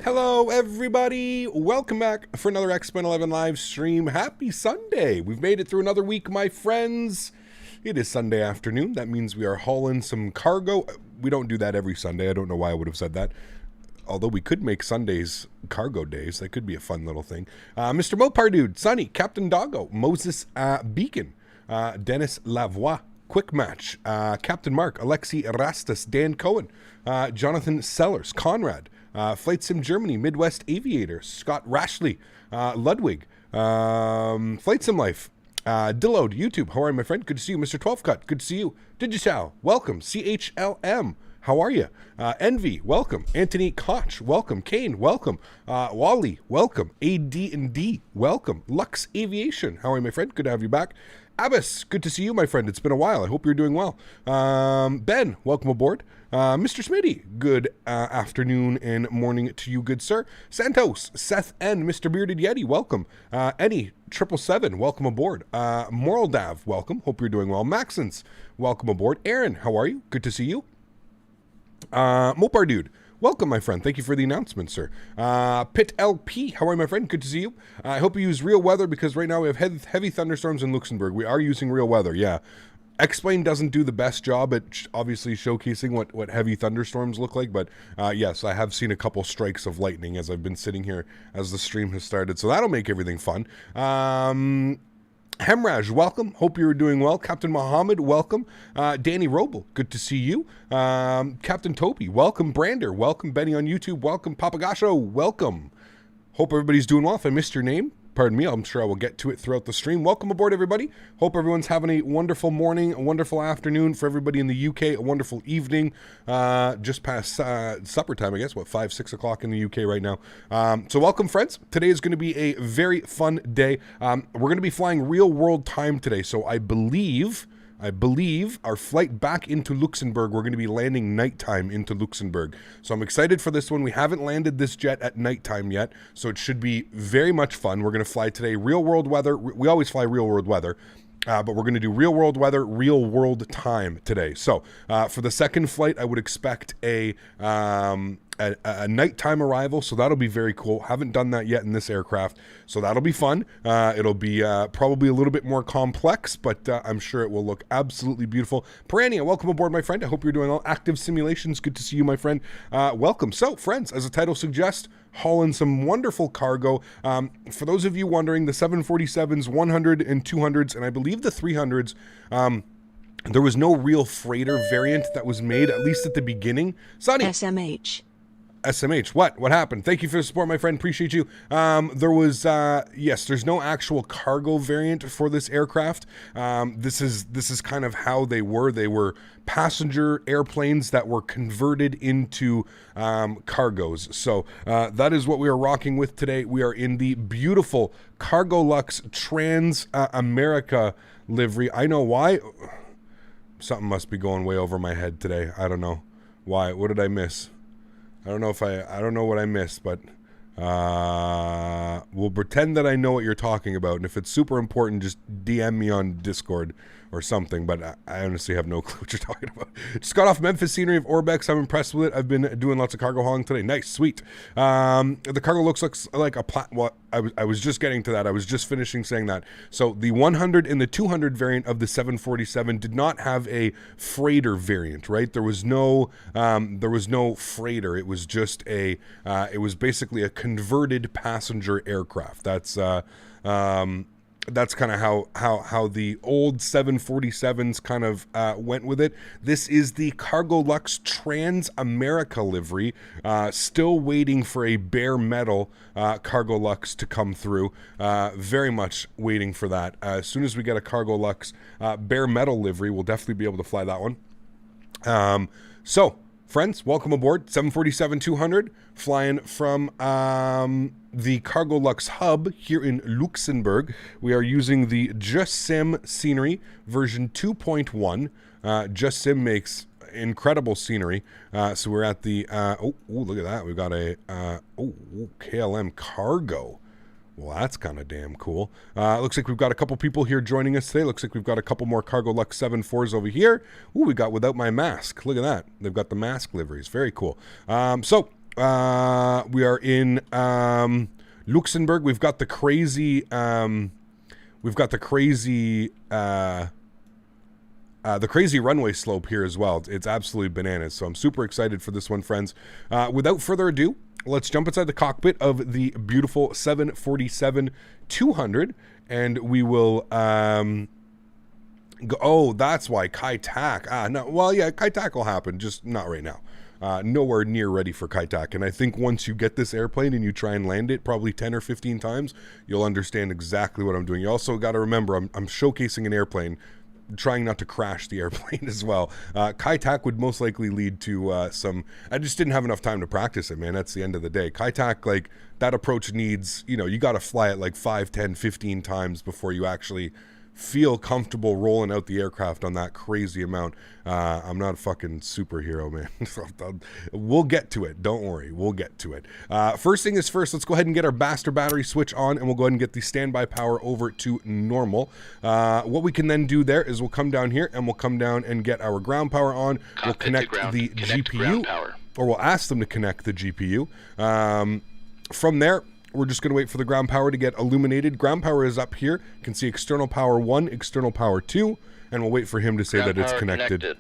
Hello, everybody. Welcome back for another X-Men11 live stream. Happy Sunday. We've made it through another week, my friends. It is Sunday afternoon. That means we are hauling some cargo. We don't do that every Sunday. I don't know why I would have said that. Although we could make Sundays cargo days. That could be a fun little thing. Mr. Mopar Dude, Sonny, Captain Doggo, Moses Beacon, Denis Lavoie, Quick Match, Captain Mark, Alexi Erastus, Dan Cohen, Jonathan Sellers, Conrad, Flight Sim Germany, Midwest Aviator, Scott Rashley, Ludwig, Flight Sim Life, Dillode, YouTube, how are you, my friend? Good to see you. Mr. 12 Cut, good to see you. Digital, welcome. CHLM, how are you? Envy, welcome. Anthony Koch, welcome. Kane, welcome. Wally, welcome. AD&D, welcome. Lux Aviation, how are you, my friend? Good to have you back. Abbas, good to see you, my friend. It's been a while. I hope you're doing well. Ben, welcome aboard. Mr. Smitty, good afternoon and morning to you, good sir. Santos, Seth N, Mr. Bearded Yeti, welcome. Eddie, 777, welcome aboard. Moral Dav, welcome. Hope you're doing well. Maxence, welcome aboard. Erin, how are you? Good to see you. Mopar Dude, welcome, my friend. Thank you for the announcement, sir. Pit LP, how are you, my friend? Good to see you. I hope you use real weather because right now we have heavy thunderstorms in Luxemburg. We are using real weather, yeah. Explain doesn't do the best job at obviously showcasing what heavy thunderstorms look like, but yes, I have seen a couple strikes of lightning as I've been sitting here as the stream has started, so that'll make everything fun. Hemraj, welcome. Hope you're doing well. Captain Mohammed, welcome. Danny Roble, good to see you. Captain Toby, welcome. Brander, welcome. Benny on YouTube, welcome. Papagasho, welcome. Hope everybody's doing well. If I missed your name, pardon me, I'm sure I will get to it throughout the stream. Welcome aboard, everybody. Hope everyone's having a wonderful morning, a wonderful afternoon for everybody in the UK, a wonderful evening, just past supper time, I guess, 5, 6 o'clock in the UK right now. So welcome, friends. Today is going to be a very fun day. We're going to be flying real world time today, so I believe our flight back into Luxembourg, we're going to be landing nighttime into Luxembourg. So I'm excited for this one. We haven't landed this jet at nighttime yet, so it should be very much fun. We're going to fly today real world weather. We always fly real world weather. But we're going to do real world weather, real world time today. So for the second flight, I would expect a nighttime arrival, so that'll be very cool. Haven't done that yet in this aircraft, so that'll be fun. It'll be probably a little bit more complex, but I'm sure it will look absolutely beautiful. Piranha, welcome aboard, my friend. I hope you're doing well. Active Simulations, good to see you, my friend. Welcome. So, friends, as the title suggests, hauling some wonderful cargo. For those of you wondering, the 747s, 100 and 200s, and I believe the 300s, there was no real freighter variant that was made, at least at the beginning. Sonny. SMH, what happened? Thank you for the support, my friend. Appreciate you. There was, yes, there's no actual cargo variant for this aircraft. This is kind of how they were. They were passenger airplanes that were converted into cargos. So that is what we are rocking with today. We are in the beautiful Cargo Lux Trans America livery. I know why. Something must be going way over my head today. I don't know why. What did I miss? I don't know what I missed, but we'll pretend that I know what you're talking about. And if it's super important, just DM me on Discord or something, but I honestly have no clue what you're talking about. Just got off Memphis scenery of Orbex. I'm impressed with it. I've been doing lots of cargo hauling today. Nice, sweet. The cargo looks like a well, I was just getting to that. I was just finishing saying that. So the 100 and the 200 variant of the 747 did not have a freighter variant, right? There was no freighter. It was just it was basically a converted passenger aircraft. That's kind of how the old 747s kind of went with it. This is the Cargo Lux Trans America livery. Still waiting for a bare metal Cargo Lux to come through. Very much waiting for that. As soon as we get a Cargo Lux bare metal livery, we'll definitely be able to fly that one. So, friends, welcome aboard. 747-200, flying from the Cargo Lux hub here in Luxembourg. We are using the Just Sim scenery version 2.1. Just Sim makes incredible scenery. So we're at the, look at that. We've got a, KLM cargo. Well, that's kind of damn cool. Looks like we've got a couple people here joining us today. Looks like we've got a couple more Cargo Lux 7.4s over here. Ooh, we got without my mask. Look at that. They've got the mask liveries. Very cool. So We are in Luxemburg. We've got the crazy runway slope here as well. It's absolutely bananas. So I'm super excited for this one, friends. Without further ado, let's jump inside the cockpit of the beautiful 747-200, and we will go. Oh, that's why Kai Tak. No, well, yeah, Kai Tak will happen, just not right now. Nowhere near ready for Kai Tak. And I think once you get this airplane and you try and land it probably 10 or 15 times, you'll understand exactly what I'm doing. You also got to remember, I'm showcasing an airplane, trying not to crash the airplane as well. Kai Tak would most likely lead to some... I just didn't have enough time to practice it, man. That's the end of the day. Kai Tak, like, that approach needs, you got to fly it like 5, 10, 15 times before you actually feel comfortable rolling out the aircraft on that crazy amount. I'm not a fucking superhero, man. We'll get to it. Don't worry. We'll get to it. First thing is first, let's go ahead and get our Baster battery switch on, and we'll go ahead and get the standby power over to normal. What we can then do there is we'll come down here and we'll come down and get our ground power on. We'll connect the GPU, or we'll ask them to connect the GPU. From there, we're just going to wait for the ground power to get illuminated. Ground power is up here. You can see external power 1, external power 2, and we'll wait for him to say that it's connected.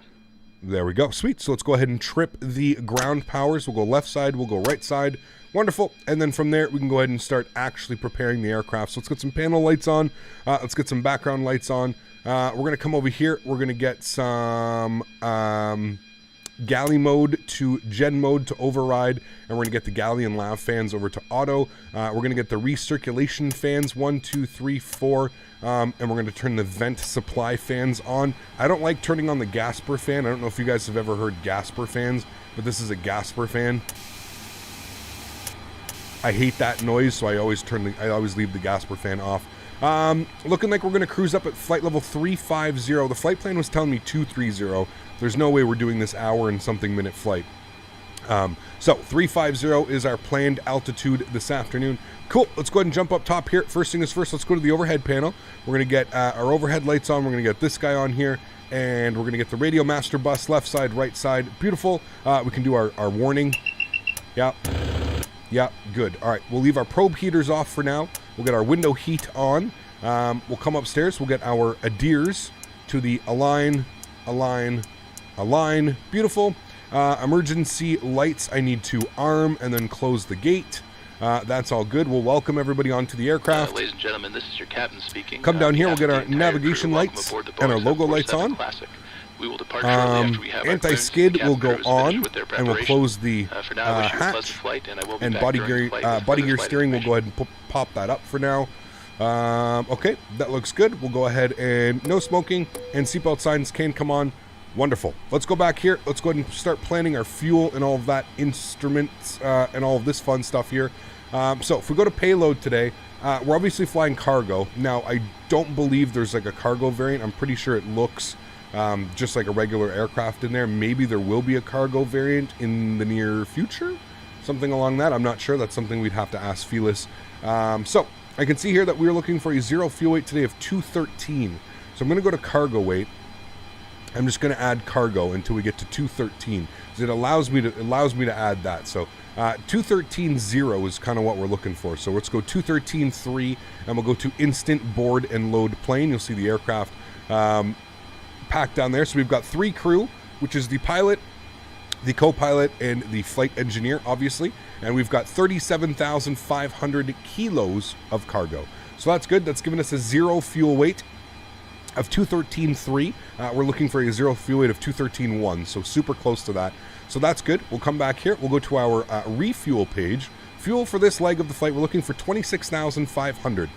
There we go. Sweet. So let's go ahead and trip the ground powers. We'll go left side, we'll go right side. Wonderful. And then from there, we can go ahead and start actually preparing the aircraft. So let's get some panel lights on. Let's get some background lights on. We're going to come over here. We're going to get some... galley mode to gen mode to override, and we're going to get the galley and lav fans over to auto. We're going to get the recirculation fans 1, 2, 3, 4, and we're going to turn the vent supply fans on. I don't like turning on the Gasper fan. I don't know if you guys have ever heard Gasper fans, but this is a Gasper fan. I hate that noise, so I always leave the Gasper fan off. Looking like we're going to cruise up at flight level 350. The flight plan was telling me 230. There's no way we're doing this hour and something minute flight. So 350 is our planned altitude this afternoon. Cool. Let's go ahead and jump up top here. First thing is first, let's go to the overhead panel. We're going to get our overhead lights on. We're going to get this guy on here, and we're going to get the radio master bus, left side, right side. Beautiful. We can do our warning. Yeah. Yeah, good. All right, we'll leave our probe heaters off for now. We'll get our window heat on. We'll come upstairs. We'll get our adheres to the align. Beautiful. Emergency lights I need to arm and then close the gate. That's all good. We'll welcome everybody onto the aircraft. Ladies and gentlemen, this is your captain speaking. Come down here. We'll get our navigation lights and our logo lights on. We will depart shortly after we have anti-skid will go on, and we'll close the hatch, and body gear steering, we'll go ahead and pop that up for now. Okay, that looks good. We'll go ahead and no smoking, and seatbelt signs can come on. Wonderful. Let's go back here. Let's go ahead and start planning our fuel and all of that, instruments, and all of this fun stuff here. So if we go to payload today, we're obviously flying cargo. Now, I don't believe there's like a cargo variant. I'm pretty sure it looks just like a regular aircraft in there. Maybe there will be a cargo variant in the near future, something along that. I'm not sure. That's something we'd have to ask Felis. So I can see here that we're looking for a zero fuel weight today of 213. So I'm going to go to cargo weight. I'm just going to add cargo until we get to 213. So it allows me to add that. So 213.0 is kind of what we're looking for. So let's go 213.3, and we'll go to instant board and load plane. You'll see the aircraft packed down there. So we've got 3 crew, which is the pilot, the co-pilot, and the flight engineer, obviously. And we've got 37,500 kilos of cargo. So that's good. That's giving us a zero fuel weight of 213.3. We're looking for a zero fuel weight of 213.1, so super close to that. So that's good. We'll come back here. We'll go to our refuel page. Fuel for this leg of the flight, we're looking for 26,500.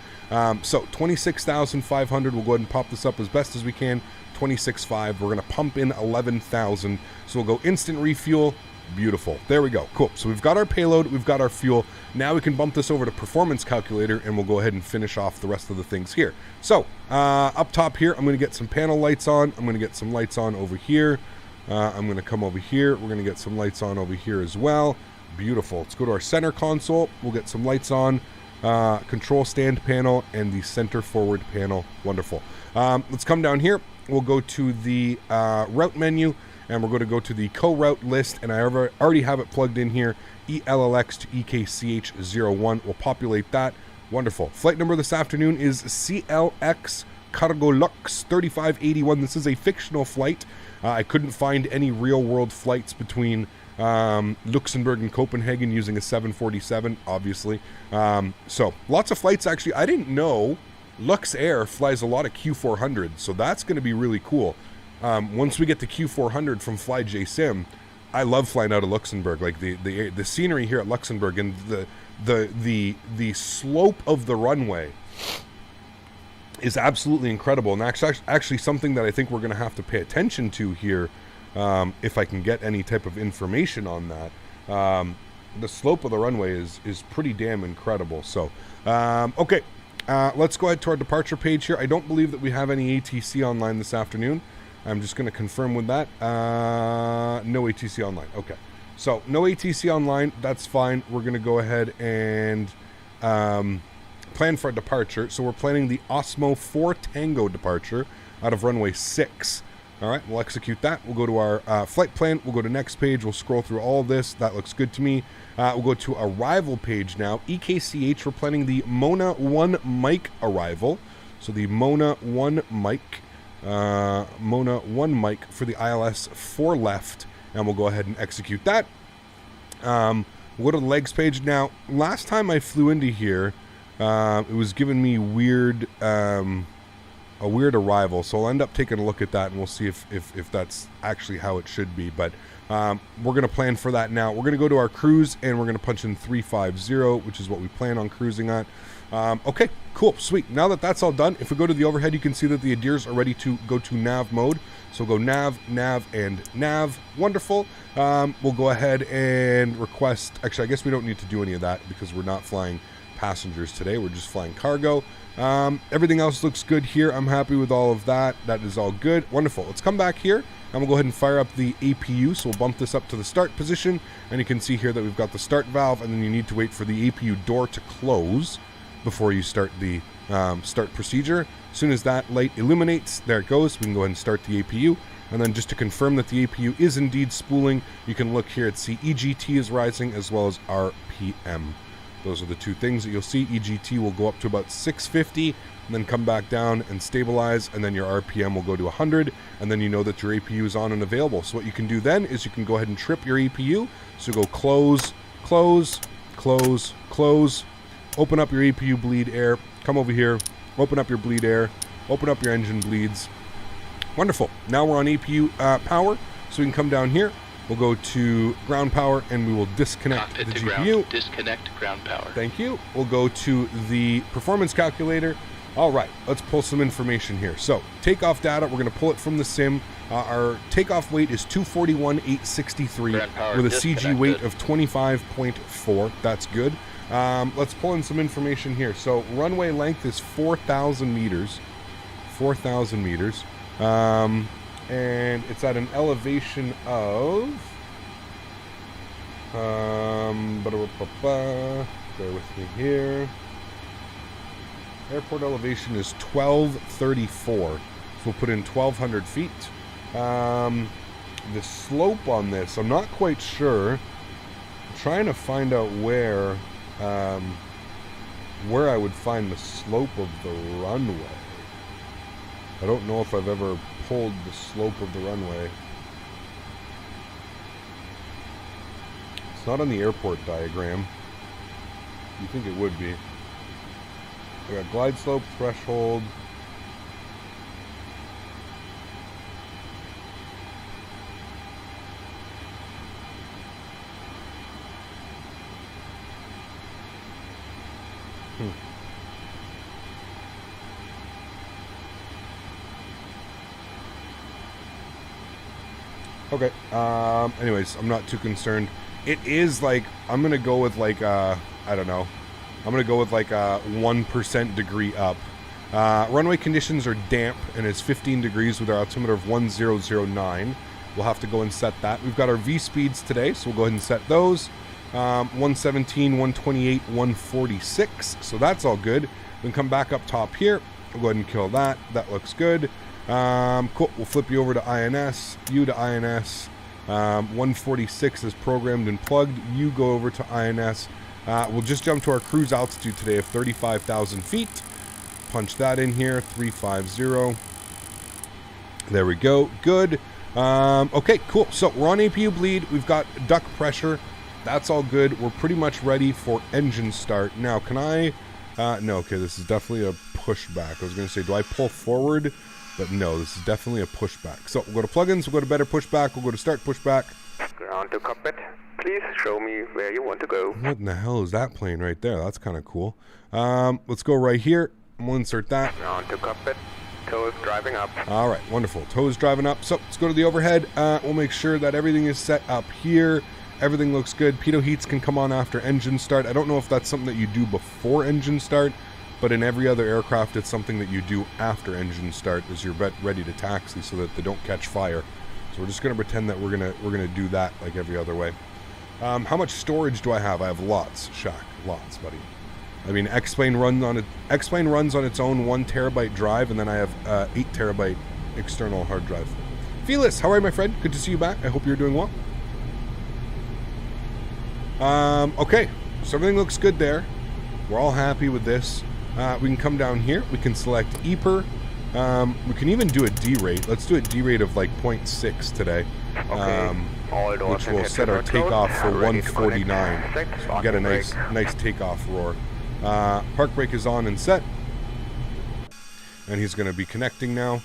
So 26,500. We'll go ahead and pop this up as best as we can. 26.5. We're going to pump in 11,000. So we'll go instant refuel. Beautiful. There we go. Cool. So we've got our payload. We've got our fuel. Now we can bump this over to performance calculator, and we'll go ahead and finish off the rest of the things here. So up top here, I'm going to get some panel lights on. I'm going to get some lights on over here. I'm going to come over here. We're going to get some lights on over here as well. Beautiful. Let's go to our center console. We'll get some lights on. Control stand panel and the center forward panel. Wonderful. Let's come down here. We'll go to the route menu, and we're going to go to the co-route list, and I already have it plugged in here, ELLX to EKCH01. We'll populate that. Wonderful. Flight number this afternoon is CLX Cargo Lux 3581. This is a fictional flight. I couldn't find any real-world flights between Luxemburg and Copenhagen using a 747, obviously. So, lots of flights, actually. I didn't know Lux Air flies a lot of Q400s, so that's going to be really cool. Once we get the Q400 from FlyJSim, I love flying out of Luxembourg. Like, the scenery here at Luxembourg and the slope of the runway is absolutely incredible, and actually something that I think we're going to have to pay attention to here, if I can get any type of information on that. The slope of the runway is pretty damn incredible. So, okay, let's go ahead to our departure page here. I don't believe that we have any ATC online this afternoon. I'm just going to confirm with that. No ATC online. Okay, so no ATC online. That's fine. We're going to go ahead and plan for a departure. So we're planning the Osmo 4 Tango departure out of runway 6. All right, we'll execute that. We'll go to our flight plan. We'll go to next page. We'll scroll through all of this. That looks good to me. We'll go to arrival page now. EKCH, we're planning the Mona 1 mic arrival. So the Mona 1 mic, Mona 1 mic for the ILS 4 left. And we'll go ahead and execute that. We'll go to the legs page. Now, last time I flew into here, it was giving me a weird arrival, so I'll end up taking a look at that, and we'll see if that's actually how it should be. But we're going to plan for that now. We're going to go to our cruise, and we're going to punch in 350, which is what we plan on cruising at. Okay, cool, sweet. Now that that's all done, if we go to the overhead, you can see that the Adirs are ready to go to nav mode. So we'll go nav, nav, and nav. Wonderful. We'll go ahead and request... Actually, I guess we don't need to do any of that because we're not flying passengers today. We're just flying cargo. Everything else looks good here. I'm happy with all of that. That is all good. Wonderful. Let's come back here, and we'll go ahead and fire up the APU. So we'll bump this up to the start position, and you can see here that we've got the start valve, and then you need to wait for the APU door to close before you start the start procedure. As soon as that light illuminates, there it goes. We can go ahead and start the APU. And then just to confirm that the APU is indeed spooling, you can look here and see EGT is rising as well as RPM. Those are the two things that you'll see. EGT will go up to about 650 and then come back down and stabilize, and then your RPM will go to 100, and then you know that your APU is on and available. So what you can do then is you can go ahead and trip your APU. So go close, close, close, close, open up your APU bleed air, come over here, open up your bleed air, open up your engine bleeds. Wonderful. Now we're on APU power, so we can come down here. We'll go to ground power, and we will disconnect the GPU. Ground. Disconnect ground power. Thank you. We'll go to the performance calculator. All right, let's pull some information here. So, takeoff data, we're going to pull it from the sim. Our takeoff weight is 241,863 with a CG weight of 25.4. That's good. Let's pull in some information here. So, runway length is 4,000 meters. 4,000 meters. And it's at an elevation of bear with me here. Airport elevation is 1234, so we'll put in 1,200 feet. The slope on this, I'm not quite sure. I'm trying to find out where I would find the slope of the runway. I don't know if I've ever pulled the slope of the runway. It's not on the airport diagram. You think it would be. We got glide slope, threshold. Okay, anyways, I'm not too concerned. It is like, I'm going to go with like, I don't know. I'm going to go with like a 1% degree up. Runway conditions are damp, and it's 15 degrees with our altimeter of 1009. We'll have to go and set that. We've got our V speeds today, so we'll go ahead and set those. 117, 128, 146. So that's all good. Then come back up top here. We'll go ahead and kill that. That looks good. Cool. We'll flip you over to INS. You to INS. 146 is programmed and plugged. You go over to INS. We'll just jump to our cruise altitude today of 35,000 feet. Punch that in here. 350. There we go. Good. Okay, cool. So we're on APU bleed. We've got duct pressure. That's all good. We're pretty much ready for engine start. Now, can I... no, okay, this is definitely a pushback. I was going to say, do I pull forward? But no, this is definitely a pushback. So we'll go to plugins, we'll go to better pushback, we'll go to start pushback. Ground to cockpit. Please show me where you want to go. What in the hell is that plane right there? That's kind of cool. Let's go right here. We'll insert that. Ground to cockpit. Tow is driving up. All right, wonderful. Tow is driving up. So let's go to the overhead. We'll make sure that everything is set up here. Everything looks good. Pitot heats can come on after engine start. I don't know if that's something that you do before engine start, but in every other aircraft, it's something that you do after engine start as you're ready to taxi so that they don't catch fire. So we're just going to pretend that we're gonna do that like every other way. How much storage do I have? I have lots, Shaq. Lots, buddy. I mean, X-Plane runs on its own 1 terabyte drive, and then I have 8 terabyte external hard drive. Felis, how are you, my friend? Good to see you back. I hope you're doing well. Okay, so everything looks good there. We're all happy with this. We can come down here. We can select EPR. We can even do a D rate. Let's do a D rate of like 0.6 today. Okay. Which will set our takeoff for 149. So we get a nice takeoff roar. Park brake is on and set. And he's going to be connecting now.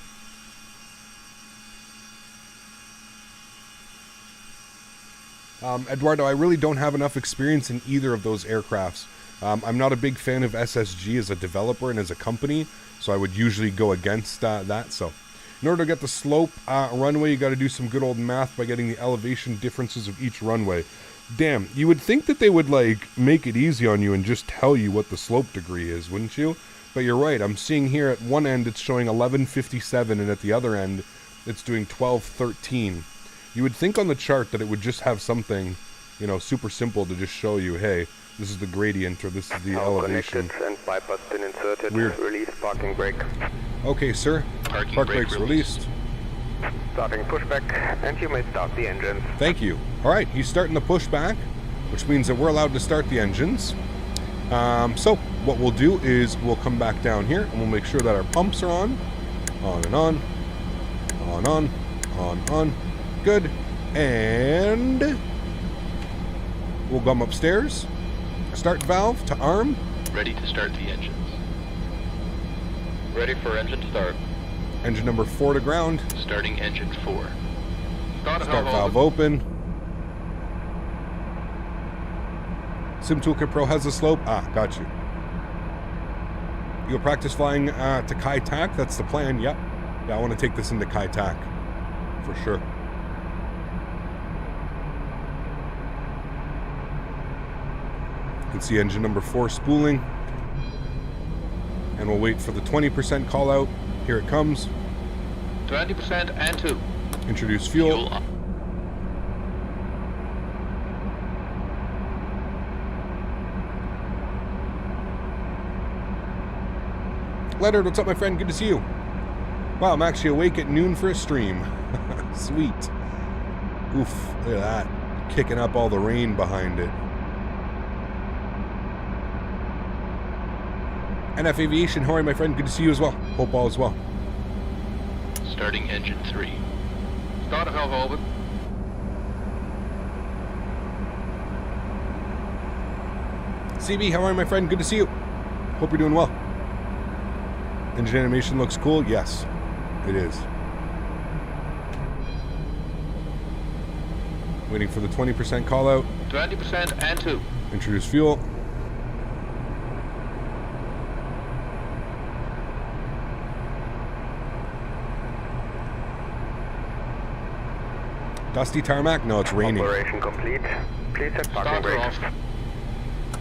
Eduardo, I really don't have enough experience in either of those aircrafts. I'm not a big fan of SSG as a developer and as a company, so I would usually go against that. So in order to get the slope runway, you got to do some good old math by getting the elevation differences of each runway. Damn, you would think that they would like make it easy on you and just tell you what the slope degree is, wouldn't you? But you're right. I'm seeing here at one end it's showing 1157, and at the other end it's doing 1213. You would think on the chart that it would just have something, you know, super simple to just show you, hey, this is the gradient or this is the elevation. Connected and bypass pin inserted. Weird. Release parking brake. Okay, sir. Park brake's released. Starting pushback, and you may start the engines. Thank you. All right, he's starting the pushback, which means that we're allowed to start the engines. So what we'll do is we'll come back down here and we'll make sure that our pumps are on and on, on. Good. And we'll come upstairs. Start valve to arm. Ready to start the engines. Ready for engine start. Engine number 4 to ground. Starting engine 4. Start valve open. Sim Toolkit Pro has a slope. Got you. You'll practice flying to Kai Tak. That's the plan. Yep. Yeah, I want to take this into Kai Tak for sure. You can see engine number 4 spooling. And we'll wait for the 20% call out. Here it comes. 20% and 2. Introduce fuel. Leonard, what's up, my friend? Good to see you. Wow, I'm actually awake at noon for a stream. Sweet. Oof, look at that. Kicking up all the rain behind it. NF Aviation, how are you, my friend? Good to see you as well. Hope all is well. Starting engine 3. Start valve open. CB, how are you, my friend? Good to see you. Hope you're doing well. Engine animation looks cool. Yes, it is. Waiting for the 20% call out. 20% and 2. Introduce fuel. Dusty tarmac? No, it's raining. Operation complete. Please set parking brake. Off.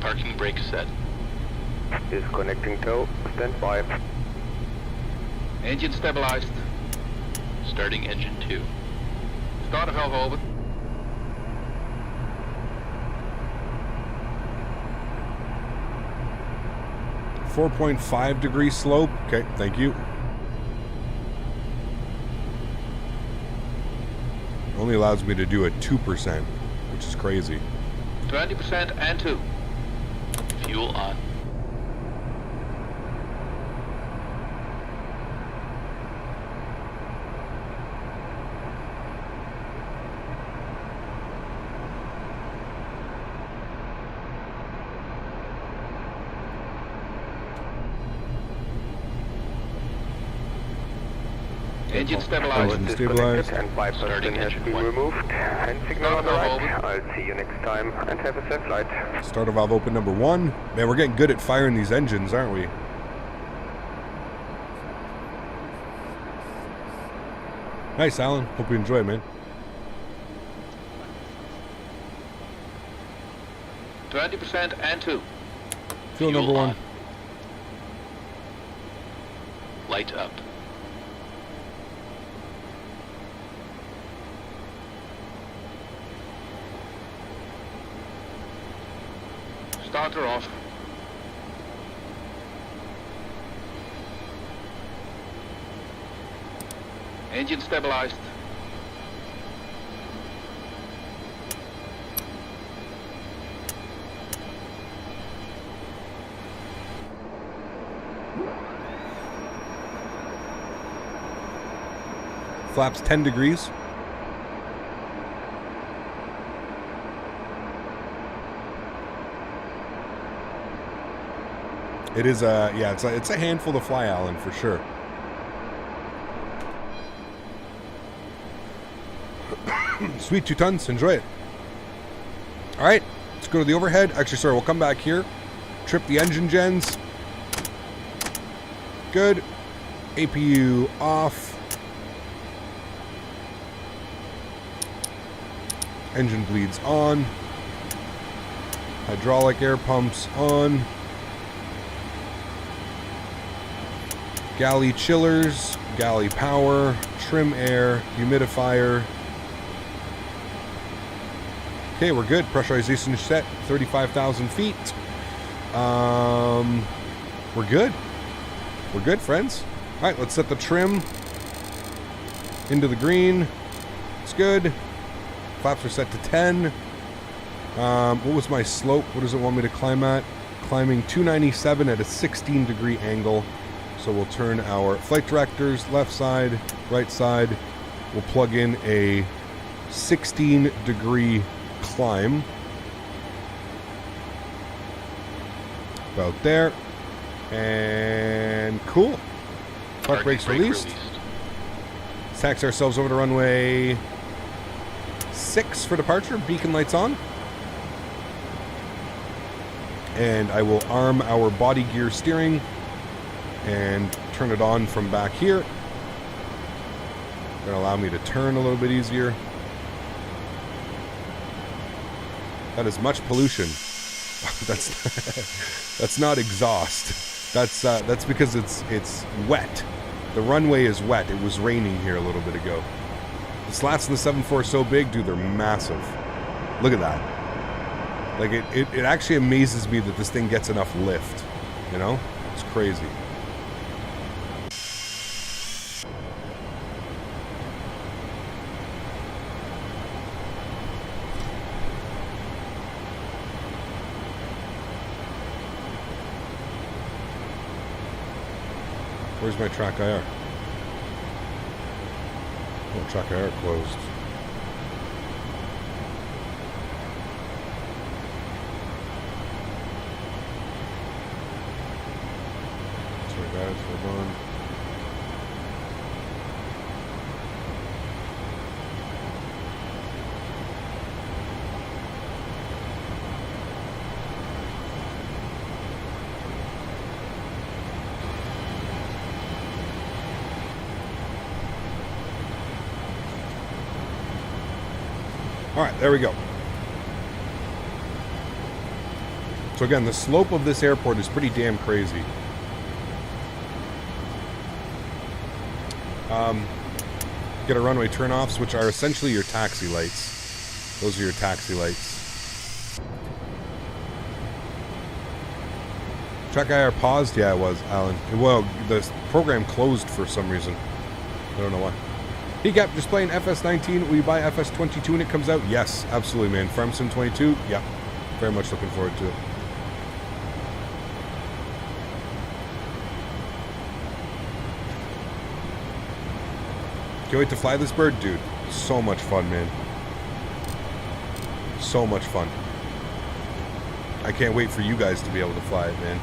Parking brake set. Disconnecting tow. Stand by. Engine stabilized. Starting engine 2. Start valve open. .5 degree slope. Okay, thank you. Only allows me to do it 2%, which is crazy. 20% and 2. Fuel on. Engine stabilized. Engine stabilized. And bypass Starting has engine been 1. removed. And signal on the right. I'll see you next time and have a safe flight. Starter valve open number 1. Man, we're getting good at firing these engines, aren't we? Nice, Alan. Hope you enjoy it, man. 20% and 2. Fuel number 1. on. Light up. Starter off. Engine stabilized. Flaps 10 degrees. It is yeah, it's a handful to fly, Alan, for sure. Sweet, 2 tons, enjoy it. All right, let's go to the overhead. Actually, sorry, we'll come back here. Trip the engine gens. Good. APU off. Engine bleeds on. Hydraulic air pumps on. Galley chillers, galley power, trim air, humidifier. Okay, we're good. Pressurization set, 35,000 feet. We're good. We're good, friends. All right, let's set the trim into the green. It's good. Flaps are set to 10. What was my slope? What does it want me to climb at? Climbing 297 at a 16-degree angle. So we'll turn our flight directors left side, right side. We'll plug in a 16-degree climb. About there. And cool. Park brakes released. Let's taxi ourselves over to runway 6 for departure. Beacon lights on. And I will arm our body gear steering and turn it on from back here. Gonna allow me to turn a little bit easier. That is much pollution. that's not exhaust. That's because it's wet. The runway is wet. It was raining here a little bit ago. The slats in the 7.4 are so big, dude, they're massive. Look at that. Like it actually amazes me that this thing gets enough lift. You know? It's crazy. Where's my track IR? Oh, track IR closed. Sorry guys, hold on. All right, there we go. So again, the slope of this airport is pretty damn crazy. Get a runway turnoffs, which are essentially your taxi lights. Those are your taxi lights. Track IR paused? Yeah, it was, Alan. Well, the program closed for some reason. I don't know why. Pcap, just playing FS19. Will you buy FS22 when it comes out? Yes, absolutely, man. Farm Sim 22, yeah. Very much looking forward to it. Can't wait to fly this bird, dude. So much fun, man. So much fun. I can't wait for you guys to be able to fly it, man.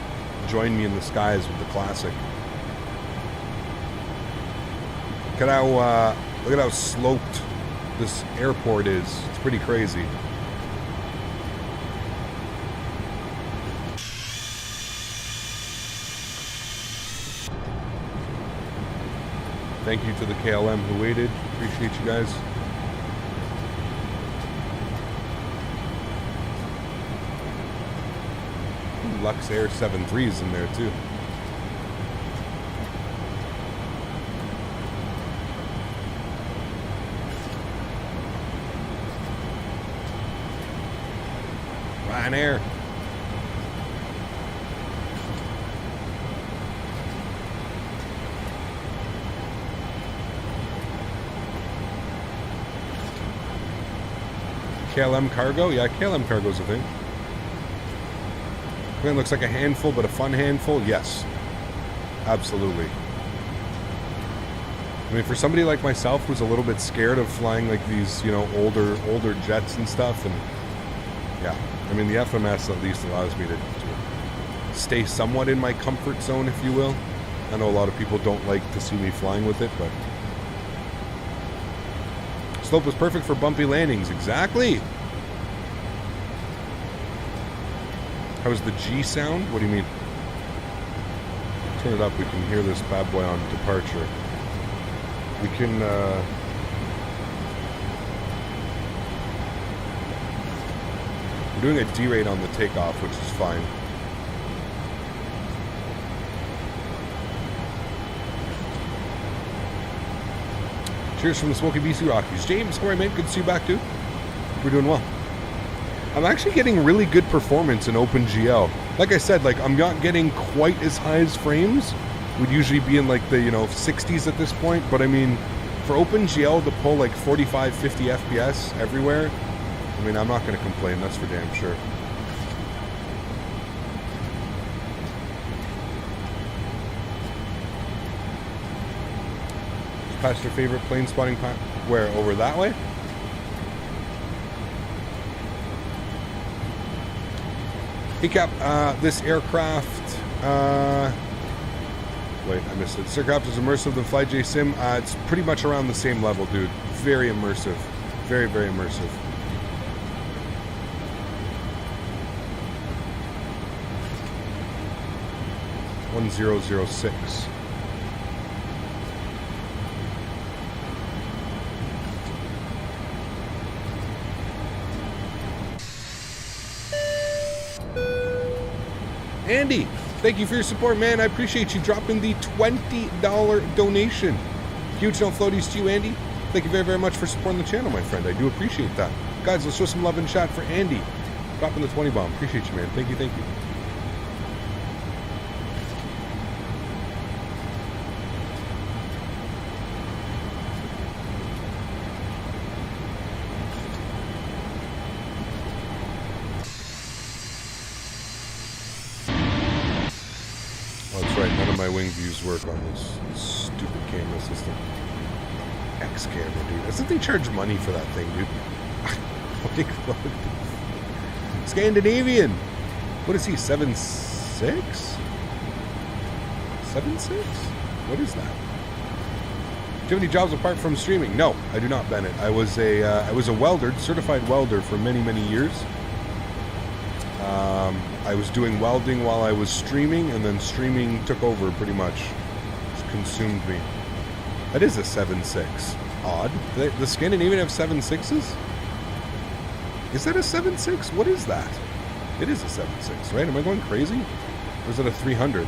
Join me in the skies with the classic. Look at how sloped this airport is. It's pretty crazy. Thank you to the KLM who waited. Appreciate you guys. Lux Air 73's in there too. Ryanair. KLM cargo? Yeah, KLM cargo's a thing. It looks like a handful, but a fun handful? Yes. Absolutely. I mean, for somebody like myself who's a little bit scared of flying like these, you know, older jets and stuff, and yeah, I mean, the FMS at least allows me to stay somewhat in my comfort zone, if you will. I know a lot of people don't like to see me flying with it, but slope was perfect for bumpy landings. Exactly. How's the G sound? What do you mean? Turn it up. We can hear this bad boy on departure. We can, we're doing a D-rate on the takeoff, which is fine. Cheers from the Smoky BC Rockies. James, how are you, man? Good to see you back, dude. We're doing well. I'm actually getting really good performance in OpenGL. Like I said, like I'm not getting quite as high as frames. We'd usually be in like the, you know, 60s at this point. But I mean, for OpenGL to pull like 45, 50 FPS everywhere, I mean, I'm not going to complain. That's for damn sure. Past your favorite plane spotting where? Over that way? Hey Cap, this aircraft, wait, I missed it. This aircraft is immersive than FlyJ Sim. It's pretty much around the same level, dude. Very immersive. Very, very immersive. $1006. Andy, thank you for your support, man. I appreciate you dropping the $20 donation. Huge no floaties to you, Andy. Thank you very, very much for supporting the channel, my friend. I do appreciate that. Guys, let's show some love and chat for Andy. Dropping the 20 bomb. Appreciate you, man. Thank you, thank you. Wing views work on this stupid camera system. X camera, dude. Doesn't they charge money for that thing, dude? Scandinavian. What is he? 7.6? 7.6? What is that? Do you have any jobs apart from streaming? No, I do not, Bennett. I was a welder, certified welder for many, many years. I was doing welding while I was streaming, and then streaming took over pretty much. Just consumed me. That is a 7.6. Odd. The Scandinavian have 7.6s? Is that a 7.6? What is that? It is a 7.6, right? Am I going crazy? Or is it a 300?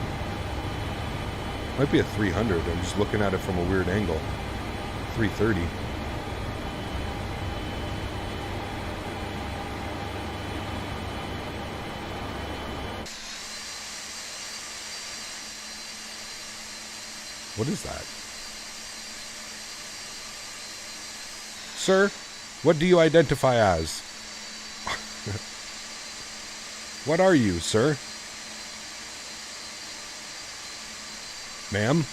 Might be a 300. I'm just looking at it from a weird angle. 330. What is that? sir? What do you identify as? What are you, sir? Ma'am?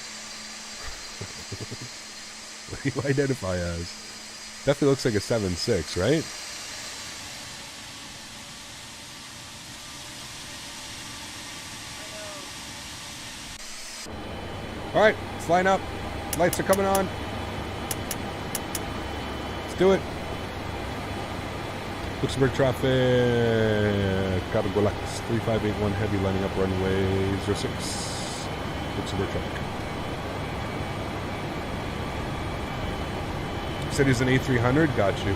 What do you identify as? Definitely looks like a 7.6, right? Alright, let's line up. Lights are coming on. Let's do it. Luxemburg traffic. Gotta go Lacasse 3581 heavy lining up runway 06. Luxemburg traffic. Said he's an A300. Got you.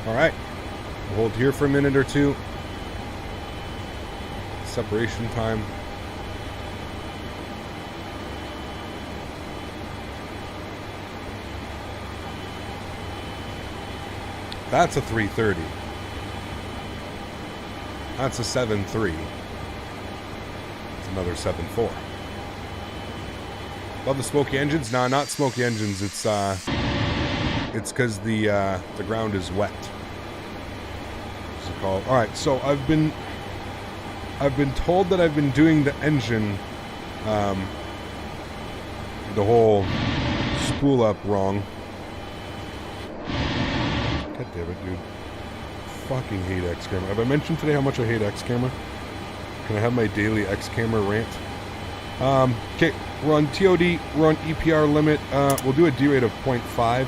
Alright, we'll hold here for a minute or two. Separation time. That's a 330. That's a 7.3. It's another 7.4. Love the smoky engines? Nah, not smoky engines. It's because the ground is wet. What's it called? All right, so I've been told that I've been doing the engine, the whole spool up wrong. God damn it, dude! Fucking hate X camera. Have I mentioned today how much I hate X camera? Can I have my daily X camera rant? Okay, we're on TOD. We're on EPR limit. We'll do a D rate of 0.5.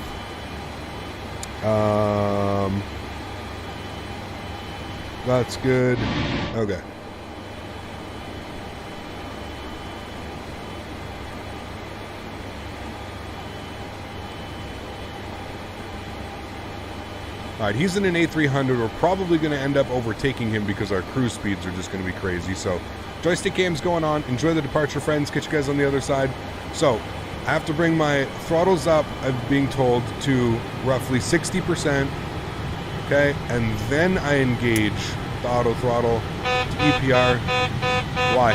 That's good. Okay. Alright, he's in an A300. We're probably going to end up overtaking him because our cruise speeds are just going to be crazy. So, joystick game's going on. Enjoy the departure, friends. Catch you guys on the other side. So, I have to bring my throttles up, I'm being told, to roughly 60%. Okay, and then I engage the auto throttle to EPR. Why?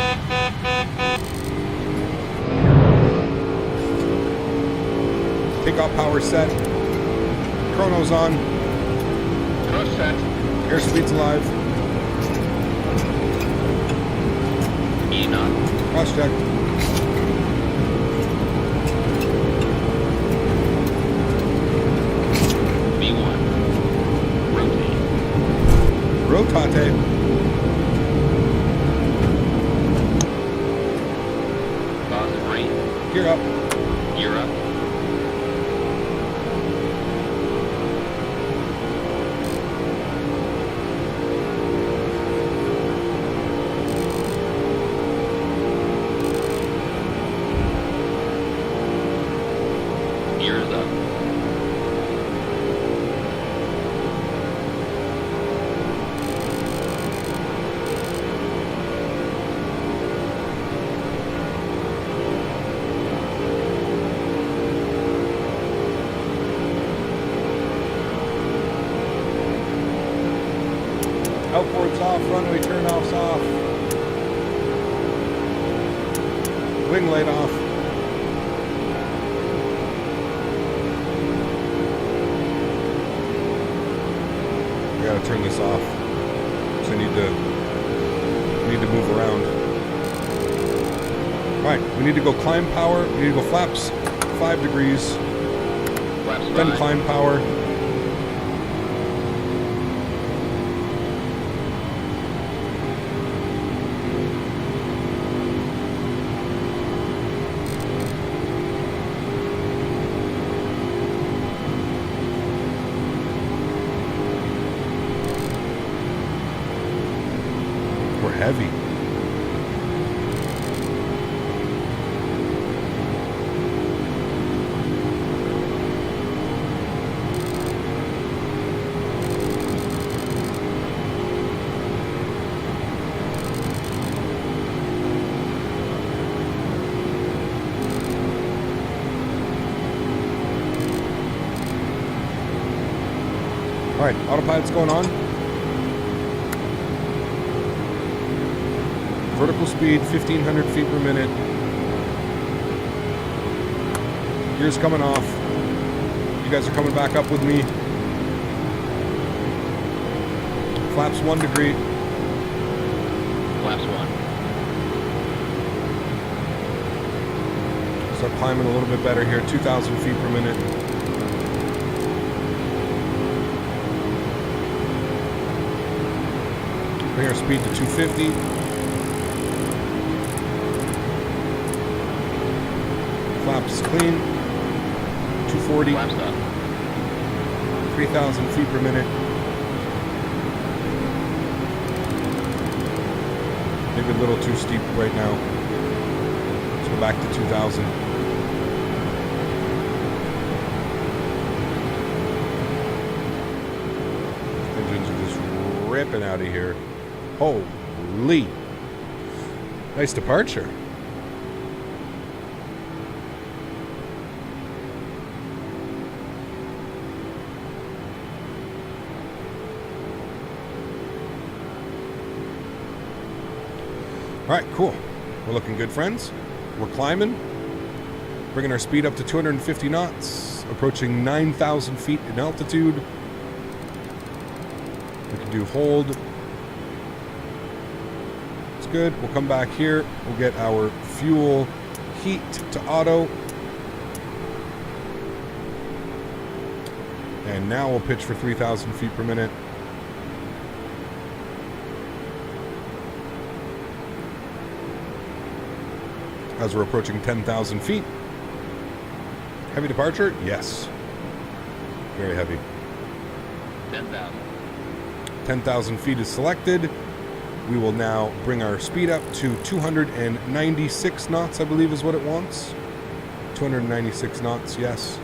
Takeoff power set. Chrono's on. Chrono set. Airspeed's alive. E-Not. Cross check. V1. Rotate. Rotate. Boss 3. Gear up. Gear up. Gears up. Outboards off, runway turnoffs off. Wing light off. I gotta turn this off. So I need to move around. Alright, we need to go climb power. We need to go flaps 5 degrees. Flaps Then 5. climb power. we're heavy. All right, autopilot's going on. Vertical speed, 1,500 feet per minute. Gears coming off. You guys are coming back up with me. Flaps 1 degree. Flaps 1. Start climbing a little bit better here, 2,000 feet per minute. Bring our speed to 250. Flaps clean. 240. Flaps up. 3,000 feet per minute. Maybe a little too steep right now. Let's go back to 2,000. Engines are just ripping out of here. Holy. Nice departure. All right, cool. We're looking good, friends. We're climbing. Bringing our speed up to 250 knots. Approaching 9,000 feet in altitude. We can do hold. It's good. We'll come back here. We'll get our fuel heat to auto. And now we'll pitch for 3,000 feet per minute. As we're approaching 10,000 feet. Heavy departure? Yes. Very heavy. 10,000. 10,000 feet is selected. We will now bring our speed up to 296 knots, I believe is what it wants. 296 knots, yes.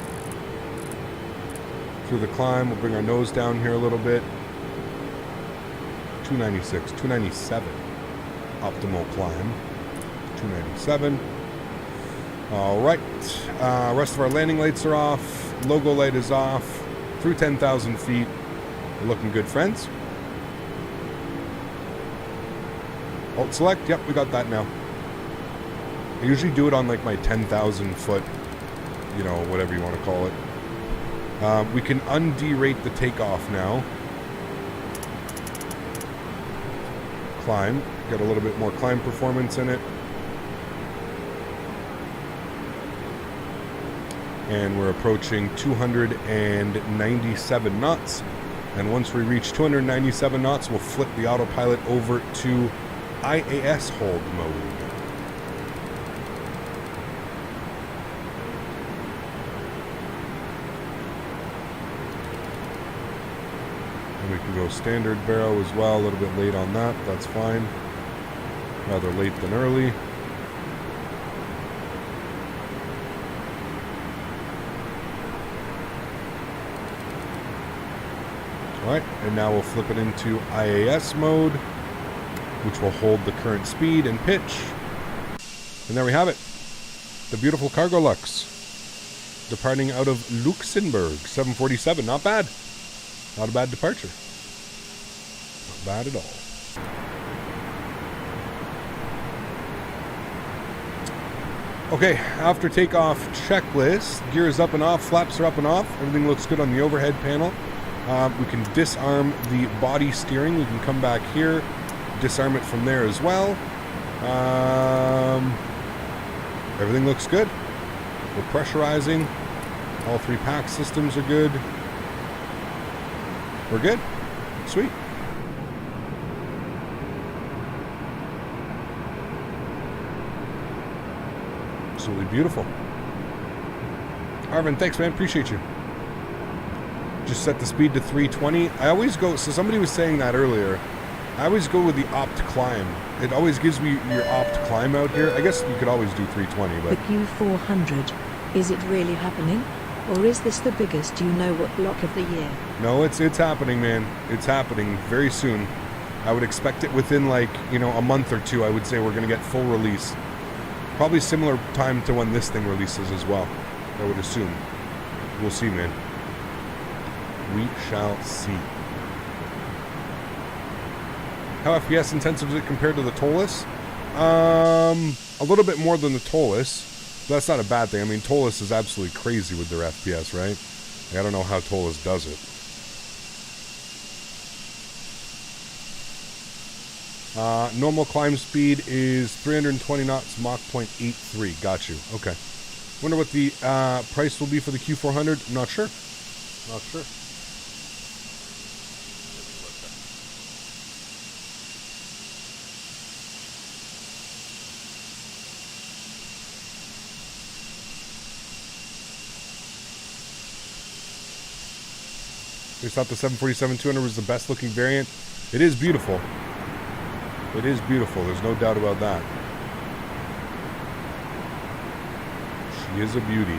Through the climb, we'll bring our nose down here a little bit. 296, 297. Optimal climb. 297. All right. Rest of our landing lights are off. Logo light is off. Through 10,000 feet. We're looking good, friends. Alt select. Yep, we got that now. I usually do it on like my 10,000 foot, you know, whatever you want to call it. We can underate the takeoff now. Climb. Get a little bit more climb performance in it. And we're approaching 297 knots. And once we reach 297 knots, we'll flip the autopilot over to IAS hold mode. And we can go standard barrel as well, a little bit late on that, that's fine. Rather late than early. Alright, and now we'll flip it into IAS mode, which will hold the current speed and pitch. And there we have it. The beautiful Cargo Lux. Departing out of Luxemburg, 747. Not bad. Not a bad departure. Not bad at all. Okay, after takeoff checklist, gear is up and off, flaps are up and off. Everything looks good on the overhead panel. We can disarm the body steering. We can come back here, disarm it from there as well. Everything looks good. We're pressurizing. All three pack systems are good. We're good. Sweet. Absolutely beautiful. Arvin, thanks, man. Appreciate you. Just set the speed to 320. I always go, so somebody was saying that earlier. I always go with the opt climb. It always gives me your opt climb out here. I guess you could always do 320, but... The Q400. Is it really happening? Or is this the biggest you know what block of the year? No, it's happening, man. It's happening very soon. I would expect it within, like, you know, a month or two. I would say we're going to get full release. Probably similar time to when this thing releases as well, I would assume. We'll see, man. We shall see. How FPS intensive is it compared to the Toliss? A little bit more than the Toliss. But that's not a bad thing. I mean, Toliss is absolutely crazy with their FPS, right? Like, I don't know how Toliss does it. Normal climb speed is 320 knots, Mach 0.83. Got you. Okay. Wonder what the price will be for the Q400. Not sure. Not sure. They thought the 747-200 was the best looking variant. It is beautiful. It is beautiful. There's no doubt about that. She is a beauty.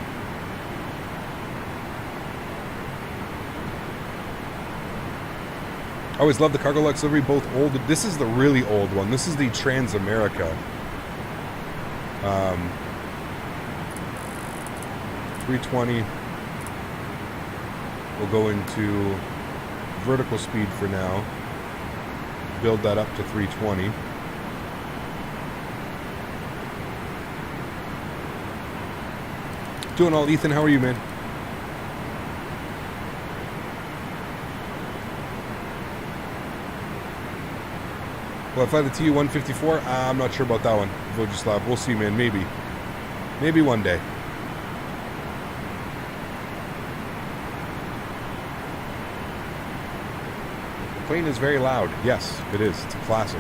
I always love the Cargo Lux livery, both old. This is the really old one. This is the Transamerica. 320. We'll go into vertical speed for now. Build that up to 320. Doing all, Ethan. How are you, man? Will I fly the Tu-154? I'm not sure about that one, Vojislav. We'll see, man. Maybe. Maybe one day. The plane is very loud. Yes, it is. It's a classic.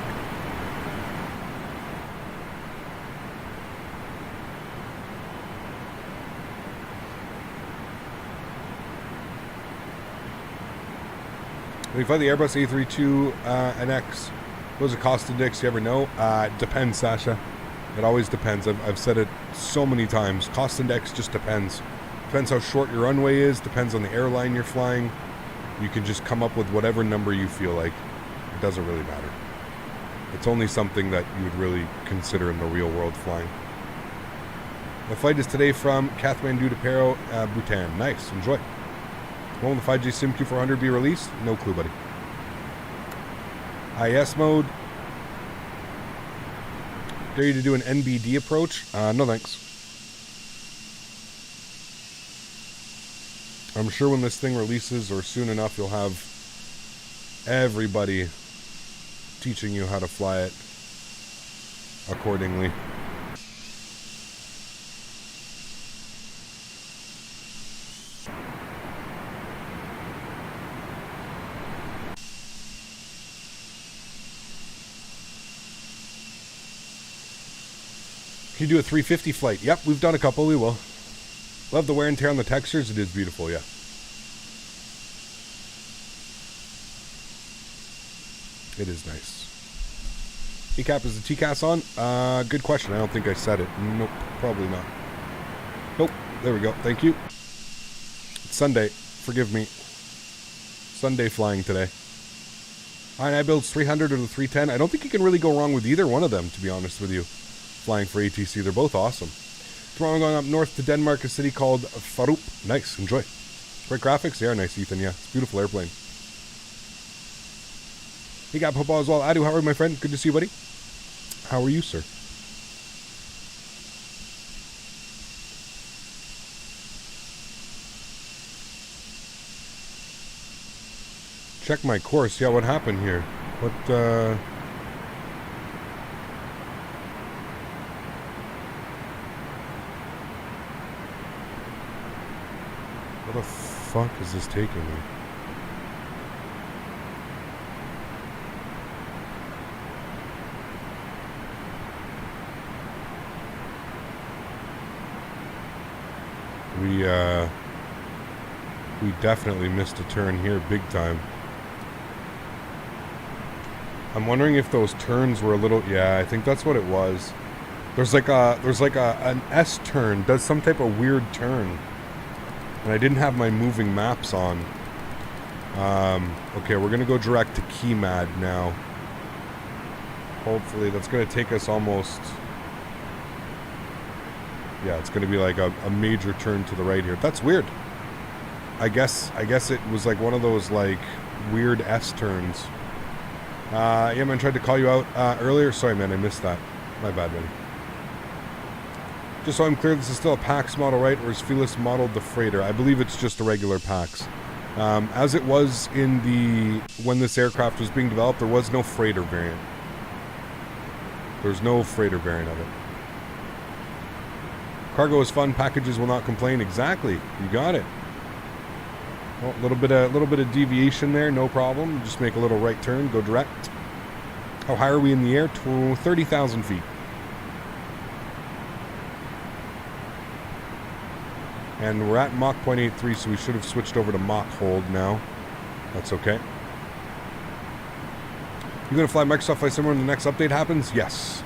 When you fly the Airbus A32 NX, what was the cost index? You ever know? It depends, Sasha. It always depends. I've said it so many times. Cost index just depends. Depends how short your runway is. Depends on the airline you're flying. You can just come up with whatever number you feel like. It doesn't really matter. It's only something that you would really consider in the real world flying. The flight is today from Kathmandu to Paro, Bhutan. Nice. Enjoy. When will the 5G Sim Q400 be released? No clue, buddy. IS mode. Dare you to do an NBD approach? No thanks. I'm sure when this thing releases, or soon enough, you'll have everybody teaching you how to fly it accordingly. Can you do a 350 flight? Yep, we've done a couple. We will. Love the wear and tear on the textures. It is beautiful, yeah. It is nice. ECAP, is the TCAS on? Good question. I don't think I said it. Nope, probably not. Nope, there we go. Thank you. It's Sunday. Forgive me. Sunday flying today. I build 300 or the 310. I don't think you can really go wrong with either one of them, to be honest with you. Flying for ATC. They're both awesome. Tomorrow I'm going up north to Denmark, a city called Farup. Nice. Enjoy. Great graphics. They are nice, Ethan. Yeah. It's a beautiful airplane. He got football as well. Adu, how are you, my friend? Good to see you, buddy. How are you, sir? Check my course. Yeah, what happened here? What, Where the fuck is this taking me? We definitely missed a turn here big time. I'm wondering if those turns were a little... Yeah, I think that's what it was. There's like an S turn, does some type of weird turn. And I didn't have my moving maps on. Okay, we're gonna go direct to Keymad now. Hopefully, that's gonna take us almost... Yeah, it's gonna be like a major turn to the right here. That's weird. I guess it was like one of those like weird S turns. Yeah, man, tried to call you out earlier. Sorry, man, I missed that. My bad, buddy. Just so I'm clear, this is still a PAX model, right? Or is Felis modeled the freighter? I believe it's just a regular PAX. As it was in the... When this aircraft was being developed, there was no freighter variant. There's no freighter variant of it. Cargo is fun. Packages will not complain. Exactly. You got it. Well, a little bit of deviation there. No problem. Just make a little right turn. Go direct. How high are we in the air? 30,000 feet. And we're at Mach 0.83, so we should have switched over to Mach hold now. That's okay. You gonna fly Microsoft Flight Simulator when the next update happens? Yes.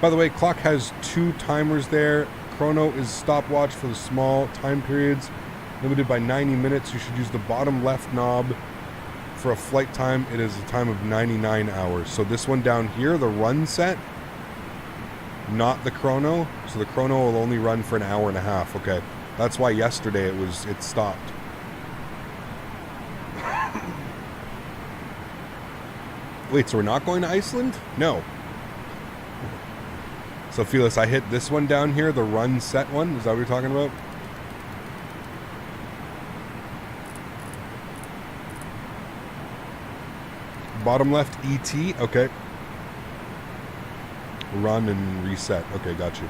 By the way, clock has 2 timers there. Chrono is stopwatch for the small time periods, limited by 90 minutes. You should use the bottom left knob for a flight time. It is a time of 99 hours. So this one down here, the run set, not the chrono. So the chrono will only run for an hour and a half. Okay, that's why yesterday it stopped. Wait, so we're not going to Iceland? No. So Felis, I hit this one down here, the run set one. Is that what you're talking about? Bottom left ET, okay. Run and reset. Okay, got you.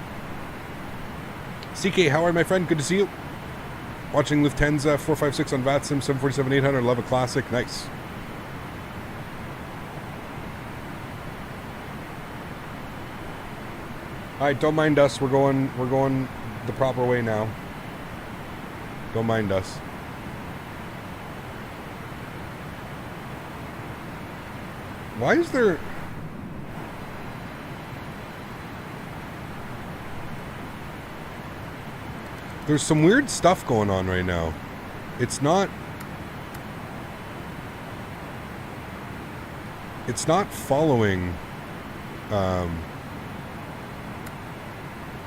CK, how are you, my friend? Good to see you. Watching Lufthansa 456 on VATSIM 747-800. Love a classic. Nice. Alright, don't mind us. We're going the proper way now. Don't mind us. Why is there... There's some weird stuff going on right now. It's not following...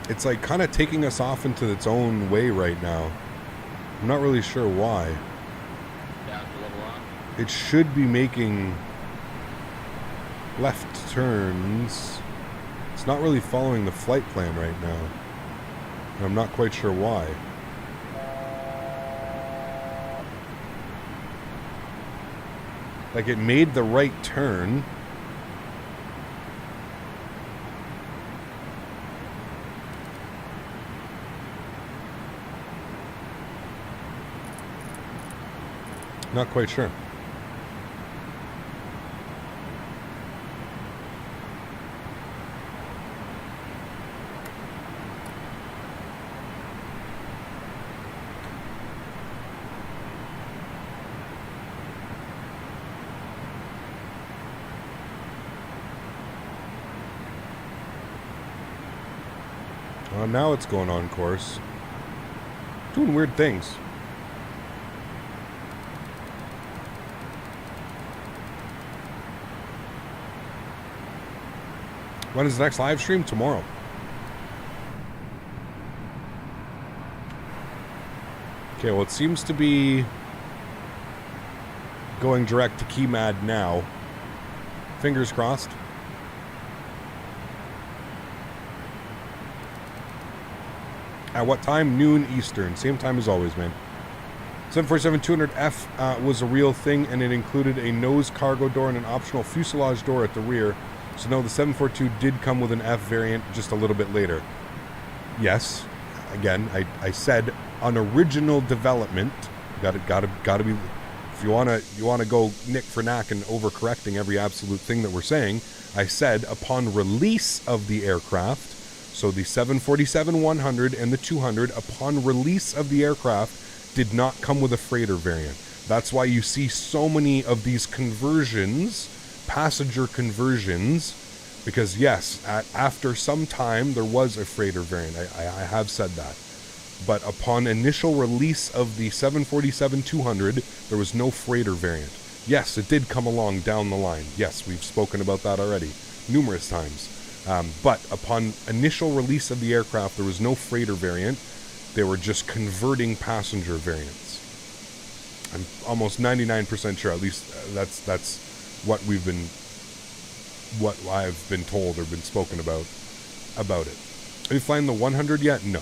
It's like kind of taking us off into its own way right now. I'm not really sure why. It should be making left turns. It's not really following the flight plan right now. And I'm not quite sure why. Like it made the right turn. Not quite sure. Well, now it's going on course. Doing weird things. When is the next live stream? Tomorrow. Okay, well, it seems to be going direct to Keymad now. Fingers crossed. At what time? Noon Eastern. Same time as always, man. 747-200F was a real thing, and it included a nose cargo door and an optional fuselage door at the rear. So no, the 742 did come with an F variant just a little bit later. Yes, again, I said on original development. Gotta be. If you wanna go nick for knack and overcorrecting every absolute thing that we're saying, I said upon release of the aircraft. So the 747-100 and the 200, upon release of the aircraft, did not come with a freighter variant. That's why you see so many of these conversions passenger conversions, because yes, after some time there was a freighter variant. I have said that. But upon initial release of the 747-200, there was no freighter variant. Yes, it did come along down the line. Yes, we've spoken about that already numerous times. But upon initial release of the aircraft, there was no freighter variant. They were just converting passenger variants. I'm almost 99% sure. At least that's what I've been told or been spoken about it. Are you flying the 100 yet? No.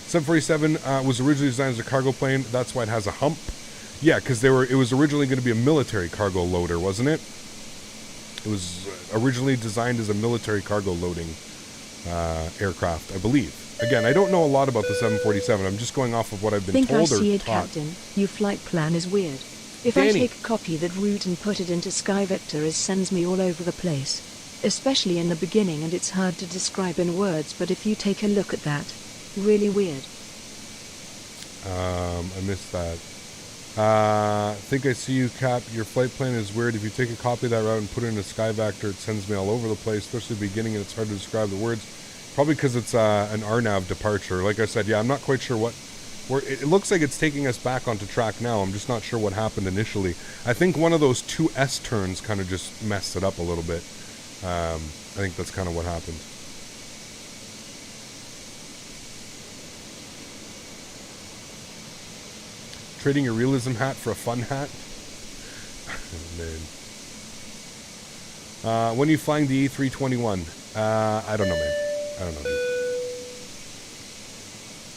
747 was originally designed as a cargo plane. That's why it has a hump. Yeah, because it was originally going to be a military cargo loader, wasn't it? It was originally designed as a military cargo loading aircraft, I believe. Again, I don't know a lot about the 747. I'm just going off of what I've been told or I see it, taught. Captain. Your flight plan is weird. If Danny. I take a copy that route and put it into SkyVector, it sends me all over the place. Especially in the beginning, and it's hard to describe in words, but if you take a look at that, really weird. I missed that. Think I see you, Cap. Your flight plan is weird. If you take a copy of that route and put it into SkyVector, it sends me all over the place, especially the beginning, and it's hard to describe the words. Probably because it's an RNAV departure. Like I said, yeah, I'm not quite sure where it looks like it's taking us back onto track now. I'm just not sure what happened initially. I think one of those two S turns kind of just messed it up a little bit. I think that's kind of what happened. Trading your realism hat for a fun hat? Man. When are you flying the E321? I don't know, man. I don't know, dude.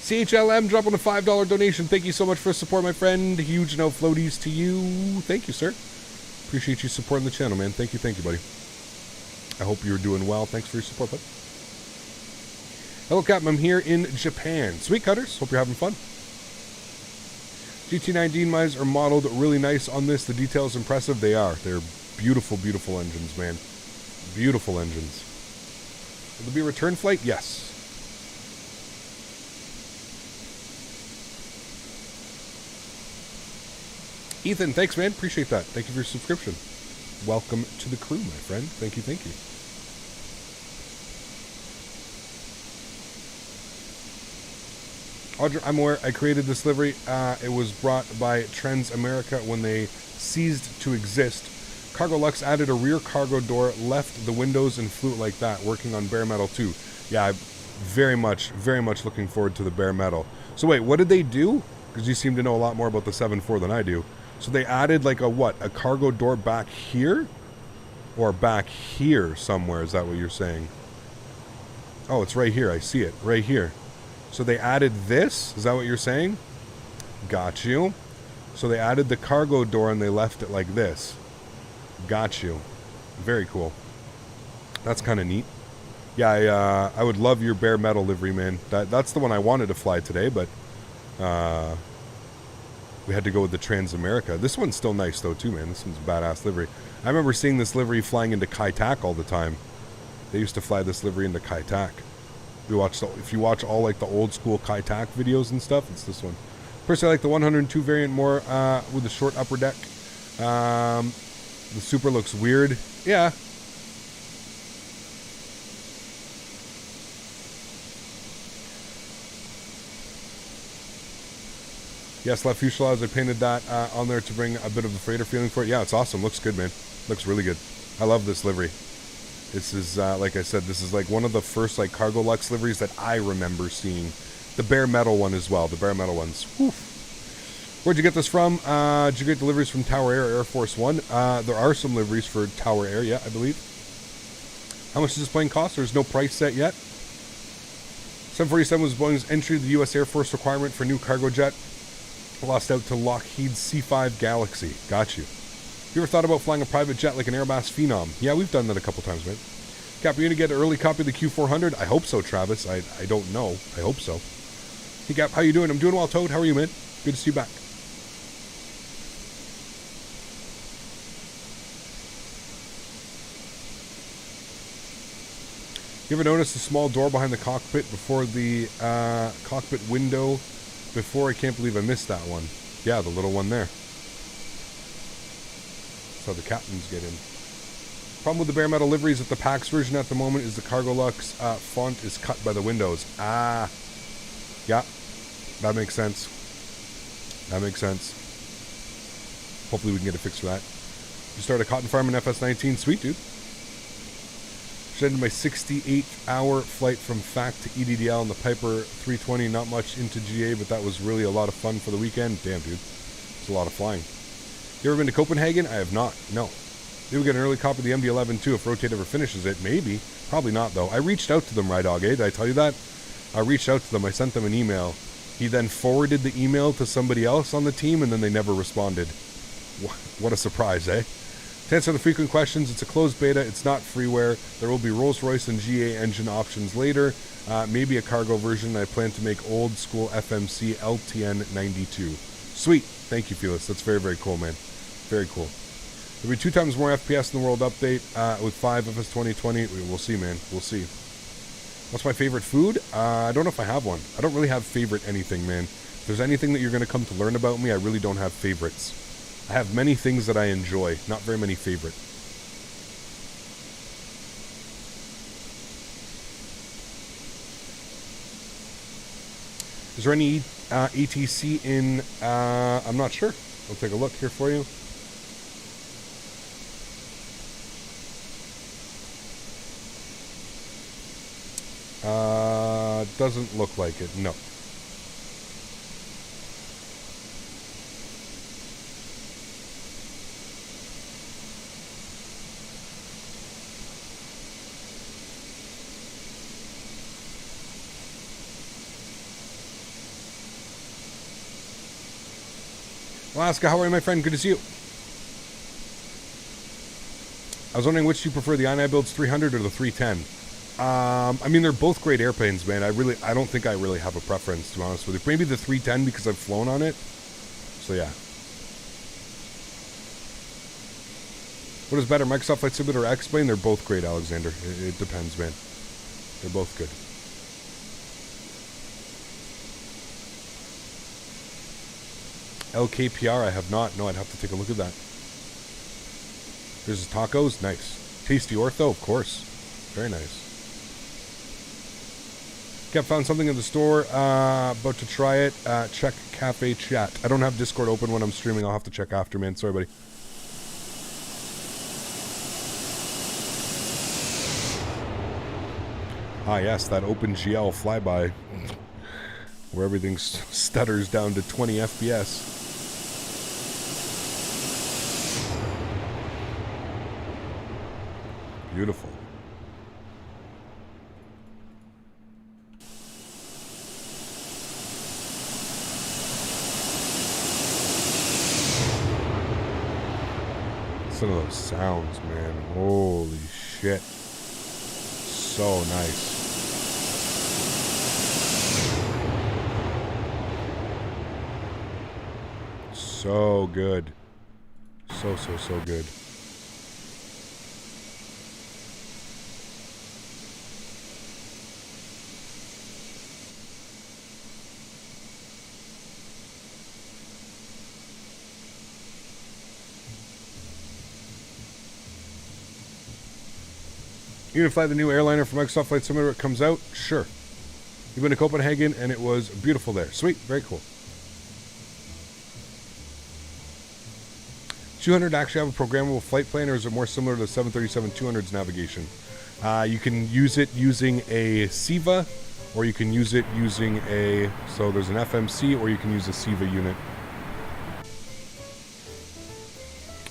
CHLM dropping a $5 donation. Thank you so much for the support, my friend. Huge no floaties to you. Thank you, sir. Appreciate you supporting the channel, man. Thank you, buddy. I hope you're doing well. Thanks for your support, bud. Hello, Captain. I'm here in Japan. Sweet cutters. Hope you're having fun. GT19 mines are modeled really nice on this. The details impressive. They are. They're beautiful, beautiful engines, man. Beautiful engines. Will there be a return flight? Yes. Ethan, thanks, man. Appreciate that. Thank you for your subscription. Welcome to the crew, my friend. Thank you, thank you. Audrey, I'm aware I created this livery. It was brought by Trends America when they ceased to exist. Cargo Lux added a rear cargo door, left the windows, and flew it like that, working on bare metal too. Yeah, I'm very much looking forward to the bare metal. So wait, what did they do? Because you seem to know a lot more about the 7.4 than I do. So they added like a cargo door back here? Or back here somewhere, is that what you're saying? Oh, it's right here. I see it. Right here. So they added this? Is that what you're saying? Got you. So they added the cargo door and they left it like this. Got you. Very cool. That's kind of neat. Yeah, I would love your bare metal livery, man. That's the one I wanted to fly today, but we had to go with the Transamerica. This one's still nice, though, too, man. This one's a badass livery. I remember seeing this livery flying into Kai Tak all the time. They used to fly this livery into Kai Tak. If you watch all, like, the old-school Kai Tak videos and stuff, it's this one. Personally, I like the 102 variant more with the short upper deck. The Super looks weird. Yeah. Yes, left fuselage. I painted that on there to bring a bit of a freighter feeling for it. Yeah, it's awesome. Looks good, man. Looks really good. I love this livery. This is, like I said, this is like one of the first like Cargo Lux liveries that I remember seeing. The bare metal one as well. The bare metal ones. Woof. Where'd you get this from? Did you get deliveries from Tower Air or Air Force One? There are some liveries for Tower Air, yeah, I believe. How much does this plane cost? There's no price set yet. 747 was Boeing's entry to the U.S. Air Force requirement for new cargo jet. Lost out to Lockheed's C-5 Galaxy. Got you. You ever thought about flying a private jet like an Airbus Phenom? Yeah, we've done that a couple times, man. Cap, are you going to get an early copy of the Q400? I hope so, Travis. I don't know. I hope so. Hey, Cap, how you doing? I'm doing well, Toad. How are you, man? Good to see you back. You ever notice the small door behind the cockpit before the cockpit window? Before, I can't believe I missed that one. Yeah, the little one there. So the captains get in. Problem with the bare metal liveries at the PAX version at the moment is the Cargo Lux font is cut by the windows. Ah, yeah, that makes sense. That makes sense. Hopefully we can get it fixed for that. You start a cotton farm in FS19. Sweet, dude. Just ended my 68-hour flight from FAC to EDDL on the Piper 320. Not much into GA, but that was really a lot of fun for the weekend. Damn, dude. It's a lot of flying. You ever been to Copenhagen? I have not. No. Maybe we'll get an early copy of the MD-11 too if Rotate ever finishes it. Maybe. Probably not, though. I reached out to them, Rydog, eh? Did I tell you that? I reached out to them. I sent them an email. He then forwarded the email to somebody else on the team, and then they never responded. What a surprise, eh? To answer the frequent questions, it's a closed beta. It's not freeware. There will be Rolls-Royce and GA engine options later. Maybe a cargo version. I plan to make old school FMC LTN 92. Sweet. Thank you, Felix. That's very, very cool, man. Very cool. There'll be 2 times more FPS in the world update with 5 FS 2020. We'll see, man. We'll see. What's my favorite food? I don't know if I have one. I don't really have favorite anything, man. If there's anything that you're going to come to learn about me, I really don't have favorites. I have many things that I enjoy, not very many favorite. Is there any ATC in... I'm not sure. I'll take a look here for you. Doesn't look like it, no. Alaska, how are you, my friend? Good to see you. I was wondering which you prefer, the INI Builds 300 or the 310. I mean, they're both great airplanes, man. I don't think I really have a preference, to be honest with you. Maybe the 310 because I've flown on it. So, yeah. What is better, Microsoft Flight Simulator or X-Plane? They're both great, Alexander. It depends, man. They're both good. LKPR, I have not. No, I'd have to take a look at that. There's tacos. Nice. Tasty Ortho, of course. Very nice. Kept found something in the store. About to try it. Check Cafe Chat. I don't have Discord open when I'm streaming. I'll have to check after, man. Sorry, buddy. Ah, yes, that OpenGL flyby. Where everything stutters down to 20 FPS. Beautiful. Some of those sounds, man. Holy shit. So nice. So good. So good. You gonna fly the new airliner for Microsoft Flight Simulator? It comes out? Sure. You've been to Copenhagen and it was beautiful there. Sweet. Very cool. 200 actually have a programmable flight plan, or is it more similar to the 737-200's navigation? You can use it using a SIVA, or you can use it using a... So there's an FMC, or you can use a SIVA unit.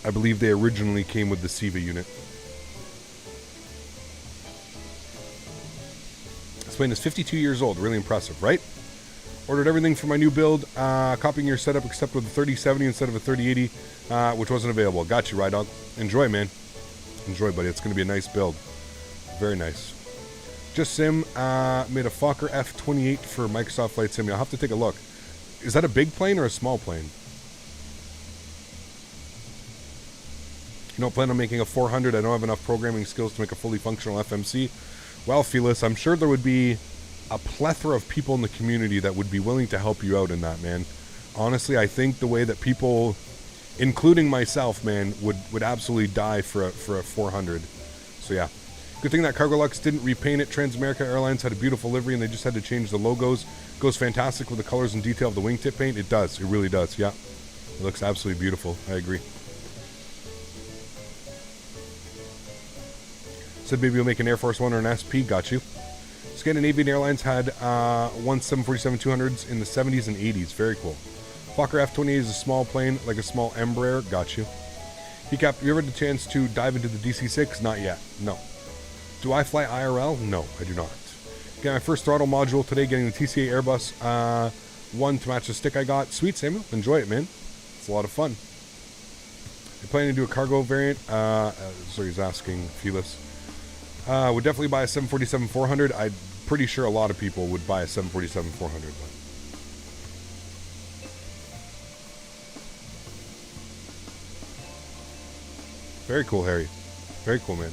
I believe they originally came with the SIVA unit. This plane is 52 years old. Really impressive, right? Ordered everything for my new build. Copying your setup except with a 3070 instead of a 3080, which wasn't available. Got you, Rydog. Enjoy, man. Enjoy, buddy. It's going to be a nice build. Very nice. Just Sim made a Fokker F28 for Microsoft Flight Sim. I'll have to take a look. Is that a big plane or a small plane? You don't plan on making a 400? I don't have enough programming skills to make a fully functional FMC. Well, Felix, I'm sure there would be a plethora of people in the community that would be willing to help you out in that, man. Honestly, I think the way that people, including myself, man, would absolutely die for a 400. So yeah. Good thing that Cargo Lux didn't repaint it. Transamerica Airlines had a beautiful livery and they just had to change the logos. Goes fantastic with the colors and detail of the wingtip paint. It does. It really does. Yeah. It looks absolutely beautiful. I agree. Said maybe you'll make an Air Force One or an SP. Got you. Scandinavian Airlines had one 747-200s in the 70s and 80s. Very cool. Fokker F-28 is a small plane, like a small Embraer. Got you. PCAP, you ever had the chance to dive into the DC-6? Not yet. No. Do I fly IRL? No, I do not. Got my first throttle module today, getting the TCA Airbus 1 to match the stick I got. Sweet, Samuel. Enjoy it, man. It's a lot of fun. You're planning to do a cargo variant? So he's asking Felis. Would definitely buy a 747-400. I'm pretty sure a lot of people would buy a 747-400. But very cool, Harry. Very cool, man.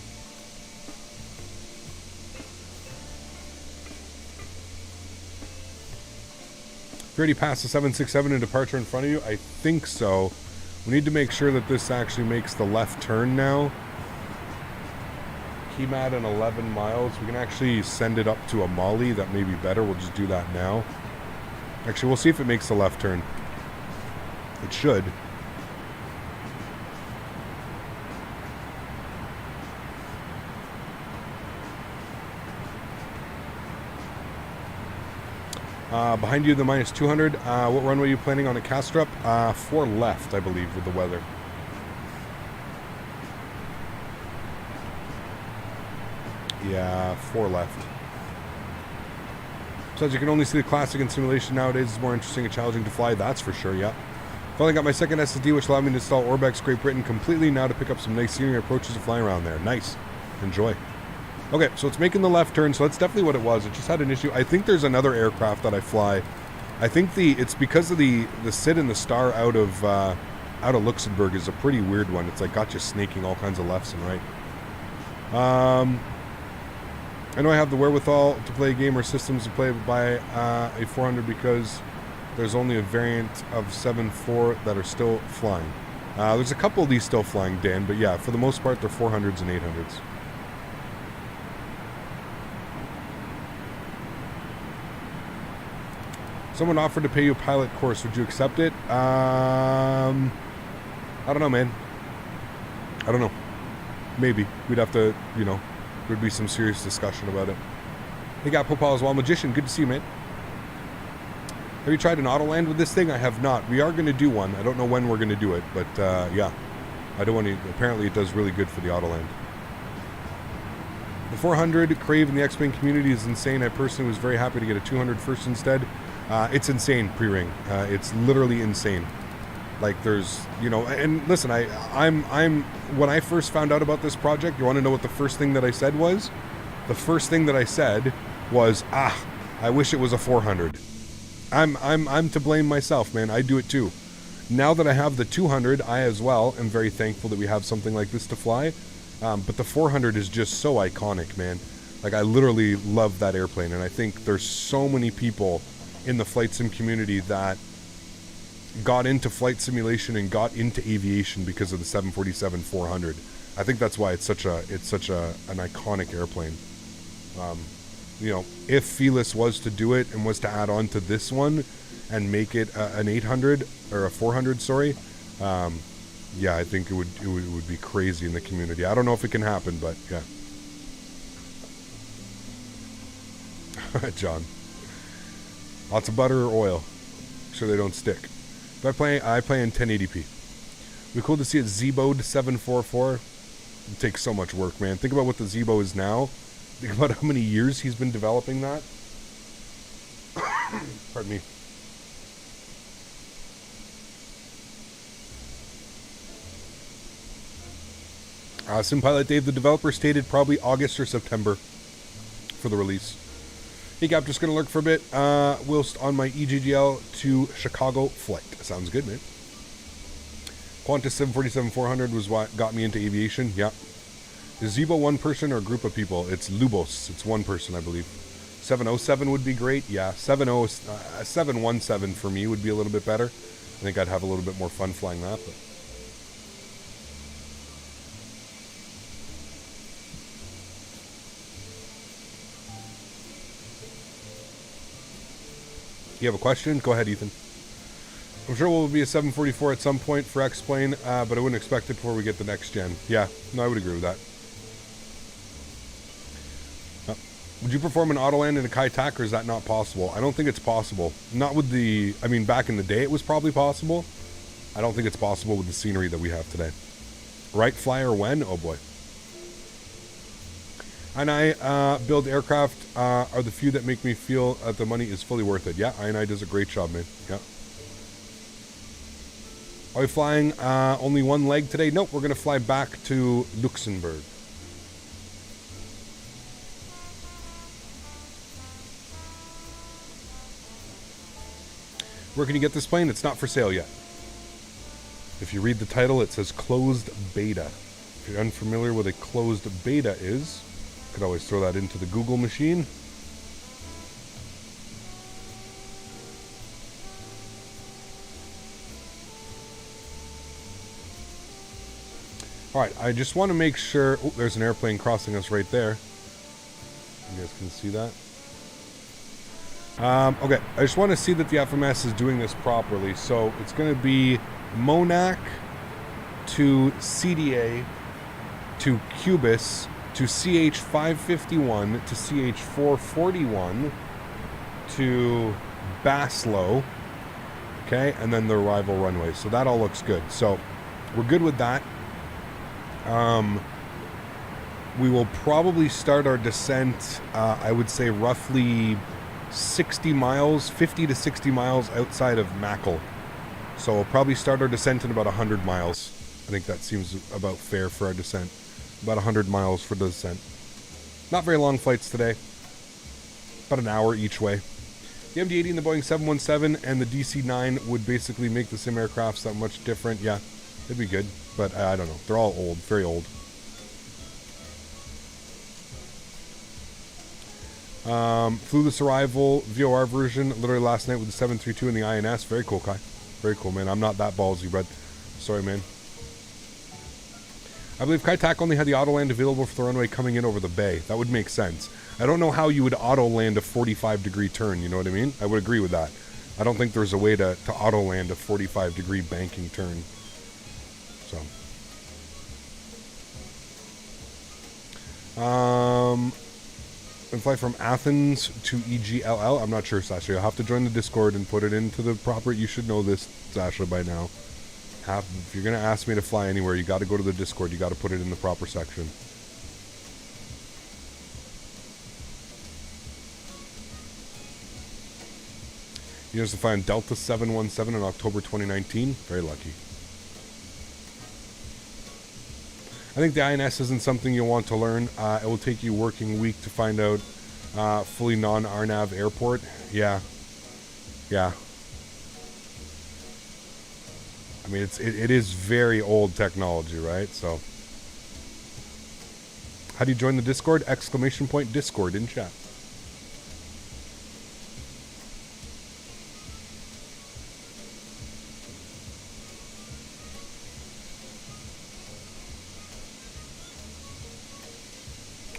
You already passed the 767 in departure in front of you? I think so. We need to make sure that this actually makes the left turn now. Keymat in 11 miles. We can actually send it up to a Molly. That may be better. We'll just do that now. Actually, we'll see if it makes the left turn. It should. Behind you, the minus 200. What runway are you planning on at Castrop? 4 left, I believe, with the weather. Yeah, 4 left. Besides, you can only see the classic in simulation nowadays. It's more interesting and challenging to fly, that's for sure, yeah. Finally got my second SSD, which allowed me to install Orbex Great Britain completely now to pick up some nice scenery approaches to flying around there. Nice. Enjoy. Okay, so it's making the left turn, so that's definitely what it was. It just had an issue. I think there's another aircraft that I fly. I think it's because of the sit and the star out of Luxemburg is a pretty weird one. It's like got you snaking all kinds of lefts and right. I know I have the wherewithal to play a game or systems to play by a 400 because there's only a variant of 7.4 that are still flying. There's a couple of these still flying, Dan, but yeah, for the most part, they're 400s and 800s. Someone offered to pay you a pilot course. Would you accept it? I don't know, man. I don't know. Maybe. We'd have to, there'd be some serious discussion about it. Hey, got Popal as well. Magician, good to see you, man. Have you tried an AutoLand with this thing? I have not. We are going to do one. I don't know when we're going to do it, but yeah. I don't want to... Apparently it does really good for the AutoLand. The 400 crave in the X-Wing community is insane. I personally was very happy to get a 200 first instead. It's insane, pre-ring. It's literally insane. Like there's, and listen, I'm when I first found out about this project, you want to know what the first thing that I said was? The first thing that I said was, I wish it was a 400. I'm to blame myself, man. I do it too. Now that I have the 200, I as well am very thankful that we have something like this to fly. But the 400 is just so iconic, man. Like I literally love that airplane, and I think there's so many people in the flight sim community that got into flight simulation and got into aviation because of the 747-400. I think that's why it's such an iconic airplane. If Felis was to do it and was to add on to this one and make it an 800 or a 400, sorry, yeah, I think it would be crazy in the community. I don't know if it can happen, but yeah. John. Lots of butter or oil, so they don't stick. If I play in 1080p. It'd be cool to see a Zeboed 744. It takes so much work, man. Think about what the Zebo is now. Think about how many years he's been developing that. Pardon me. Sim Pilot Dave, the developer stated probably August or September for the release. Hey, Cap, just going to lurk for a bit whilst on my EGGL to Chicago flight. Sounds good, man. Qantas 747-400 was what got me into aviation. Yeah. Is Zebo one person or a group of people? It's Lubos. It's one person, I believe. 707 would be great. Yeah, 717 for me would be a little bit better. I think I'd have a little bit more fun flying that. But You have a question? Go ahead, Ethan. I'm sure we'll be a 744 at some point for X-Plane, but I wouldn't expect it before we get the next gen. Yeah, no, I would agree with that. Would you perform an auto land in a Kai Tak, or is that not possible? I don't think it's possible. Not with the... I mean, back in the day it was probably possible. I don't think it's possible with the scenery that we have today. Right flyer when? Oh boy. And I build aircraft are the few that make me feel that the money is fully worth it. Yeah, I does a great job, man. Yeah. Are we flying only one leg today? Nope, we're going to fly back to Luxemburg. Where can you get this plane? It's not for sale yet. If you read the title, it says closed beta. If you're unfamiliar with a closed beta is, you could always throw that into the Google machine. All right, I just want to make sure... Oh, there's an airplane crossing us right there. You guys can see that. Okay, I just want to see that the FMS is doing this properly. So it's going to be Monac to CDA to Cubis to CH551 to CH441 to Baslow. Okay, and then the arrival runway. So that all looks good. So we're good with that. We will probably start our descent, I would say roughly 60 miles, 50 to 60 miles outside of Mackle. So we'll probably start our descent in about 100 miles. I think that seems about fair for our descent. About 100 miles for the descent. Not very long flights today. About an hour each way. The MD-80 and the Boeing 717 and the DC-9 would basically make the sim aircrafts that much different. Yeah, it'd be good. But I don't know. They're all old. Very old. Flew this arrival VOR version literally last night with the 732 and the INS. Very cool, Kai. Very cool, man. I'm not that ballsy, but sorry, man. I believe Kai Tak only had the auto land available for the runway coming in over the bay. That would make sense. I don't know how you would auto land a 45-degree turn, you know what I mean? I would agree with that. I don't think there's a way to auto land a 45-degree banking turn. So. And fly from Athens to EGLL. I'm not sure, Sasha. You'll have to join the Discord and put it into the proper... You should know this, Sasha, by now. If you're going to ask me to fly anywhere, you got to go to the Discord. You got to put it in the proper section. You used to fly on Delta 717 in October 2019. Very lucky. I think the INS isn't something you'll want to learn. It will take you a working week to find out fully non-RNAV airport. Yeah. Yeah. I mean, it is very old technology, right? So, how do you join the Discord? ! Discord in chat.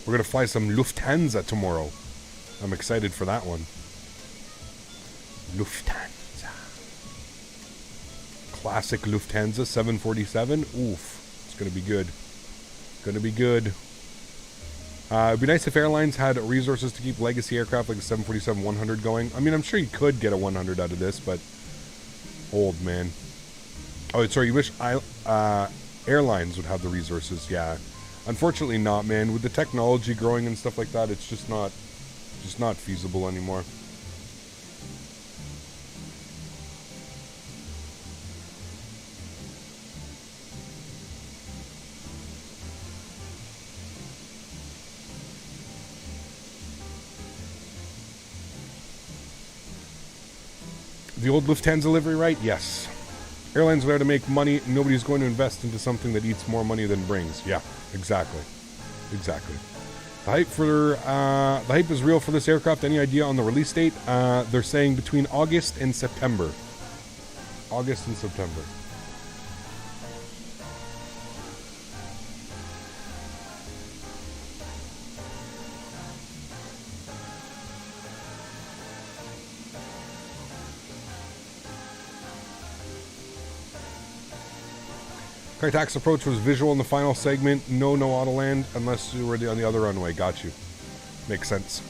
We're going to fly some Lufthansa tomorrow. I'm excited for that one. Lufthansa. Classic Lufthansa 747. Oof. It's going to be good. Going to be good. It'd be nice if airlines had resources to keep legacy aircraft like the 747-100 going. I mean, I'm sure you could get a 100 out of this, but... Old, man. Oh, sorry, you wish airlines would have the resources. Yeah. Unfortunately not, man. With the technology growing and stuff like that, it's just not feasible anymore. The old Lufthansa livery, right? Yes. Airlines are there to make money. Nobody's going to invest into something that eats more money than brings. Yeah, exactly. Exactly. The hype is real for this aircraft. Any idea on the release date? They're saying between August and September. August and September. Kaitax approach was visual in the final segment. No AutoLand unless you were on the other runway. Got you. Makes sense.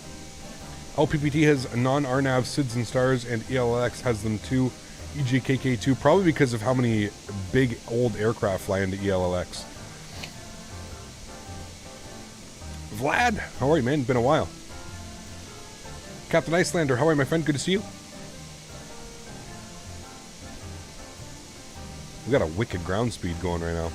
LPPT has non-RNAV SIDS and stars, and ELX has them too. EJKK2, probably because of how many big old aircraft fly into ELX. Vlad, how are you, man? Been a while. Captain Icelander, how are you, my friend? Good to see you. We got a wicked ground speed going right now.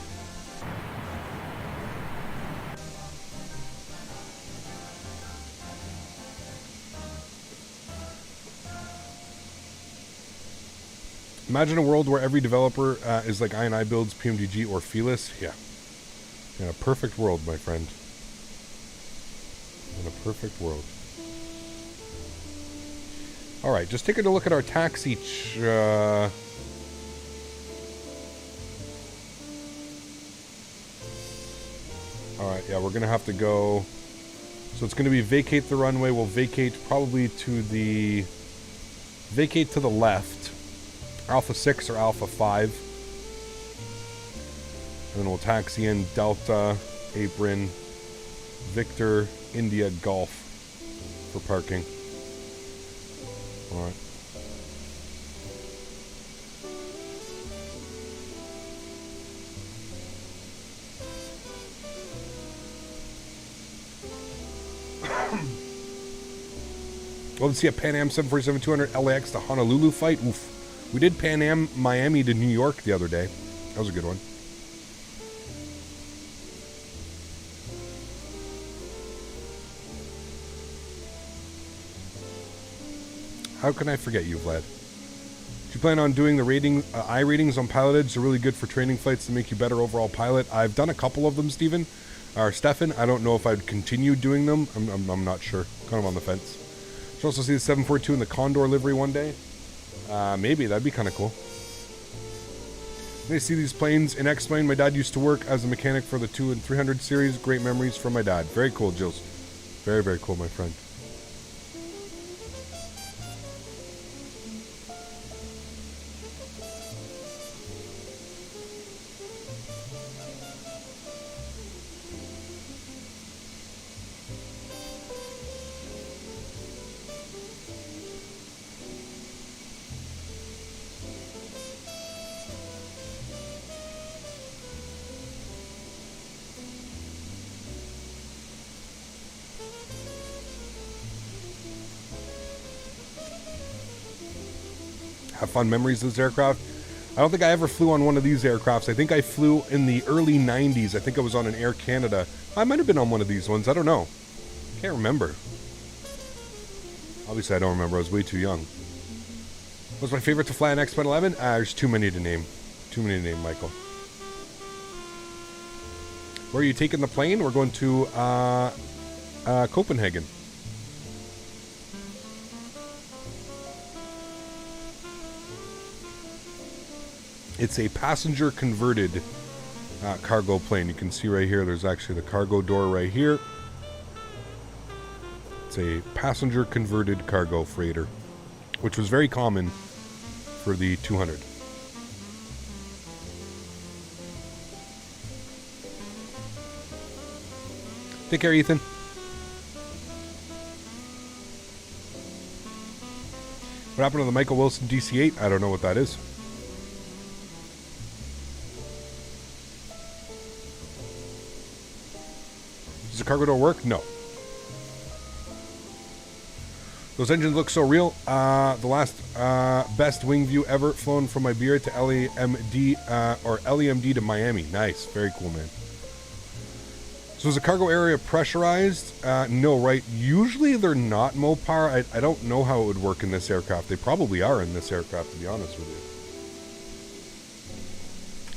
Imagine a world where every developer is like I builds, PMDG, or Felis. Yeah. In a perfect world, my friend. In a perfect world. Alright, just taking a look at our taxi. Alright, yeah, we're going to have to go. So it's going to be vacate the runway. We'll vacate probably to the... Vacate to the left. Alpha 6 or Alpha 5. And then we'll taxi in Delta, Apron, Victor, India, Golf for parking. Alright. Well, let's see a Pan Am 747-200 LAX to Honolulu fight. Oof. We did Pan Am Miami to New York the other day. That was a good one. How can I forget you, Vlad? Do you plan on doing the rating, eye ratings on pilotage? They're really good for training flights to make you better overall pilot. I've done a couple of them, Stephen. Or Stefan. I don't know if I'd continue doing them. I'm not sure. Kind of on the fence. Should also see the 742 in the Condor livery one day. Maybe. That'd be kind of cool. They see these planes in X-Plane. My dad used to work as a mechanic for the 2 and 300 series. Great memories from my dad. Very cool, Jules. Very, very cool, my friend. Have fun memories of this aircraft. I don't think I ever flew on one of these aircrafts. I think I flew in the early 90s. I think I was on an Air Canada. I might have been on one of these ones. I don't know. Can't remember. Obviously, I don't remember. I was way too young. What's my favorite to fly on X-11? There's too many to name. Too many to name, Michael. Where are you taking the plane? We're going to Copenhagen. It's a passenger converted cargo plane. You can see right here, there's actually the cargo door right here. It's a passenger converted cargo freighter, which was very common for the 200. Take care, Ethan. What happened to the Michael Wilson DC-8? I don't know what that is. Does the cargo door work? No. Those engines look so real. The last best wing view ever flown from Iberia to LAMD or LAMD to Miami. Nice. Very cool, man. So is the cargo area pressurized? No, right? Usually they're not, Mopar. I don't know how it would work in this aircraft. They probably are in this aircraft, to be honest with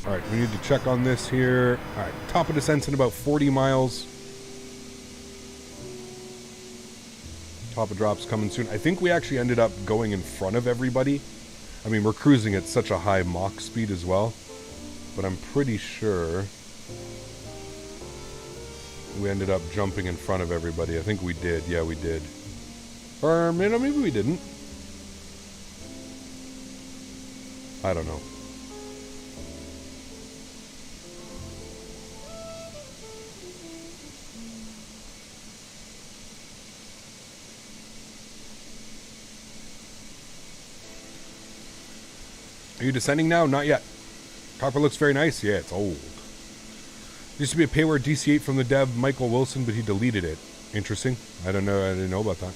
you. All right, we need to check on this here. All right, top of descent in about 40 miles. Top of drops coming soon. I think we actually ended up going in front of everybody. I mean, we're cruising at such a high Mach speed as well. But I'm pretty sure we ended up jumping in front of everybody. I think we did. Yeah, we did. Or, you know, maybe we didn't. I don't know. Are you descending now? Not yet. Cockpit looks very nice. Yeah, it's old. Used to be a payware DC-8 from the dev Michael Wilson, but he deleted it. Interesting. I don't know. I didn't know about that.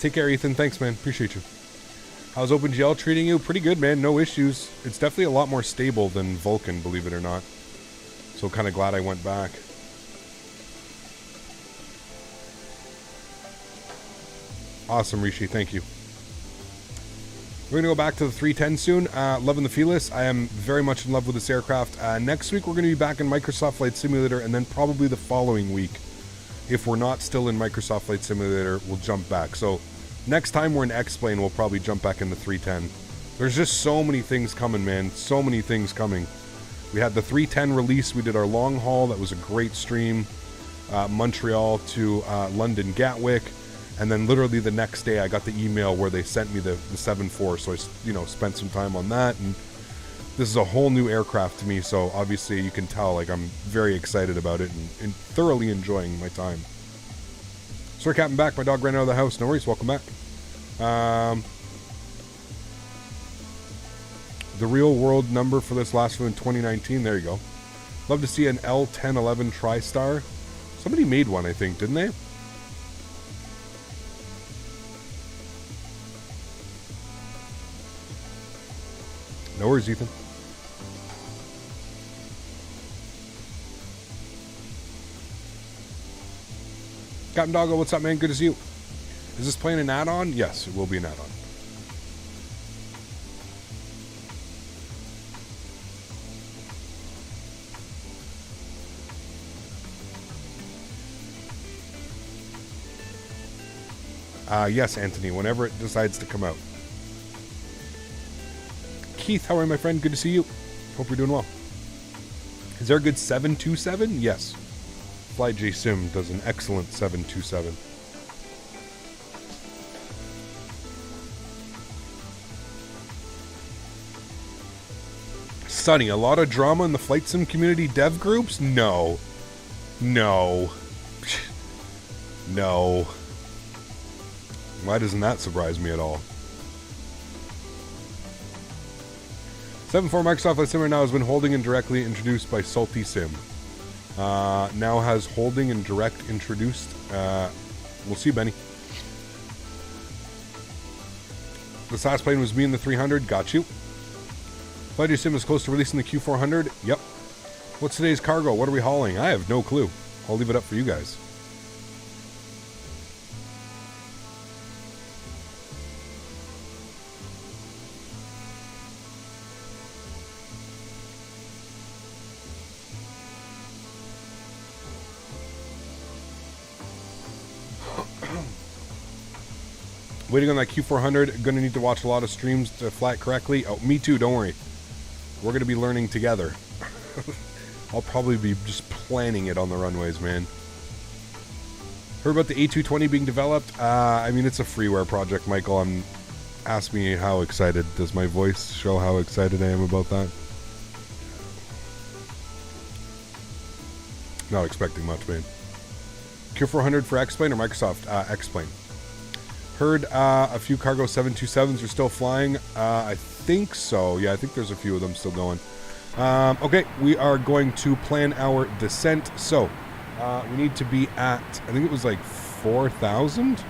Take care, Ethan. Thanks, man. Appreciate you. How's OpenGL treating you? Pretty good, man. No issues. It's definitely a lot more stable than Vulkan, believe it or not. So kind of glad I went back. Awesome, Rishi. Thank you. We're going to go back to the 310 soon. Loving the Felis. I am very much in love with this aircraft. Next week, we're going to be back in Microsoft Flight Simulator, and then probably the following week, if we're not still in Microsoft Flight Simulator, we'll jump back. So next time we're in X-Plane, we'll probably jump back in the 310. There's just so many things coming, man. So many things coming. We had the 310 release. We did our long haul. That was a great stream. Montreal to London Gatwick. And then literally the next day I got the email where they sent me the 7.4. So I, spent some time on that. And this is a whole new aircraft to me. So obviously you can tell, like, I'm very excited about it and thoroughly enjoying my time. Sir Captain back. My dog ran out of the house. No worries. Welcome back. The real world number for this last one in 2019. There you go. Love to see an L1011 TriStar. Somebody made one, I think, didn't they? No worries, Ethan. Captain Doggo, what's up, man? Good to see you. Is this plane an add-on? Yes, it will be an add-on. Yes, Anthony, whenever it decides to come out. Keith, how are you, my friend? Good to see you. Hope you're doing well. Is there a good 727? Yes. Fly J Sim does an excellent 727. Sunny, a lot of drama in the flight sim community dev groups? No. No. No. Why doesn't that surprise me at all? 7.4 Microsoft Flight Simulator now has been holding and directly introduced by Salty Sim. Now has holding and direct introduced. We'll see, Benny. This last plane was me in the 300. Got you. Flight Sim is close to releasing the Q400. Yep. What's today's cargo? What are we hauling? I have no clue. I'll leave it up for you guys. Waiting on that Q400. Gonna need to watch a lot of streams to fly it correctly. Oh, me too, don't worry. We're gonna be learning together. I'll probably be just planning it on the runways, man. Heard about the A220 being developed? I mean, it's a freeware project, Michael. Ask me how excited. Does my voice show how excited I am about that? Not expecting much, man. Q400 for X-Plane or Microsoft? X-Plane. Heard a few cargo 727s are still flying. I think so. Yeah, I think there's a few of them still going. Okay, we are going to plan our descent. So, we need to be at, I think it was like 4,000.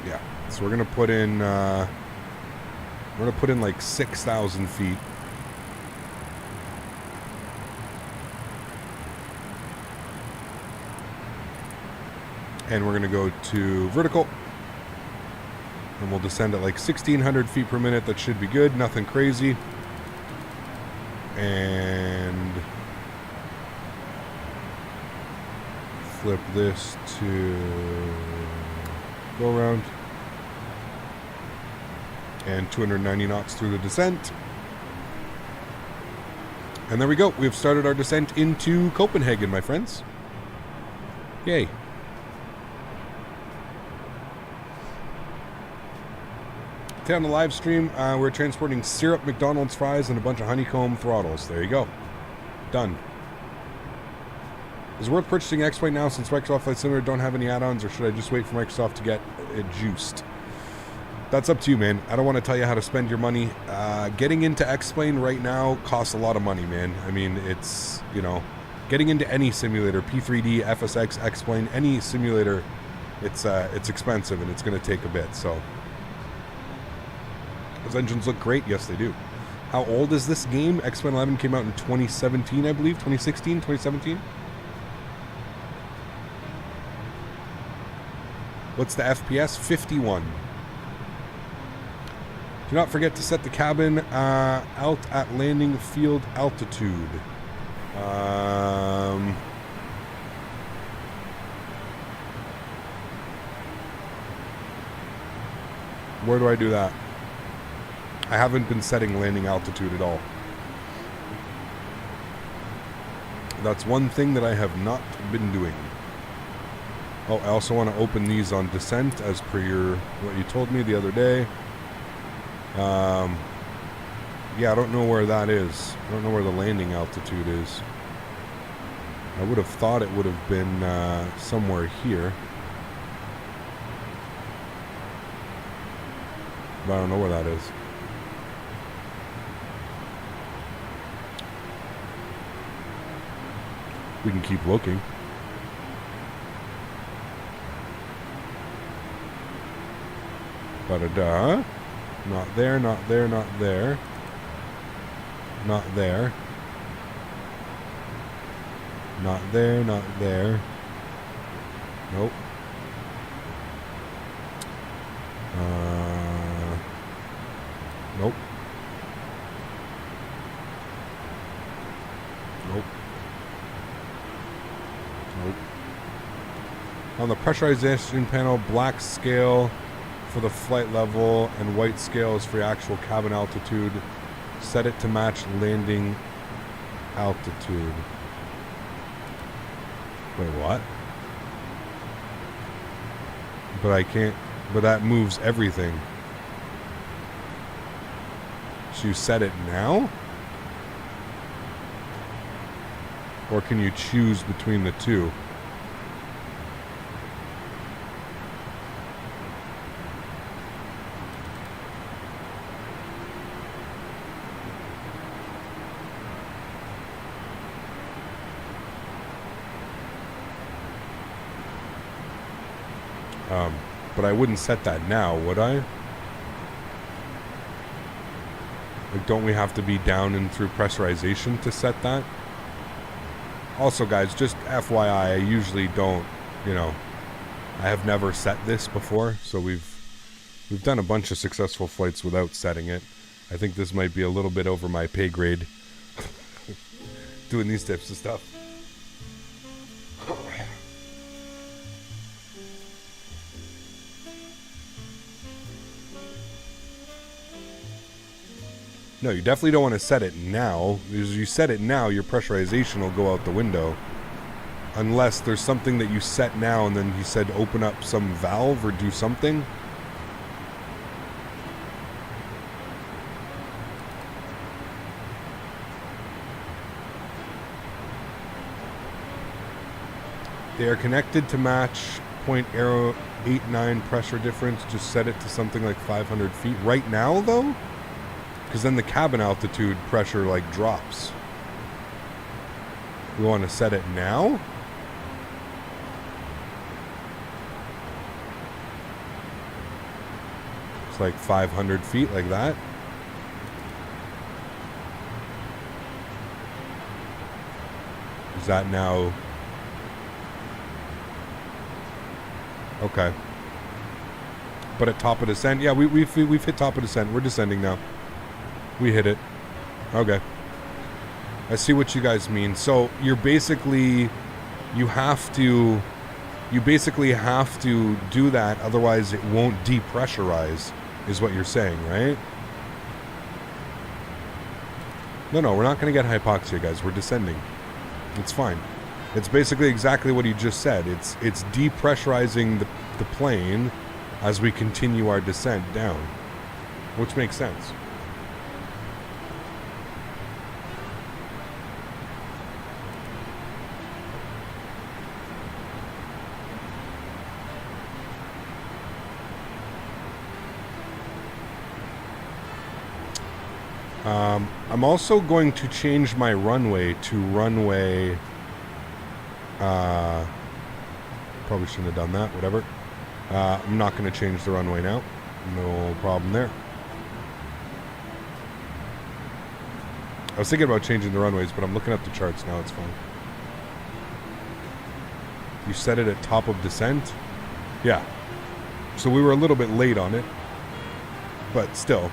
Yeah, so we're going to put in, like 6,000 feet. And we're going to go to vertical. And we'll descend at like 1,600 feet per minute. That should be good. Nothing crazy. And flip this to go around. And 290 knots through the descent. And there we go. We have started our descent into Copenhagen, my friends. Yay. Today on the live stream, we're transporting syrup, McDonald's fries, and a bunch of Honeycomb throttles. There you go. Done. Is it worth purchasing X-Plane now since Microsoft Flight Simulator don't have any add-ons, or should I just wait for Microsoft to get it juiced? That's up to you, man. I don't want to tell you how to spend your money. Getting into X-Plane right now costs a lot of money, man. I mean, it's, you know, getting into any simulator, P3D, FSX, X-Plane, any simulator, it's expensive and it's going to take a bit, so. Those engines look great. Yes, they do. How old is this game? X-Plane 11 came out in 2017, I believe. 2016, 2017? What's the FPS? 51. Do not forget to set the cabin out at landing field altitude. Where do I do that? I haven't been setting landing altitude at all. That's one thing that I have not been doing. Oh, I also want to open these on descent as per what you told me the other day. Yeah, I don't know where that is. I don't know where the landing altitude is. I would have thought it would have been somewhere here. But I don't know where that is. We can keep looking. Ba-da-da. Not there, not there, not there. Not there. Not there, not there. Nope. Nope. Nope. Nope. On the pressurization panel, black scale for the flight level and white scale is for your actual cabin altitude. Set it to match landing altitude. Wait, what? But I can't, but that moves everything. So you set it now? Or can you choose between the two? But I wouldn't set that now, would I? Like, don't we have to be down and through pressurization to set that? Also, guys, just FYI, I usually don't, you know, I have never set this before, so we've done a bunch of successful flights without setting it. I think this might be a little bit over my pay grade, doing these types of stuff. No, you definitely don't want to set it now, because you set it now, your pressurization will go out the window. Unless there's something that you set now and then he said open up some valve or do something. They are connected to match point arrow 89 pressure difference. Just set it to something like 500 feet. Right now, though? Because then the cabin altitude pressure, like, drops. We want to set it now? It's like 500 feet, like that. Is that now... Okay. But at top of descent, yeah, we've hit top of descent. We're descending now. We hit it. Okay. I see what you guys mean. So you're basically, you basically have to do that, otherwise it won't depressurize, is what you're saying, right? No, we're not going to get hypoxia, guys. We're descending. It's fine. It's basically exactly what he just said. It's depressurizing the plane as we continue our descent down. which makes sense. I'm also going to change my runway to runway... probably shouldn't have done that, whatever. I'm not going to change the runway now. No problem there. I was thinking about changing the runways, but I'm looking at the charts now. It's fine. You set it at top of descent? Yeah. So we were a little bit late on it. But still.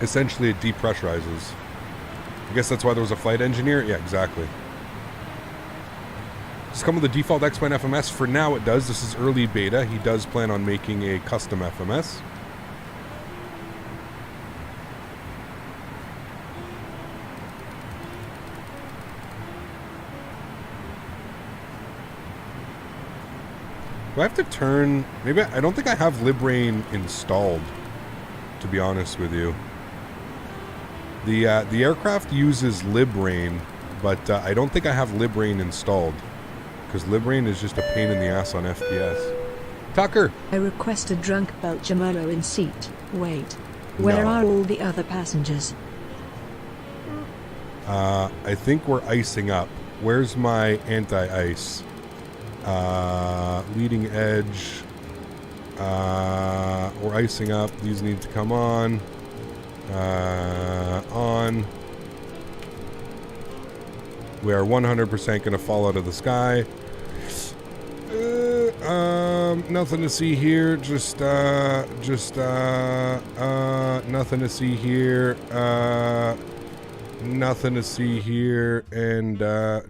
Essentially, it depressurizes. I guess that's why there was a flight engineer? Yeah, exactly. Does it come with the default X-Plane FMS? For now it does. This is early beta. He does plan on making a custom FMS. Do I have to turn... Maybe I don't think I have LibRain installed, to be honest with you. The aircraft uses LibRain, but I don't think I have LibRain installed. Because LibRain is just a pain in the ass on FPS. Tucker! I request a drunk Belgiumolo in seat. Wait. Where are all the other passengers? I think we're icing up. Where's my anti-ice? Leading edge. We're icing up. These need to come on. On. We are 100% going to fall out of the sky. Nothing to see here. Just nothing to see here. Nothing to see here. And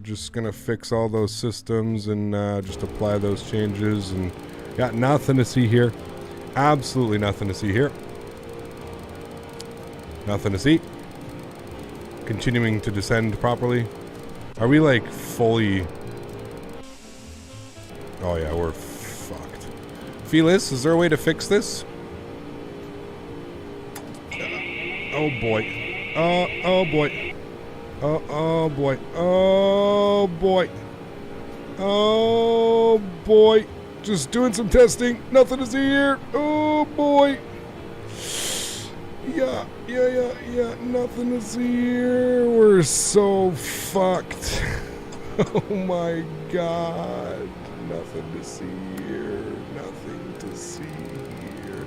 just going to fix all those systems and just apply those changes. And got nothing to see here. Absolutely nothing to see here. Nothing to see. Continuing to descend properly. Are we like fully... Oh yeah, we're fucked. Felis, is there a way to fix this? Oh boy. Oh boy. Oh boy. Oh boy. Oh boy. Just doing some testing. Nothing to see here. Oh boy. Yeah. Nothing to see here. We're so fucked. Oh my god. Nothing to see here. Nothing to see here.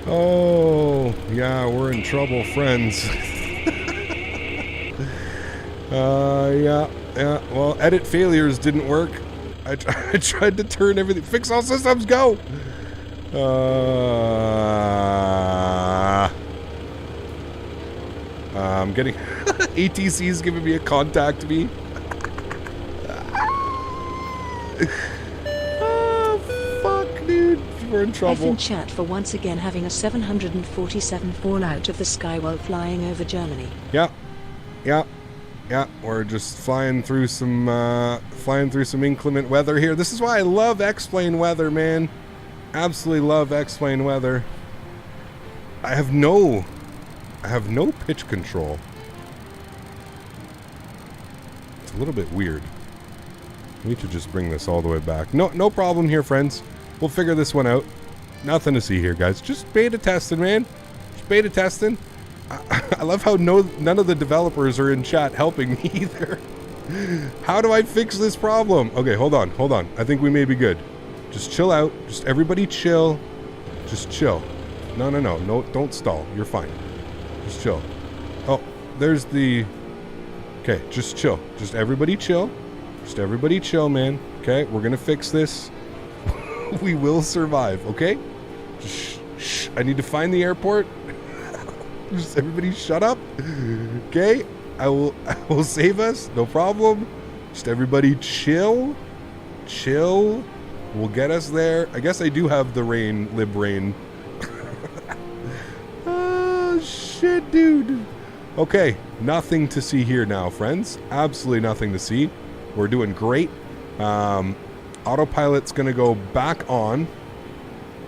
Oh, yeah, we're in trouble, friends. Yeah. Well, edit failures didn't work. I tried to turn everything. Fix all systems, go! I'm getting... ATC's giving me a contact me. Oh, fuck, dude. We're in trouble. F in chat for once again having a 747 fall out of the sky while flying over Germany. Yeah. We're just flying through some inclement weather here. This is why I love X-Plane weather, man. Absolutely love X-Plane weather. I have no pitch control. It's a little bit weird. I need to just bring this all the way back. No problem here, friends. We'll figure this one out. Nothing to see here, guys. Just beta testing, man. Just beta testing. I love how none of the developers are in chat helping me either. How do I fix this problem? Okay, hold on. I think we may be good. Just chill out. Just everybody chill. Just chill. No, don't stall. You're fine. Just chill. Oh, there's the... Okay, just chill. Just everybody chill. Just everybody chill, man. Okay, we're gonna fix this. We will survive, okay? Just shh. I need to find the airport. Just everybody shut up. Okay? I will save us. No problem. Just everybody chill. Chill. We'll get us there. I guess I do have the LibRain. Oh, shit, dude. Okay, nothing to see here now, friends. Absolutely nothing to see. We're doing great. Autopilot's going to go back on.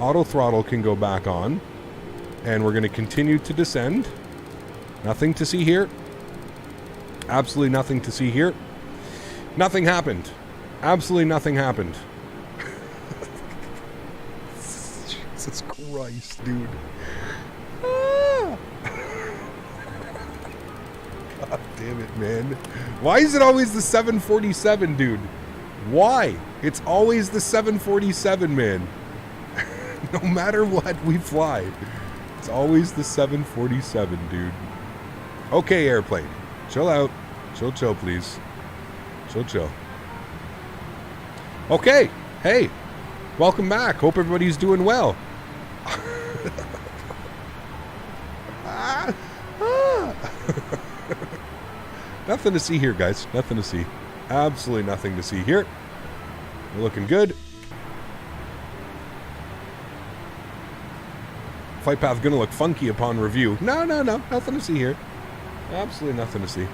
Auto throttle can go back on. And we're going to continue to descend. Nothing to see here. Absolutely nothing to see here. Nothing happened. Absolutely nothing happened. Jesus Christ, dude. Ah. God damn it, man. Why is it always the 747, dude? Why? It's always the 747, man. No matter what we fly. It's always the 747, dude. Okay, airplane. Chill out. Chill, chill, please. Chill, chill. Okay. Hey. Welcome back. Hope everybody's doing well. Nothing to see here, guys. Nothing to see. Absolutely nothing to see here. We're looking good. Flight path gonna look funky upon review. No, no, no. Nothing to see here. Absolutely nothing to see.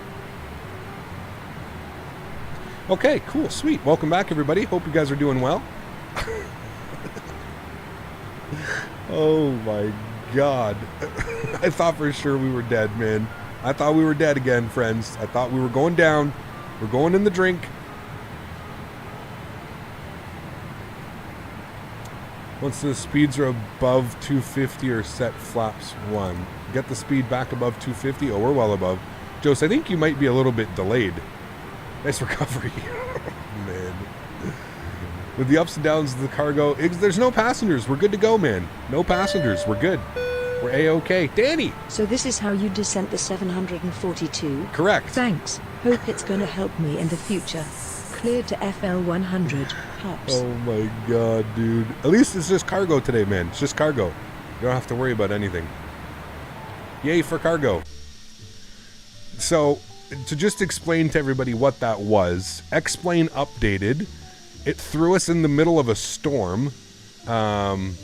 Okay, cool, sweet. Welcome back, everybody. Hope you guys are doing well. Oh my God. I thought for sure we were dead, man. I thought we were dead again, friends. I thought we were going down. We're going in the drink. Once the speeds are above 250 or set flaps 1. Get the speed back above 250. Oh, we're well above. Jose, I think you might be a little bit delayed. Nice recovery. Man. With the ups and downs of the cargo, there's no passengers. We're good to go, man. No passengers. We're good. We're A-okay. Danny! So this is how you descent the 742? Correct. Thanks. Hope it's gonna help me in the future. Cleared to FL 100. Hops. Oh my God, dude. At least it's just cargo today, man. It's just cargo. You don't have to worry about anything. Yay for cargo. So, to just explain to everybody what that was, X-Plane updated. It threw us in the middle of a storm. And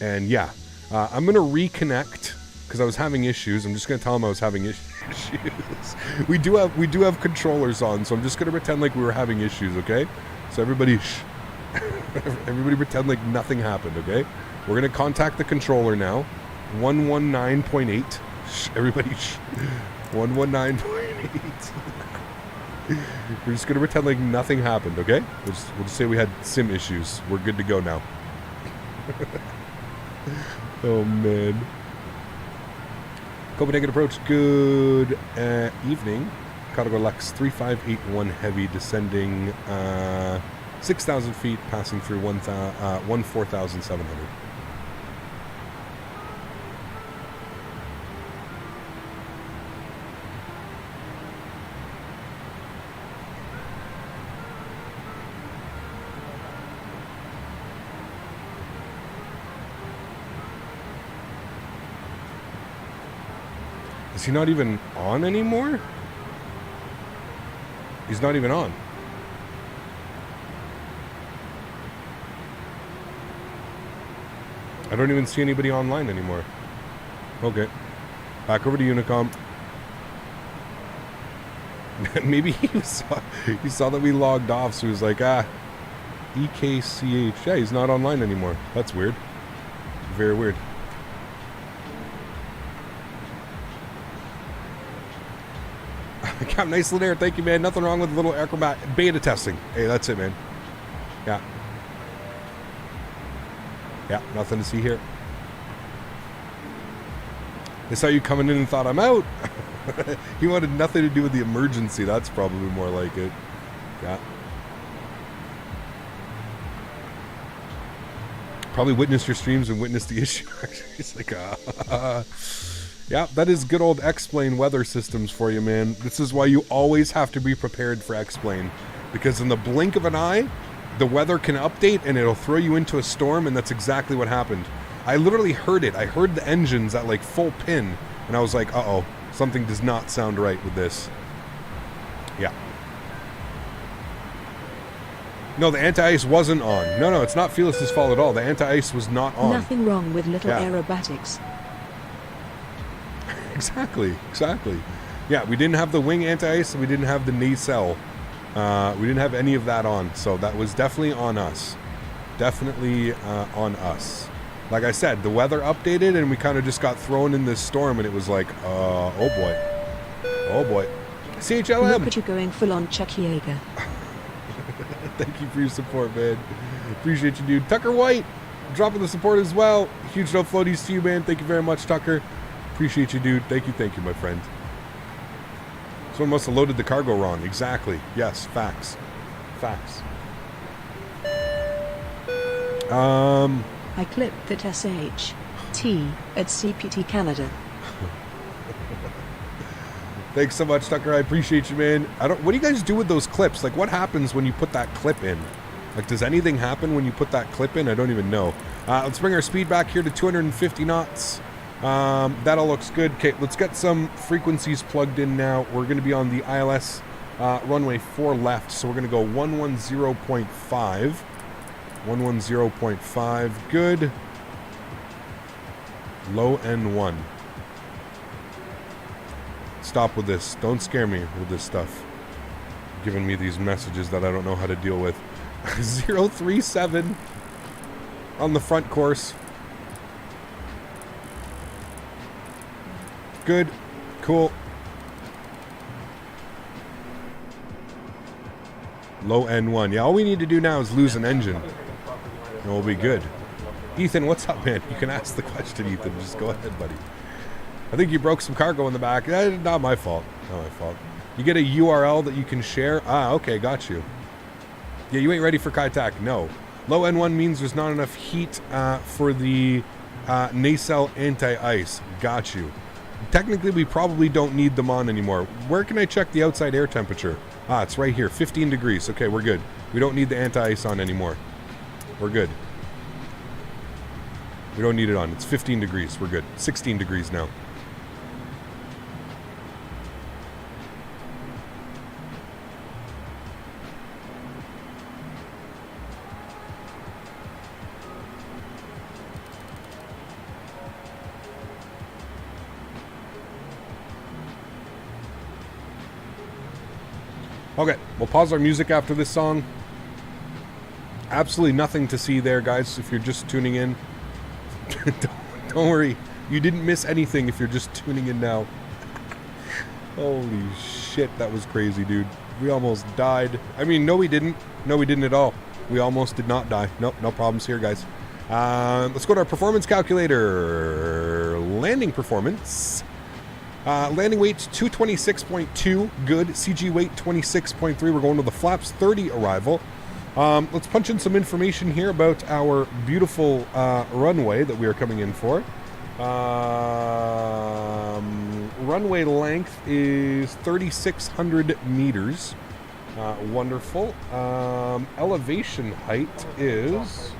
yeah. I'm going to reconnect because I was having issues. I'm just going to tell them I was having issues. We do have controllers on, so I'm just going to pretend like we were having issues, okay? So everybody everybody pretend like nothing happened, okay? We're going to contact the controller now. 119.8. Everybody 119.8. We're just going to pretend like nothing happened, okay? We'll just say we had sim issues. We're good to go now. Oh, man. Copenhagen approach. Good evening. Cargo Lux 3581 heavy descending 6,000 feet, passing through 14,700. Is he not even on anymore? He's not even on. I don't even see anybody online anymore. Okay. Back over to Unicom. Maybe he saw that we logged off, so he was like, EKCH. Yeah, he's not online anymore. That's weird. Very weird. Cap, nice little air. Thank you, man. Nothing wrong with a little acrobat beta testing. Hey, that's it, man. Yeah. Yeah, nothing to see here. They saw you coming in and thought, I'm out. He wanted nothing to do with the emergency. That's probably more like it. Yeah. Probably witnessed your streams and witnessed the issue. He's like, yeah, that is good old X-Plane weather systems for you, man. This is why you always have to be prepared for X-Plane. Because in the blink of an eye, the weather can update and it'll throw you into a storm, and that's exactly what happened. I literally heard it. I heard the engines at like full pin, and I was like, uh-oh, something does not sound right with this. Yeah. No, the anti-ice wasn't on. No, it's not Felis's fault at all. The anti-ice was not on. Nothing wrong with little aerobatics. Exactly. Yeah, we didn't have the wing anti-ice, and we didn't have the nacelle. We didn't have any of that on, so that was definitely on us. Definitely on us. Like I said, the weather updated and we kind of just got thrown in this storm and it was like, oh boy. Oh boy. CHLM. Look at you going full on Chuck Yeager. Thank you for your support, man. Appreciate you, dude. Tucker White, dropping the support as well. Huge no floaties to you, man. Thank you very much, Tucker. Appreciate you, dude. Thank you, my friend. Someone must have loaded the cargo wrong. Exactly. Yes, facts. Facts. I clipped that SHT at CPT Canada. Thanks so much, Tucker. I appreciate you, man. What do you guys do with those clips? Like, what happens when you put that clip in? Like, does anything happen when you put that clip in? I don't even know. Let's bring our speed back here to 250 knots. That all looks good. Okay, let's get some frequencies plugged in now. We're going to be on the ILS runway 4 left, so we're going to go 110.5. 110.5. Good. Low N1. Stop with this. Don't scare me with this stuff. Giving me these messages that I don't know how to deal with. 037 on the front course. Good. Cool. Low N1. Yeah, all we need to do now is lose an engine. And we'll be good. Ethan, what's up, man? You can ask the question, Ethan. Just go ahead, buddy. I think you broke some cargo in the back. Not my fault. Not my fault. You get a URL that you can share. Ah, okay, got you. Yeah, you ain't ready for Kaitak. No. Low N1 means there's not enough heat for the nacelle anti-ice. Got you. Technically, we probably don't need them on anymore. Where can I check the outside air temperature? Ah, it's right here. 15 degrees. Okay, we're good. We don't need the anti-ice on anymore. We're good. We don't need it on. It's 15 degrees. We're good. 16 degrees now. Okay, we'll pause our music after this song. Absolutely nothing to see there, guys, if you're just tuning in. Don't worry. You didn't miss anything if you're just tuning in now. Holy shit, that was crazy, dude. We almost died. I mean, no, we didn't. No, we didn't at all. We almost did not die. Nope, no problems here, guys. Let's go to our performance calculator. Landing performance. Landing weight 226.2, good. CG weight 26.3. We're going to the flaps 30 arrival. Let's punch in some information here about our beautiful runway that we are coming in for. Runway length is 3,600 meters. Wonderful. Elevation height is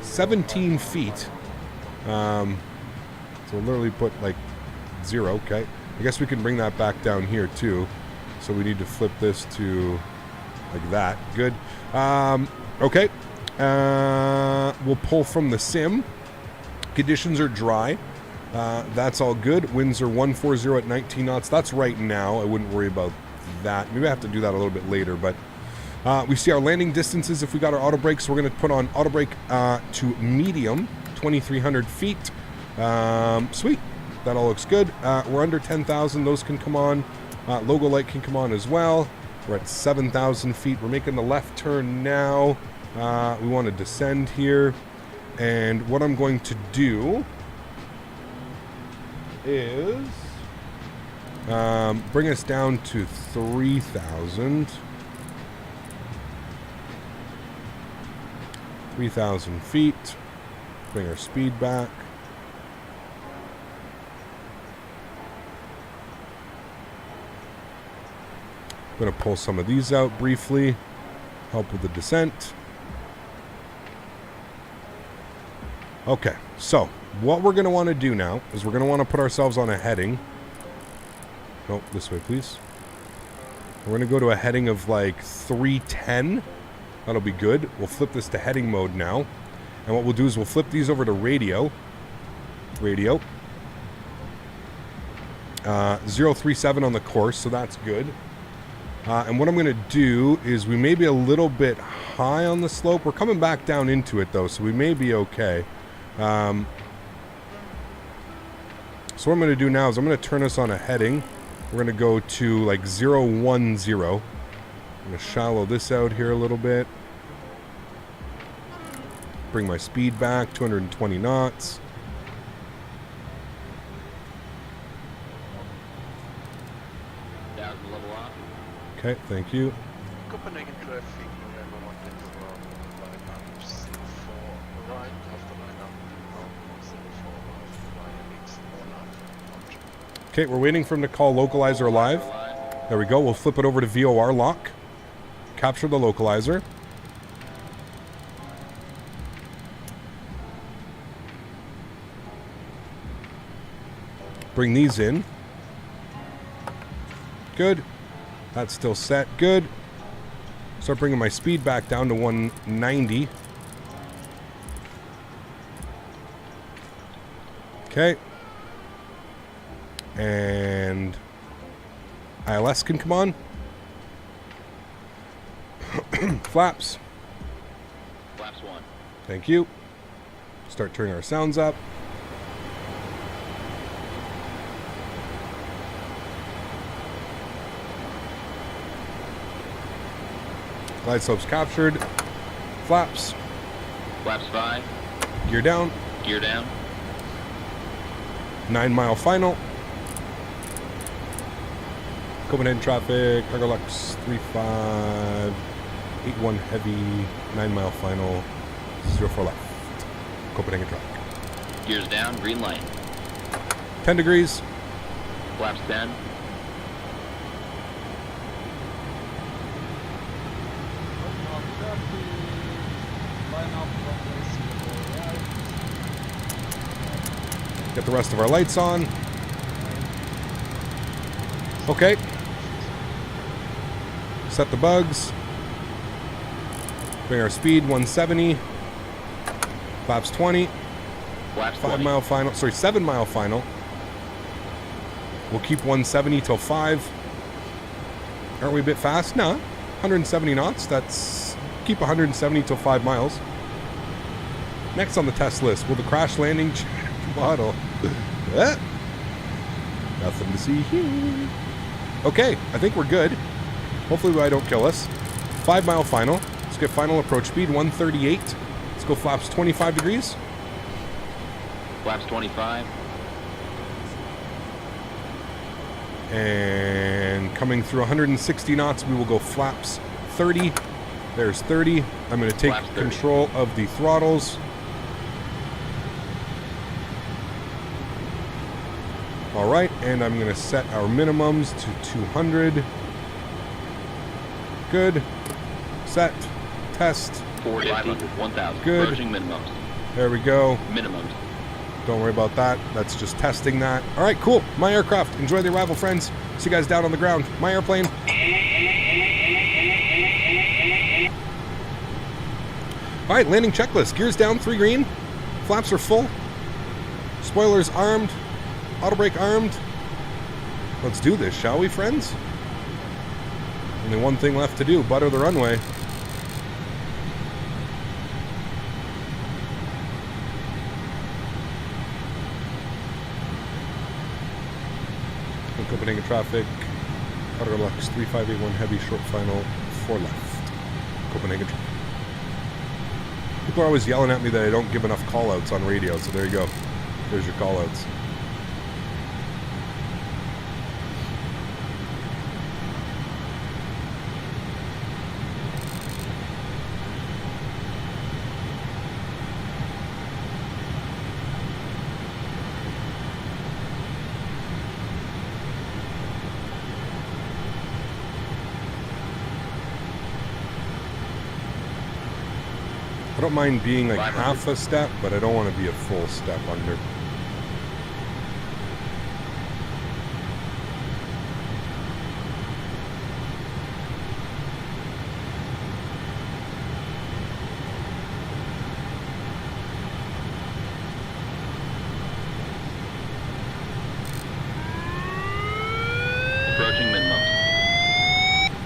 17 feet. So we'll literally put like 0, okay. I guess we can bring that back down here too. So we need to flip this to like that. Good. Okay. We'll pull from the sim. Conditions are dry. That's all good. Winds are 140 at 19 knots. That's right now. I wouldn't worry about that. Maybe I have to do that a little bit later, but we see our landing distances. If we got our auto brake, so we're going to put on auto brake to medium, 2,300 feet. Sweet. That all looks good. We're under 10,000. Those can come on. Logo light can come on as well. We're at 7,000 feet. We're making the left turn now. We want to descend here. And what I'm going to do is bring us down to 3,000. 3,000 feet. Bring our speed back. I'm going to pull some of these out briefly. Help with the descent. Okay, so what we're going to want to do now is we're going to want to put ourselves on a heading. No, this way, please. We're going to go to a heading of like 310. That'll be good. We'll flip this to heading mode now. And what we'll do is we'll flip these over to radio. Radio. 037 on the course, so that's good. And what I'm going to do is we may be a little bit high on the slope. We're coming back down into it, though, so we may be okay. So what I'm going to do now is I'm going to turn us on a heading. We're going to go to like 010. I'm going to shallow this out here a little bit. Bring my speed back, 220 knots. Down to level off. Okay, thank you. Copenhagen traffic, November 124, 504, right after line up, 04, Okay, we're waiting for him to call localizer live. There we go. We'll flip it over to VOR lock. Capture the localizer. Bring these in. Good. That's still set. Good. Start bringing my speed back down to 190. Okay. And ILS can come on. Flaps. Flaps 1. Thank you. Start turning our sounds up. Glide slopes captured. Flaps. Flaps 5. Gear down. Gear down. 9 mile final. Copenhagen traffic. Cargo Lux 3581 heavy. 9 mile final. 04 left. Copenhagen traffic. Gears down. Green light. 10 degrees. Flaps 10. Get the rest of our lights on. Okay. Set the bugs. Bring our speed 170. Flaps 20. Flaps 5 20. mile final. Sorry, 7 mile final. We'll keep 170 till 5. Aren't we a bit fast? No. 170 knots. That's keep 170 till 5 miles. Next on the test list, will the crash landing model? Nothing to see here. Okay, I think we're good. Hopefully I don't kill us. 5 mile final. Let's get final approach speed 138. Let's go flaps 25 degrees. Flaps 25. And coming through 160 knots, we will go flaps 30. There's 30. I'm going to take Flaps 30. control of the throttles. All right, and I'm going to set our minimums to 200. Good. Set. Test. 450. 1,000. Good. Approaching minimums. There we go. Minimums. Don't worry about that. That's just testing that. All right, cool. My aircraft. Enjoy the arrival, friends. See you guys down on the ground. My airplane. All right, landing checklist. Gears down, 3 green. Flaps are full. Spoilers armed. Auto brake armed. Let's do this, shall we, friends? Only one thing left to do. Butter the runway. Copenhagen traffic. Auto Lux 3581 heavy, short final, 4 left. Copenhagen traffic. People are always yelling at me that I don't give enough call-outs on radio, so there you go. There's your call-outs. I don't mind being like 500. half a step, but I don't want to be a full step under. Approaching minimums.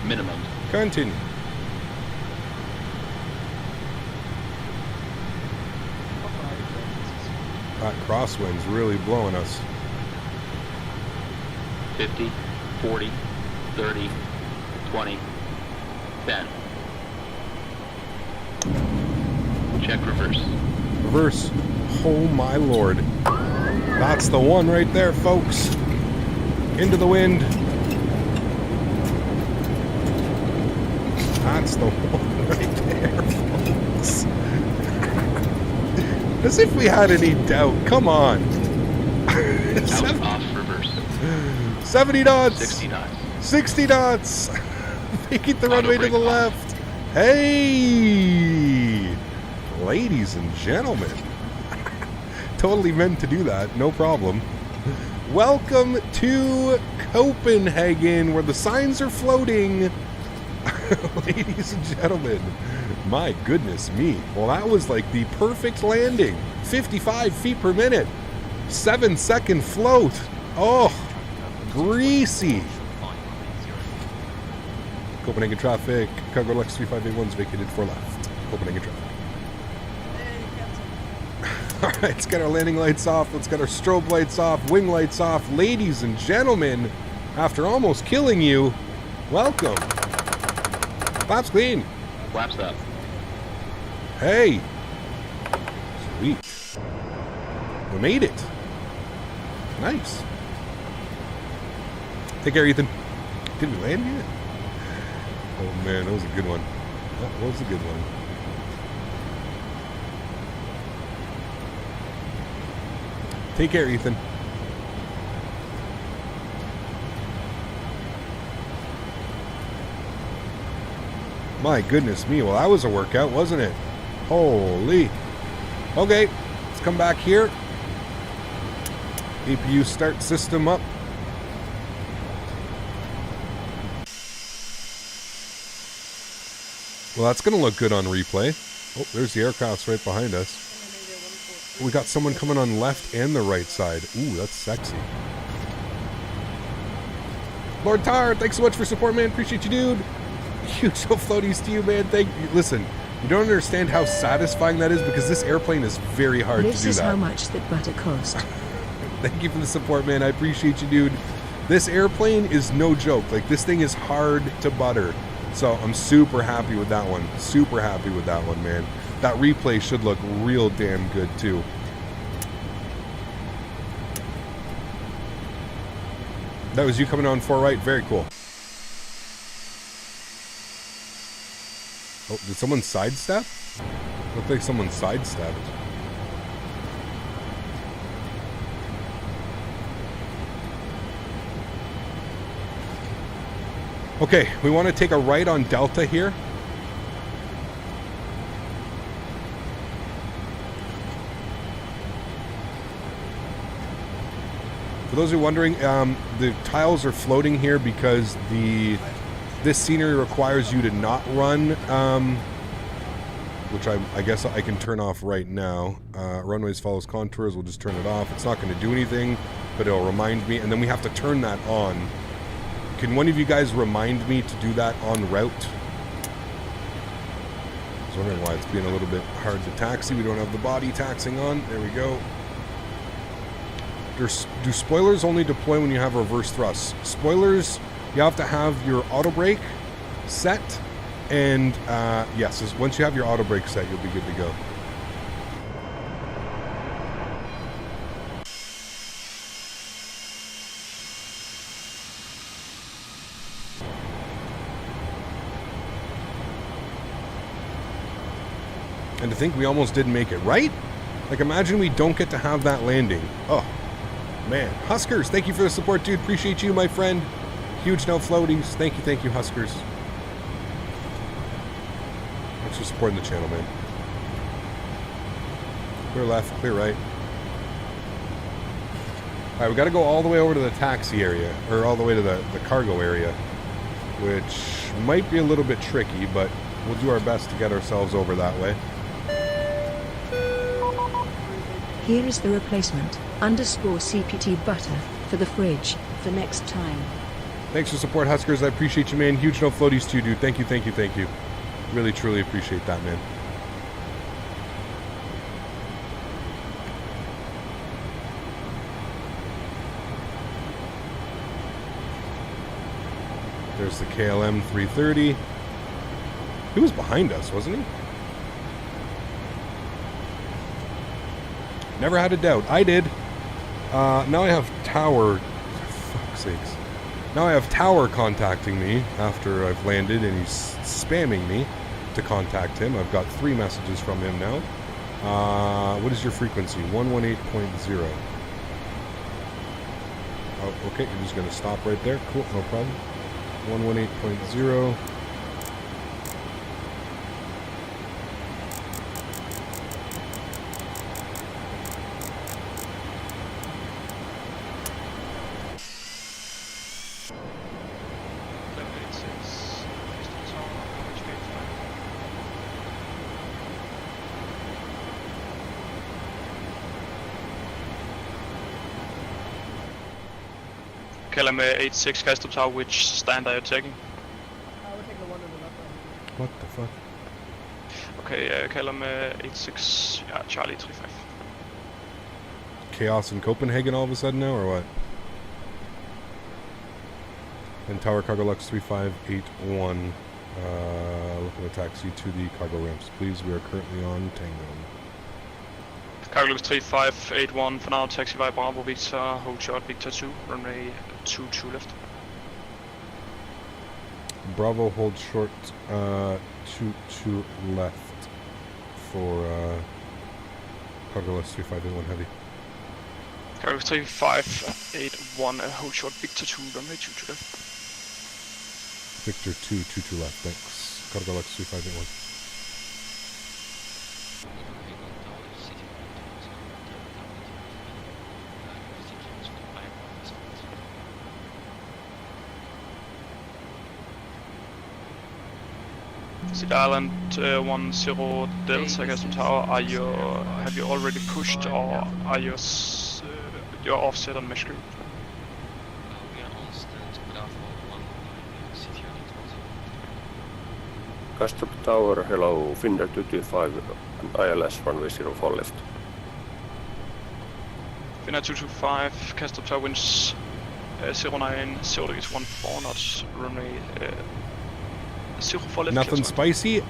Minimums. Continue. That crosswind's really blowing us. 50, 40, 30, 20, 10. Check reverse. Reverse. Oh my lord. That's the one right there, folks. Into the wind. That's the one right there, folks. As if we had any doubt. Come on. Out off reverse. 70 knots. 60 knots. 60 knots. Making the runway to the left. Hey. Ladies and gentlemen. Totally meant to do that. No problem. Welcome to Copenhagen, where the signs are floating. Ladies and gentlemen. My goodness me. Well, that was like the perfect landing. 55 feet per minute. 7-second float. Oh, greasy. Copenhagen traffic. Cargo Lux 3581 is vacated for left. Copenhagen traffic. Alright, let's get our landing lights off. Let's get our strobe lights off. Wing lights off. Ladies and gentlemen, after almost killing you, welcome. Flaps clean. Flaps up. Hey. Sweet. We made it. Nice. Take care, Ethan. Did we land yet? Oh man, that was a good one. That was a good one. Take care, Ethan. My goodness me. Well, that was a workout, wasn't it? Holy. Okay, let's come back here. APU start system up. Well, that's going to look good on replay. Oh, there's the aircrafts right behind us. We got someone coming on left and the right side. Ooh, that's sexy. Lord Tar, thanks so much for support, man. Appreciate you, dude. Huge no floaties to you, man. Thank you. Listen, you don't understand how satisfying that is because this airplane is very hard to do that. This is how much that butter cost. Thank you for the support, man. I appreciate you, dude. This airplane is no joke. Like, this thing is hard to butter. So I'm super happy with that one. Super happy with that one, man. That replay should look real damn good, too. That was you coming on 4 right. Very cool. Oh, did someone sidestep? Looked like someone sidestepped. Okay, we want to take a right on Delta here. For those who are wondering, the tiles are floating here because this scenery requires you to not run, which I guess I can turn off right now. Runways follows contours, we'll just turn it off. It's not going to do anything, but it'll remind me, and then we have to turn that on. Can one of you guys remind me to do that en route? I was wondering why it's being a little bit hard to taxi. We don't have the body taxing on. There we go. Do spoilers only deploy when you have reverse thrust? Spoilers, you have to have your auto brake set, and yes, once you have your auto brake set, you'll be good to go. And to think we almost didn't make it, right? Like, imagine we don't get to have that landing. Oh, man. Huskers, thank you for the support, dude. Appreciate you, my friend. Huge no floaties. Thank you, Huskers. Thanks for supporting the channel, man. Clear left, clear right. Alright, we got to go all the way over to the taxi area, or all the way to the cargo area, which might be a little bit tricky, but we'll do our best to get ourselves over that way. Here is the replacement, _CPT butter, for the fridge, for next time. Thanks for support, Huskers. I appreciate you, man. Huge no floaties to you, dude. Thank you. Really, truly appreciate that, man. There's the KLM 330. He was behind us, wasn't he? Never had a doubt. I did. Now I have Tower. For fuck's sakes. Now I have Tower contacting me after I've landed, and he's spamming me to contact him. I've got 3 messages from him now. What is your frequency? 118.0. Oh, okay, you're just going to stop right there. Cool, no problem. 118.0. KLM 86 Castevens Tower, which stand are you taking? I would take the one on the left. What the fuck? Okay, KLM 86, yeah, Charlie 35. Chaos in Copenhagen all of a sudden now, or what? And Tower Cargo Lux 3581. Looking to taxi to the cargo ramps, please. We are currently on Tango. Cargo Lux 3581 for now, taxi via Bravo Victor, hold short Victor 2, runway 22 left. Bravo, hold short 22 left for Cargo Lux 3581 heavy. Cargo Lux 3581, hold short Victor 2, runway 22 left. Victor 2, 22 left, thanks. Cargo Lux 3581. City Island 10 Delta Castevens Tower, have you already pushed, or are you you're offset on mesh group? We are on stand Bravo 1 City Island. Castevens Tower, hello, Finnair 225 and ILS runway 04 left. Finnair 225, Castevens Tower winds 09, Sólríkt 14 knots, runway 04 left. Nothing spicy?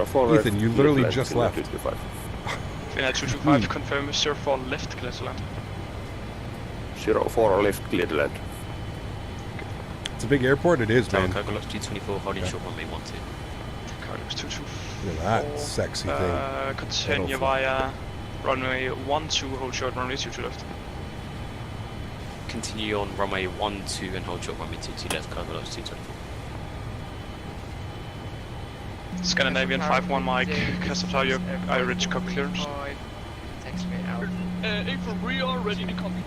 04 Ethan, you literally just left. Finnair 225, confirm 04 left, clear to land. 04 left, clear to land. It's a big airport, it is, Tower man. Cargo Lux 224, holding short runway 12. Cargo Lux 224. Look at that sexy thing. Continue via runway 12, hold short runway 22 left. Continue on runway 12 and hold short runway 22 left, Cargo Lux 224. Scandinavian 5-1 Mike, Castevens Tower, are you ready to copy clearance? Text me out. April, we are ready to copy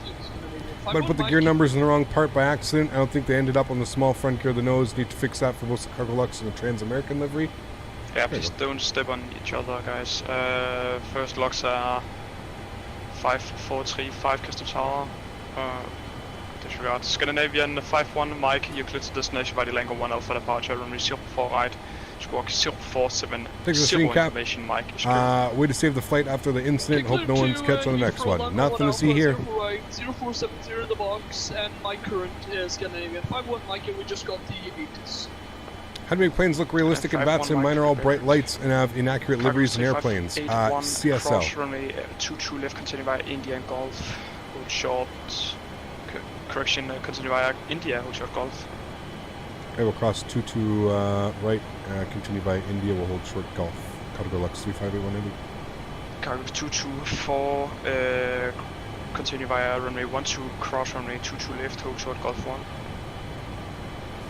Might have put the gear numbers in the wrong part by accident. I don't think they ended up on the small front gear of the nose. Need to fix that for both the Cargo Lux and the Trans-American livery. Yeah, please don't step on each other, guys. First locks are 5435 Castevens Tower. Disregard. Scandinavian 5-1 Mike, you clear to destination by the Lango 1 Alpha departure, runway 04 right. Squawk 0470 information, Mike. Way to save the flight after the incident. Hope no one's catch on the next one. Nothing to see here. Right, 0470 in the box, and my current is Scandinavian 5-1 Mike, and we just got the 80s. How to make planes look realistic in bats and mine are all bright lights and have inaccurate liveries in airplanes. CSL. Cross runway 22 left, continue via India and Golf. Hold short. Correction, continue via India, hold short Golf. Okay, we'll cross 22 right, continue by India, we'll hold short Golf. Cargo Lux 35818. Cargo 224, continue via runway 12, cross runway 22 left, hold short Golf 1.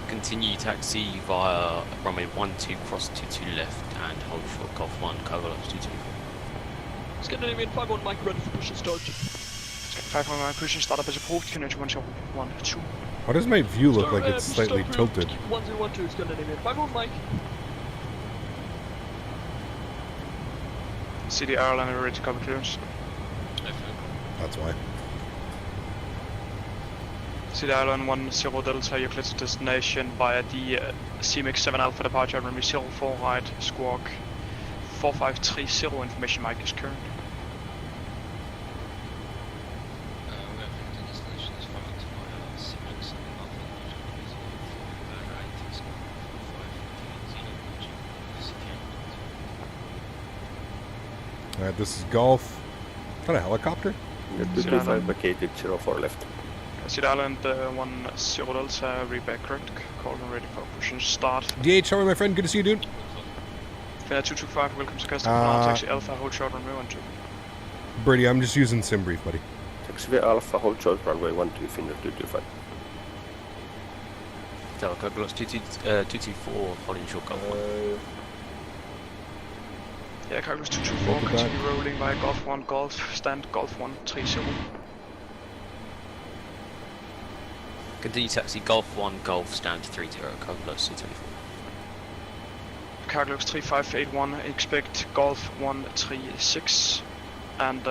Continue taxi via runway 12, cross 22 left and hold short Golf 1, Cargo Lux 224. Scandinavian 5-1 Mike, ready for push and start. 5-1 Mike, push and start up as approved, connection 1 2. Why does my view look like it's slightly tilted? 1012 Scandinavian 5-1 Mike. City airline ready to cover clearance. That's why. City airline 10 Delta, you clear to destination via the CMX 7 Alpha departure, runway 04 right, squawk 4530 information, Mike is current. Alright, this is Golf. Is that a helicopter? Finder 225 vacated 04 left. Seed Island 10 Delta, reback correct. Call and ready for pushing start. DH, how are you, my friend? Good to see you, dude. Finder 225, welcome to Castevens, taxi Alpha, hold short runway 12. Brady, I'm just using sim brief, buddy. Taxi Alpha, hold short runway 12, Finder 225. Delta, Gloss 224, holding short Golf 1. Yeah, Carlos 224, continue rolling via Golf 1, Golf, stand Golf 130. Continue taxi Golf 1, Golf, stand 30, Carlos 224. Carlos 3581, expect Golf 136. And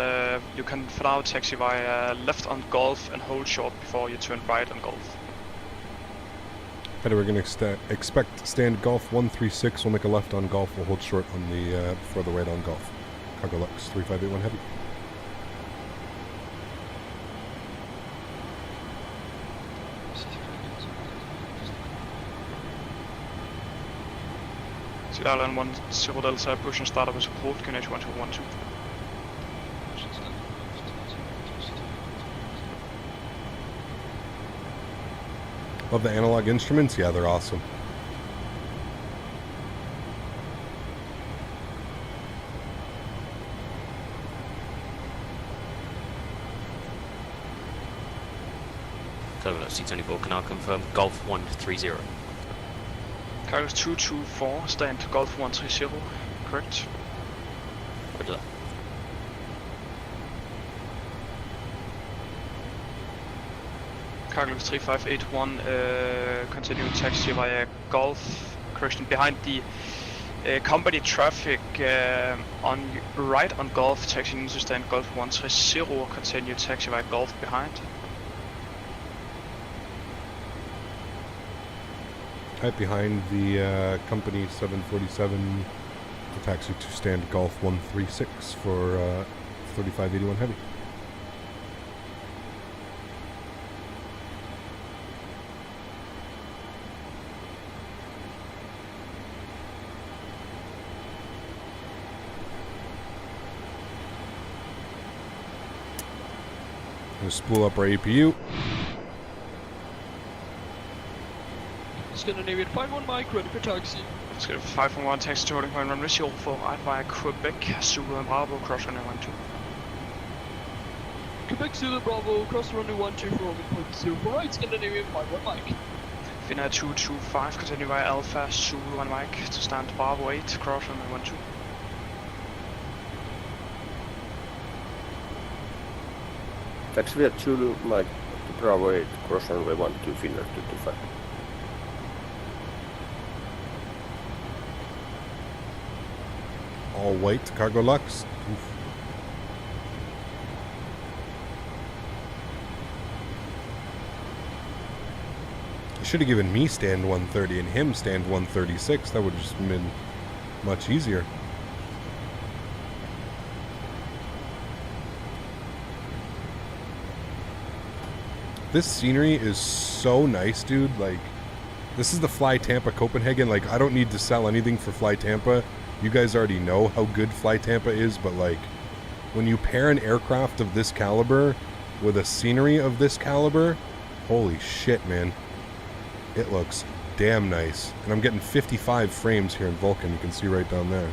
you can for now taxi via left on Golf and hold short before you turn right on Golf. We're going to expect stand Golf 136. We'll make a left on Golf. We'll hold short on the before the right on Golf. Cargo Lux 3581 heavy. Seed Island 10 Delta, push and start up with support, QNH 1212. Love the analog instruments. Yeah, they're awesome. Carlos 224, can I confirm Golf 130? Carlos 224, stand Golf 130, correct? Roger that. Carlos 3581, continue taxi via Golf, correction behind the company traffic on right on Golf, taxi into stand Golf 130, continue taxi via Golf behind. Right behind the company 747, the taxi to stand Golf 136 for 3581 heavy. Gonna spool up our APU. Scandinavian 51 Mike, ready for taxi. Let's get 511 taxi to holding point runway 04 right via Quebec, Zulu and Bravo, cross runway 12. Quebec Zulu Bravo, cross runway 12 for holding point 04 right, Scandinavian 51 Mike. Finnair 225, continue via Alpha, Zulu and Mike to stand Bravo 8, cross runway 12. Taxi via Zulu, Mike to Bravo 8, cross runway 12, Finder 225. All white Cargo Lux. Oof. You should have given me stand 130 and him stand 136. That would have just been much easier. This scenery is so nice, dude. Like, this is the Fly Tampa Copenhagen. Like, I don't need to sell anything for Fly Tampa. You guys already know how good Fly Tampa is, but like, when you pair an aircraft of this caliber with a scenery of this caliber, holy shit, man. It looks damn nice. And I'm getting 55 frames here in Vulcan. You can see right down there.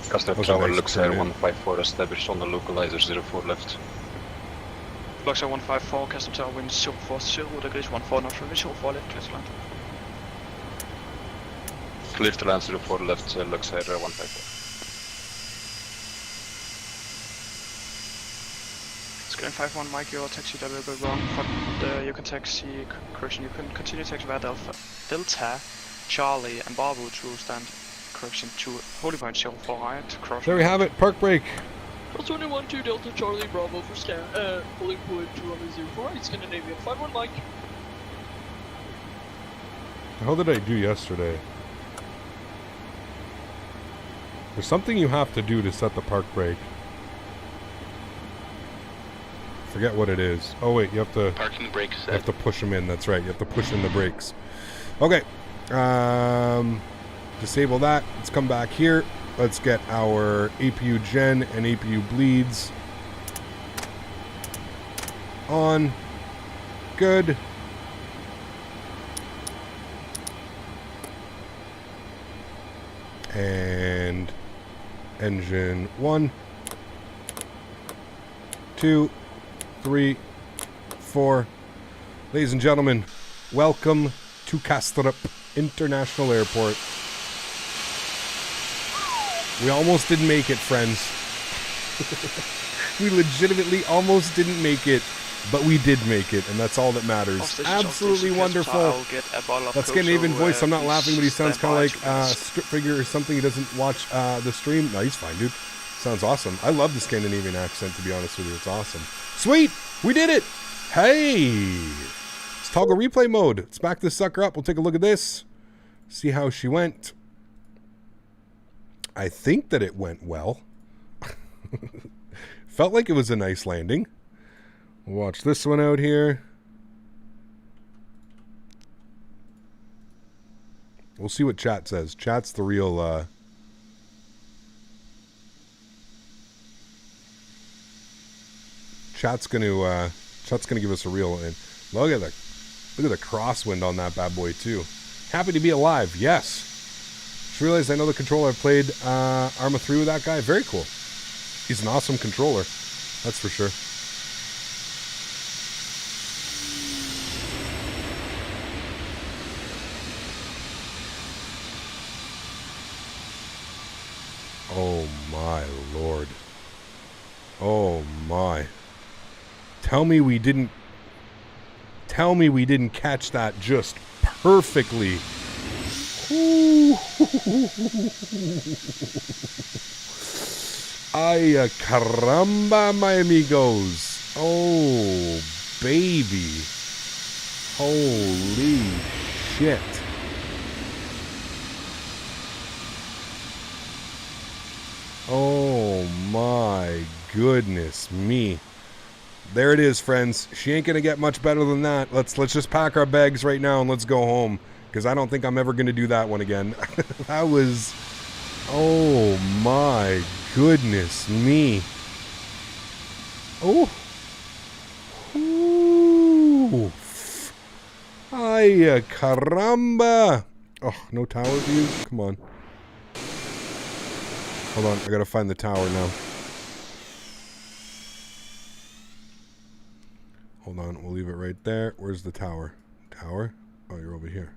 Castevens Tower, Luxembourg 154 established on the localizer 04 left. Luxembourg 154, Castevens Tower wind 040, degrees 14 knots, runway 04 left, clear to land. Clear to land 04 left, Luxembourg 154. Skyline 51 Mike, your taxi that will go wrong, but you can taxi, correction, you can continue taxi via Delta, Charlie and Bravo to stand correction to holding point 04 right, cross. There we have it, park break. Cross runway 12 Delta Charlie Bravo for scan, holding point to runway 04 right, Scandinavian 51 Mike. How did I do yesterday? There's something you have to do to set the park brake. Forget what it is. Oh wait, you have to Parking brake you set. have to push them in. That's right. You have to push in the brakes. Okay. Disable that. Let's come back here. Let's get our APU gen and APU bleeds on. Good. And engine 1, 2, 3, 4. Ladies and gentlemen, welcome to Kastrup International Airport. We almost didn't make it, friends. We legitimately almost didn't make it, but we did make it, and that's all that matters. Absolutely wonderful. That Scandinavian voice, I'm not laughing, but he sounds kind of like a script figure or something. He doesn't watch the stream. No, he's fine, dude. Sounds awesome. I love the Scandinavian accent, to be honest with you. It's awesome. Sweet! We did it! Hey! Let's toggle replay mode. Let's back this sucker up. We'll take a look at this. See how she went. I think that it went well. Felt like it was a nice landing. We'll watch this one out here. We'll see what chat says. Chat's the real... Chat's gonna give us a real... And look at the crosswind on that bad boy too. Happy to be alive. Yes. Just realized I know the controller. I've played Arma 3 with that guy. Very cool. He's an awesome controller. That's for sure. Oh my lord. Oh my. Tell me we didn't catch that just perfectly. Ay, caramba, my amigos. Oh, baby. Holy shit. Oh my goodness me. There it is, friends. She ain't gonna get much better than that. Let's just pack our bags right now and let's go home, because I don't think I'm ever gonna do that one again. That was... Oh my goodness me. Oh. Ooh. Ay, caramba. Oh, no tower views? Come on. Hold on, I gotta find the tower now. Hold on, we'll leave it right there. Where's the tower? Tower? Oh, you're over here.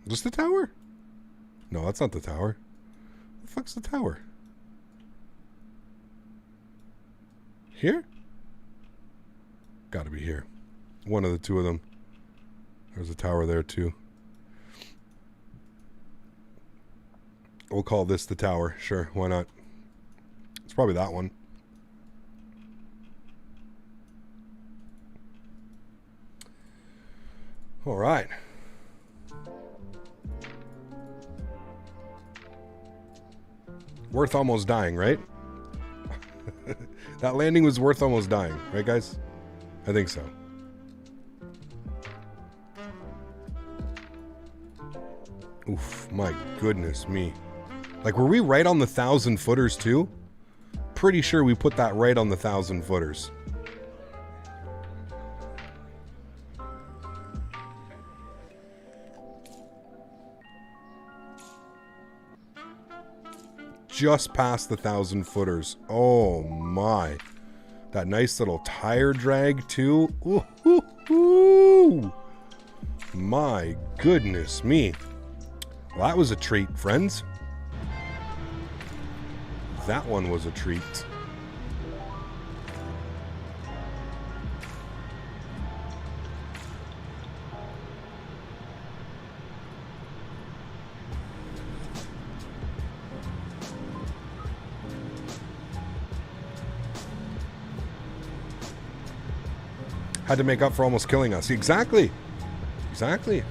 Is this the tower? No, that's not the tower. The fuck's the tower? Here? Gotta be here. One of the two of them. There's a tower there too. We'll call this the tower. Sure, why not? It's probably that one. All right. Worth almost dying, right? That landing was worth almost dying, right, guys? I think so. Oof, my goodness me. Like, were we right on the 1,000 footers too? Pretty sure we put that right on the 1,000 footers. Just past the 1,000 footers. Oh my. That nice little tire drag too. Ooh, ooh, ooh. My goodness me. Well, that was a treat, friends. That one was a treat. Had to make up for almost killing us. Exactly. Exactly.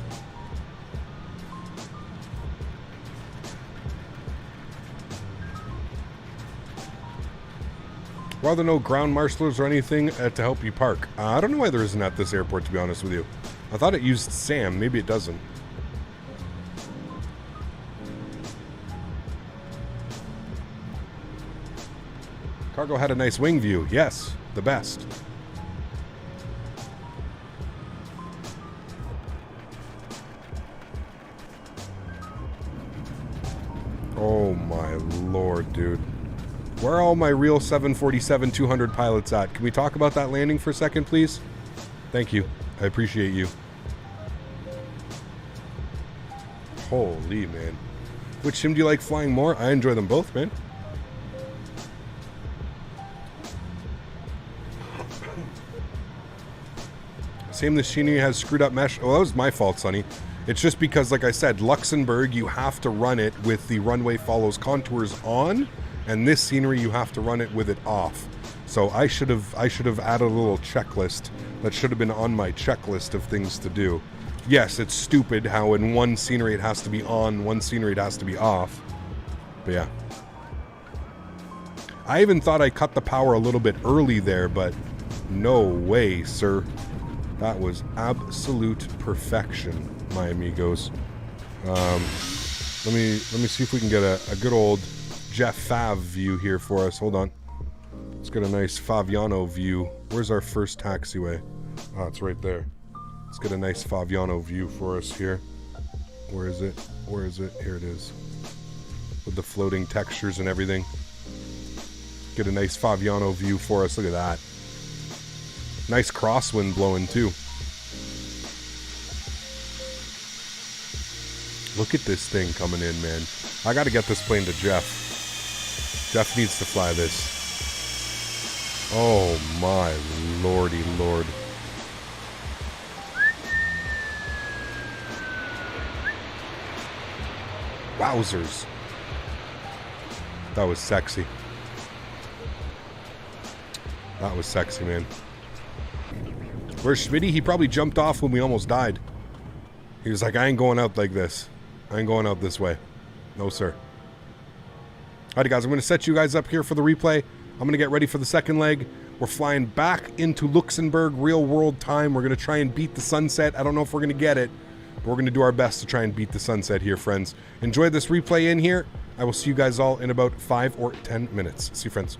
Why are there no ground marshalers or anything to help you park? I don't know why there isn't at this airport, to be honest with you. I thought it used SAM. Maybe it doesn't. Cargo had a nice wing view. Yes, the best. Oh my lord, dude. Where are all my real 747-200 pilots at? Can we talk about that landing for a second, please? Thank you. I appreciate you. Holy, man. Which sim do you like flying more? I enjoy them both, man. Same machinery has screwed up mesh. Oh, that was my fault, Sonny. It's just because, like I said, Luxemburg, you have to run it with the runway follows contours on, and this scenery, you have to run it with it off. So I should have added a little checklist that should have been on my checklist of things to do. Yes, it's stupid how in one scenery it has to be on, one scenery it has to be off. But yeah. I even thought I cut the power a little bit early there, but no way, sir. That was absolute perfection, my amigos. Let me see if we can get a good old Jeff Fav view here for us. Hold on. Let's get a nice Faviano view. Where's our first taxiway? Oh, it's right there. Let's get a nice Faviano view for us here. Where is it? Where is it? Here it is. With the floating textures and everything. Get a nice Faviano view for us. Look at that. Nice crosswind blowing too. Look at this thing coming in, man. I gotta get this plane to Jeff. Jeff needs to fly this. Oh my lordy lord. Wowzers. That was sexy. That was sexy, man. Where's Smitty? He probably jumped off when we almost died. He was like, I ain't going out like this. I ain't going out this way. No, sir. Alrighty, guys. I'm going to set you guys up here for the replay. I'm going to get ready for the second leg. We're flying back into Luxemburg, real world time. We're going to try and beat the sunset. I don't know if we're going to get it, but we're going to do our best to try and beat the sunset here, friends. Enjoy this replay in here. I will see you guys all in about 5 or 10 minutes. See you, friends.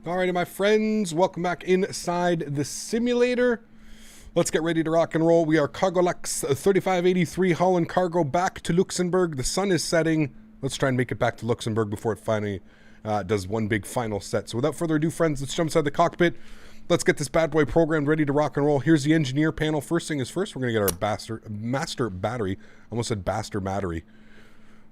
Alrighty, my friends, welcome back inside the simulator. Let's get ready to rock and roll. We are Cargolux 3583 Haulin cargo back to Luxemburg. The sun is setting. Let's try and make it back to Luxemburg before it finally does one big final set. So without further ado, friends, let's jump inside the cockpit. Let's get this bad boy programmed, ready to rock and roll. Here's the engineer panel. First thing is first, we're going to get our master battery. Almost said bastard battery.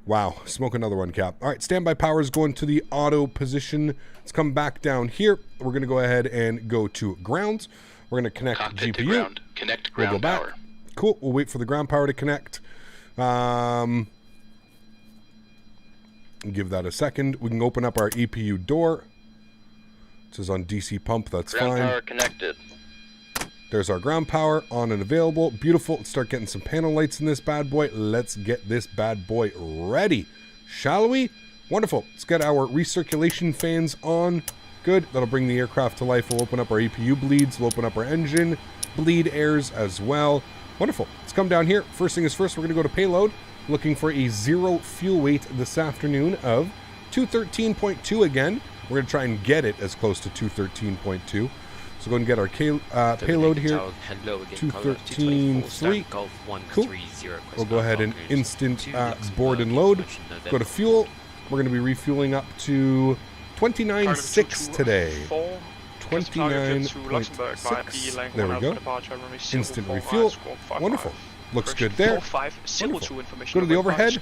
Wow, smoke another one, Cap. All right, standby power is going to the auto position. Let's come back down here. We're going to go ahead and go to ground. We're going to connect Cockpit GPU. to ground. Connect ground we'll go back. power. Cool. We'll wait for the ground power to connect. Give that a second. We can open up our EPU door. It says on DC pump. That's Ground fine. power connected. There's our ground power on and available. Beautiful. Let's start getting some panel lights in this bad boy. Let's get this bad boy ready. Shall we? Wonderful. Let's get our recirculation fans on. Good. That'll bring the aircraft to life. We'll open up our EPU bleeds. We'll open up our engine bleed airs as well. Wonderful. Let's come down here. First thing is first, we're going to go to payload. Looking for a 0 fuel weight this afternoon of 213.2 again. We're going to try and get it as close to 213.2. So go ahead and get our payload here. 213.3. Cool. We'll go ahead and instant board and load. Go to fuel. We're going to be refueling up to 29.6 today. 29.6. There we go. Instant refuel. Wonderful. Looks good there. Wonderful. Go to the overhead.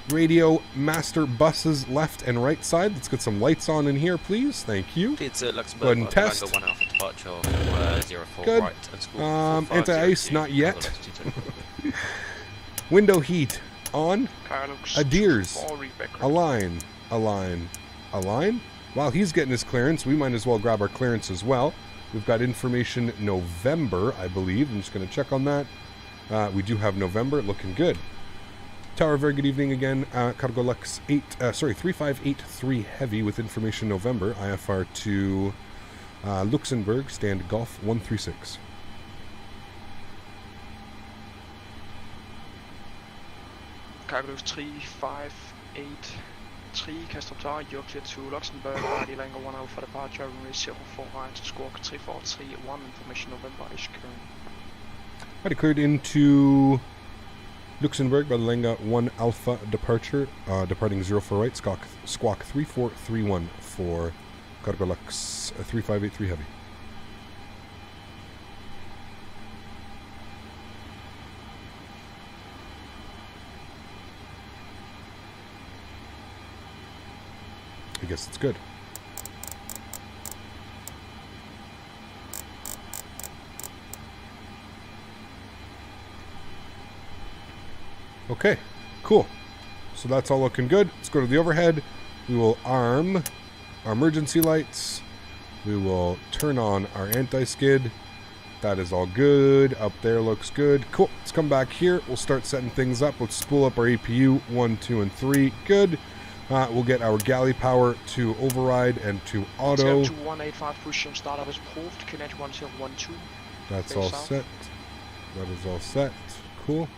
Radio master buses left and right side. Let's get some lights on in here, please. Thank you. Go ahead and test. Good. Anti-ice, not yet. Window heat on. Adheres. Align. While he's getting his clearance, we might as well grab our clearance as well. We've got information November, I believe. I'm just going to check on that. We do have November, looking good. Tower, very good evening again. Cargolux 3583 Heavy with information November. IFR to Luxemburg, stand Golf 136. Cargolux 3583, Castevens Tower, you're clear to Luxemburg, ready line 1 out for departure, runway 04 right to squawk 3431, information November is current. Alright, cleared into Luxembourg by the Lenga 1 Alpha departure, departing 04 right, squawk 3431 for Cargolux 3583 Heavy. I guess it's good. Okay, cool. So that's all looking good. Let's go to the overhead. We will arm our emergency lights. We will turn on our anti-skid. That is all good. Up there looks good. Cool. Let's come back here. We'll start setting things up. Let's spool up our APU 1, 2, and 3. Good. We'll get our galley power to override and to auto. 2185 push startup is approved. Connect 1012. That's all set. That is all set. Cool.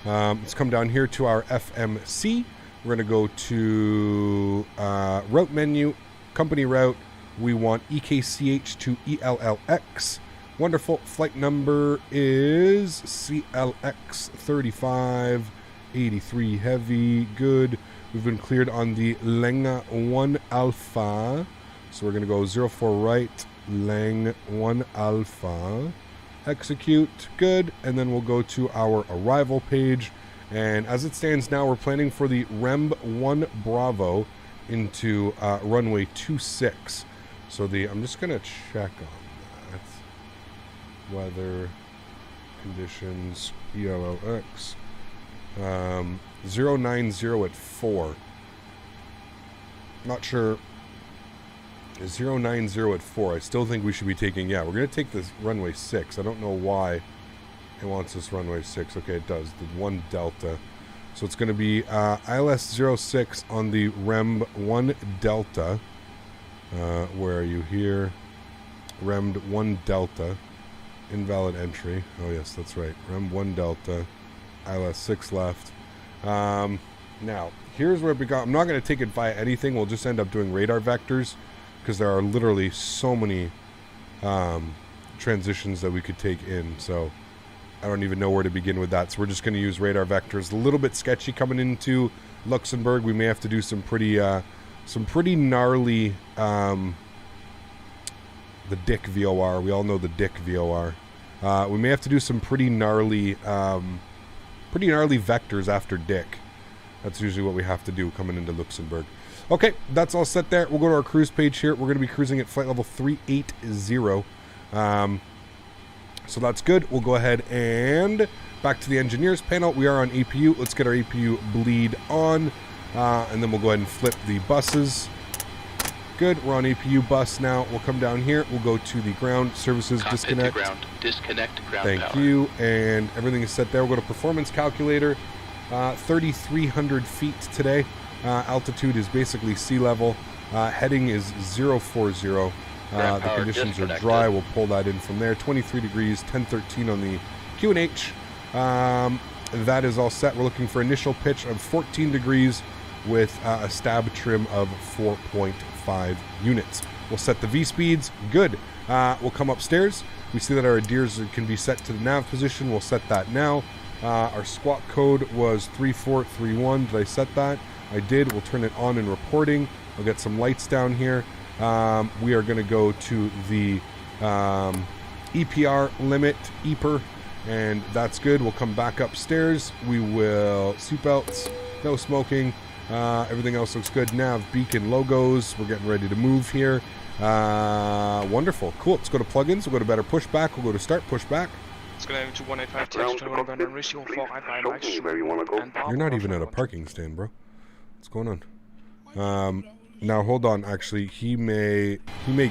Let's come down here to our FMC. We're going to go to route menu, company route. We want EKCH to ELLX. Wonderful. Flight number is CLX 3583 Heavy. Good. We've been cleared on the Lenga 1 Alpha. So we're going to go 04 right, Lang 1 Alpha. Execute. Good. And then we'll go to our arrival page. And as it stands now, we're planning for the REM 1 Bravo into runway 26. So I'm just going to check on that. Weather, conditions, ELLX. 090 at 4. Not sure. 090 at 4. I still think we should be taking, we're going to take this runway 6. I don't know why it wants this runway 6. Okay, it does. The 1 Delta. So it's going to be ILS 06 on the REM 1 Delta. Where are you here? REM 1 Delta. Invalid entry. Oh, yes, that's right. REM 1 Delta. ILS 6 left. Now, here's where I'm not going to take it via anything. We'll just end up doing radar vectors because there are literally so many transitions that we could take in. So I don't even know where to begin with that. So we're just going to use radar vectors. A little bit sketchy coming into Luxemburg. We may have to do some pretty gnarly, the Dick VOR. We all know the Dick VOR. We may have to do some pretty gnarly vectors after Dick. That's usually what we have to do coming into Luxemburg. Okay, that's all set there. We'll go to our cruise page here. We're going to be cruising at flight level 380. So that's good. We'll go ahead and back to the engineers panel. We are on APU. Let's get our APU bleed on, and then we'll go ahead and flip the buses. Good. We're on APU bus now. We'll come down here. We'll go to the ground services. Cockpit Disconnect. to ground. Disconnect ground Thank power. you. And everything is set there. We'll go to performance calculator. 3,300 feet today. Altitude is basically sea level. Heading is 040. The power conditions are disconnected. dry. We'll pull that in from there. 23 degrees, 1013 on the QNH. That is all set. We're looking for initial pitch of 14 degrees with a stab trim of 4.5 units. We'll set the V speeds. Good. We'll come upstairs. We see that our adheres can be set to the nav position. We'll set that now. Our squawk code was 3431. Did I set that? I did. We'll turn it on in reporting. I'll get some lights down here. We are going to go to the EPR limit, EPR, and that's good. We'll come back upstairs. We will seatbelts, no smoking. Everything else looks good. Nav, beacon, logos. We're getting ready to move here. Wonderful. Cool. Let's go to plugins. We'll go to better pushback. We'll go to start pushback. It's going to 185 text, 21 ratio, 4 right by AlexSiu. You're not even at a parking stand, bro. What's going on? Now hold on. Actually, he may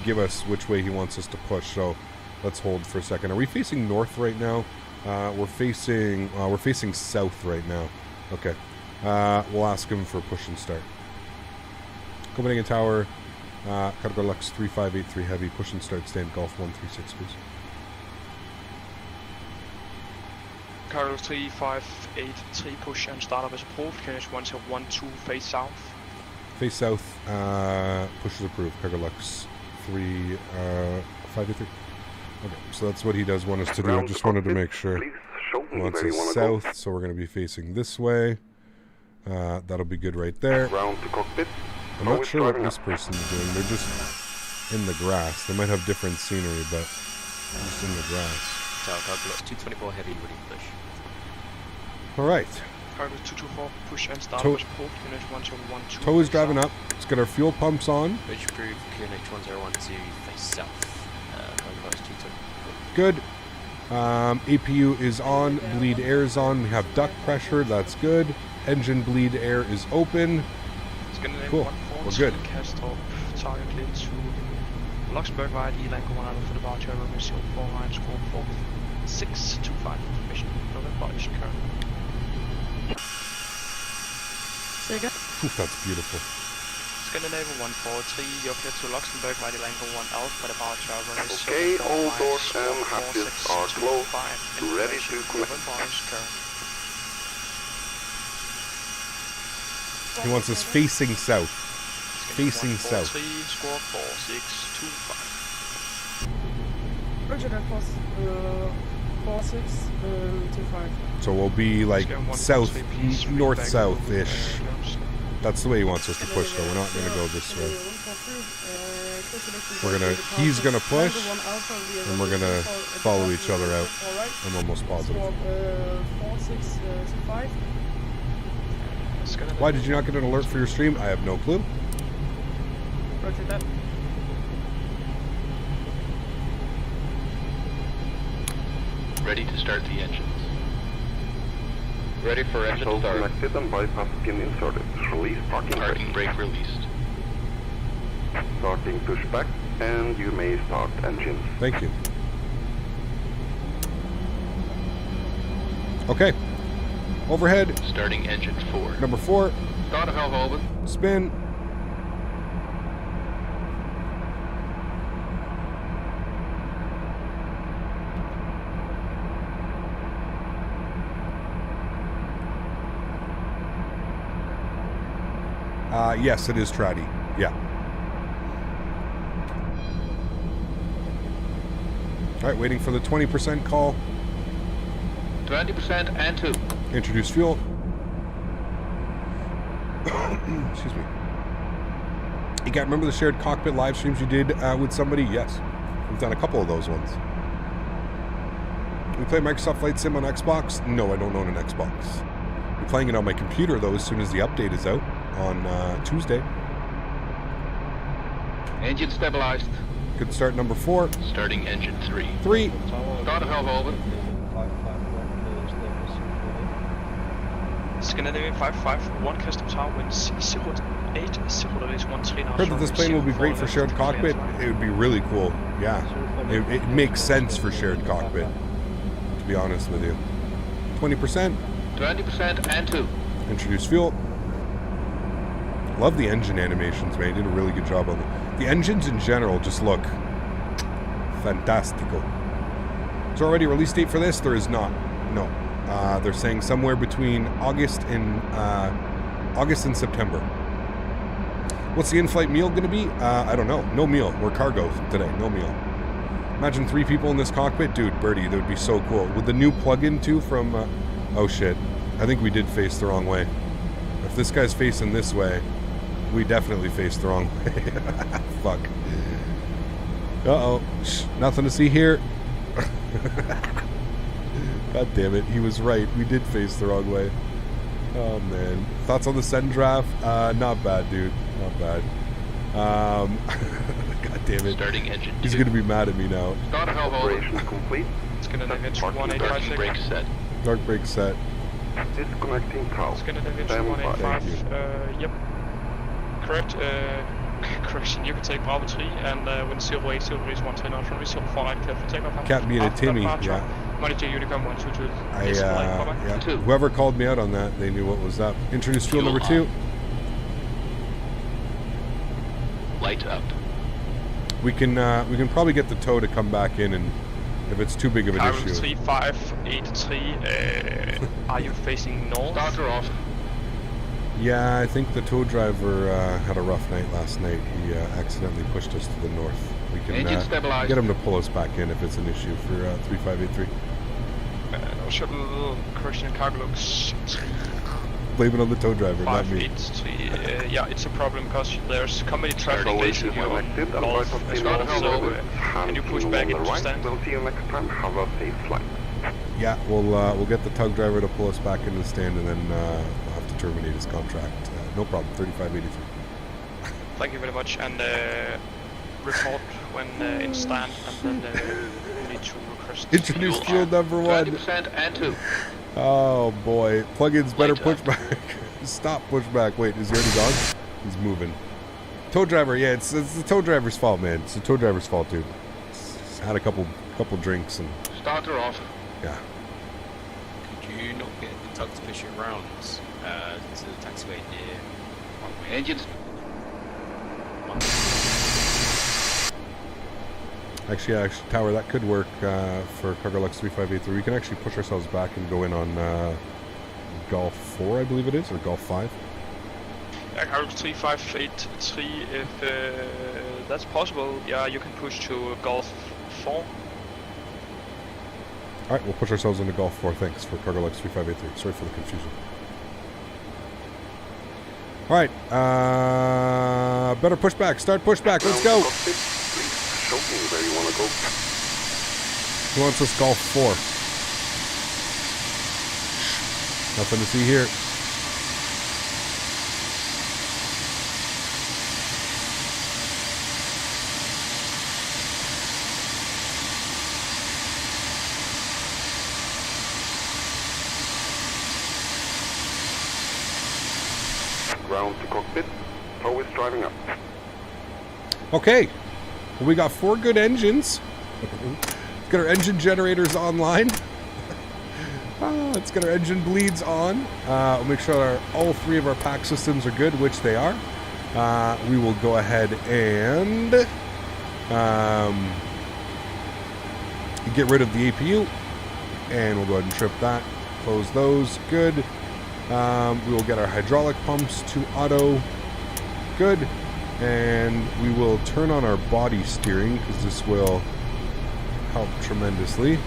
give us which way he wants us to push. So let's hold for a second. Are we facing north right now? We're facing south right now. Okay. We'll ask him for push and start. Copenhagen Tower, Cargo Lux 3583 heavy, push and start, stand Golf 136, please. Cargo 3583 push and startup is approved. QNH 1012 face south. Face south, push is approved. Cargo Lux 3583. Okay, so that's what he does want us to do. I just wanted to make sure. He wants us south, so we're going to be facing this way. That'll be good right there. Round to cockpit. I'm not sure what this person's doing. They're just in the grass. They might have different scenery, but just in the grass. Tower Cargo Lux 224 heavy, ready to push. All right. Cargo 224 push and startup is approved. QNH 1012. Tow is driving up. Let's get our fuel pumps on. Bridge approved, QNH 1012 face south. Cargo Lux 224. Good. APU is on. Bleed air is on. We have duct pressure. That's good. Engine bleed air is open. Cool. We're good. Castevens, target clear to Luxemburg via EyeDoc 1 for departure, ratio 4 line, score 4625. Mission November is current. Oof, that's beautiful. Scandinavia 143, you're clear to Luxemburg via the Lango 1 out for departure, ratio Okay, all doors and hatches are closed. Ready to connect. November is current. He wants us facing south. Facing south. 3, score 4625. Roger that, boss. 4625. So we'll be like south, north-south-ish. That's the way he wants us to push, though. We're not going to go this way. He's going to push, and we're going to follow each other out. I'm almost positive. 4625. Why did you not get an alert for your stream? I have no clue. Roger that. Ready to start the engines. Ready for engine Axle start. connected and bypass pin inserted. Release parking Parking brake. brake released. Starting pushback, and you may start engines. Thank you. Okay. Overhead. Starting engine 4. Number 4. Start Haulin. Spin. Yes, it is Traddy. Yeah. Alright, waiting for the 20% call. 20% and 2. Introduce fuel. Excuse me. You got remember the shared cockpit live streams you did with somebody? Yes. We've done a couple of those ones. We play Microsoft Flight Sim on Xbox? No, I don't own an Xbox. I'm playing it on my computer though as soon as the update is out on Tuesday. Engine stabilized. Good start number 4. Starting engine 3. 3. Start valve open. Scandinavian 551 custom tower winds 08, 0.13 now. Heard that this plane will be great for shared cockpit. It would be really cool. Yeah. It makes sense for shared cockpit, to be honest with you. 20%. 20% and 2. Introduce fuel. Love the engine animations, man. Did a really good job on them. The engines in general just look fantastical. Is there already a release date for this? There is not. No. They're saying somewhere between August and September. What's the in-flight meal going to be? I don't know. No meal. We're cargo today. No meal. Imagine 3 people in this cockpit. Dude, Birdie, that would be so cool. With the new plug-in too from... oh shit. I think we did face the wrong way. If this guy's facing this way, we definitely faced the wrong way. Fuck. Uh-oh. Nothing to see here. God damn it. He was right. We did face the wrong way. Oh, man. Thoughts on the send draft? Not bad, dude. Not bad. God damn it. Starting engine 2. He's going to be mad at me now. Start valve open. Complete. It's gonna navigate to Dark 1856. brake set. Dark brake set. Disconnecting cow. It's gonna navigate to Stand by. 185. Yep. Correct. Correction, you can take Bravo 3 and wind 08, 0.13 on from 049 clear for takeoff. Cat being a Timmy, yeah. Monitor Unicom 122. Yeah. Whoever called me out on that, they knew what was up. Introduce fuel number 2. Light up. We can probably get the tow to come back in, and if it's too big of an Karl issue. 3583, are you facing north? Starter off. Yeah, I think the tow driver had a rough night last night. He accidentally pushed us to the north. We can Engine stabilized. get him to pull us back in if it's an issue for 3583. No shuttle correction cargo looks Blame it on the tow driver, not me. 583. Yeah, it's a problem because there's company traffic facing you on Gulf as well, so can you push back into stand? We'll see you next time. Have a safe flight. Yeah, we'll get the tug driver to pull us back into the stand, and then we'll have to terminate his contract. No problem. 3583. Thank you very much, and report when in stand, and then we need to request. Introduce fuel number 1. 20% and 2. Oh boy, plugins better Light up. pushback. Stop pushback. Wait, is he already gone? He's moving. Tow driver, yeah, it's the tow driver's fault, man. It's the tow driver's fault, dude. He's had a couple drinks and Starter off. yeah. Could you not get the tug to push you around to the taxiway near runway? Engines. Actually, Tower, that could work for Cargo Lux 3583. We can actually push ourselves back and go in on Golf 4, I believe it is, or Golf 5. Cargo 3583, if that's possible, yeah, you can push to Golf 4. Alright, we'll push ourselves into Golf 4. Thanks for Cargo Lux 3583. Sorry for the confusion. Alright, better pushback. Start pushback. Let's go. Show me where you want to go. Who wants us Golf 4? Nothing to see here. Ground to cockpit. Tow is driving up. Okay. Well, we got 4 good engines. Let's get our engine generators online. Let's get our engine bleeds on. We'll make sure all 3 of our pack systems are good, which they are. We will go ahead and get rid of the APU. And we'll go ahead and trip that. Close those. Good. We will get our hydraulic pumps to auto. Good. And we will turn on our body steering because this will help tremendously.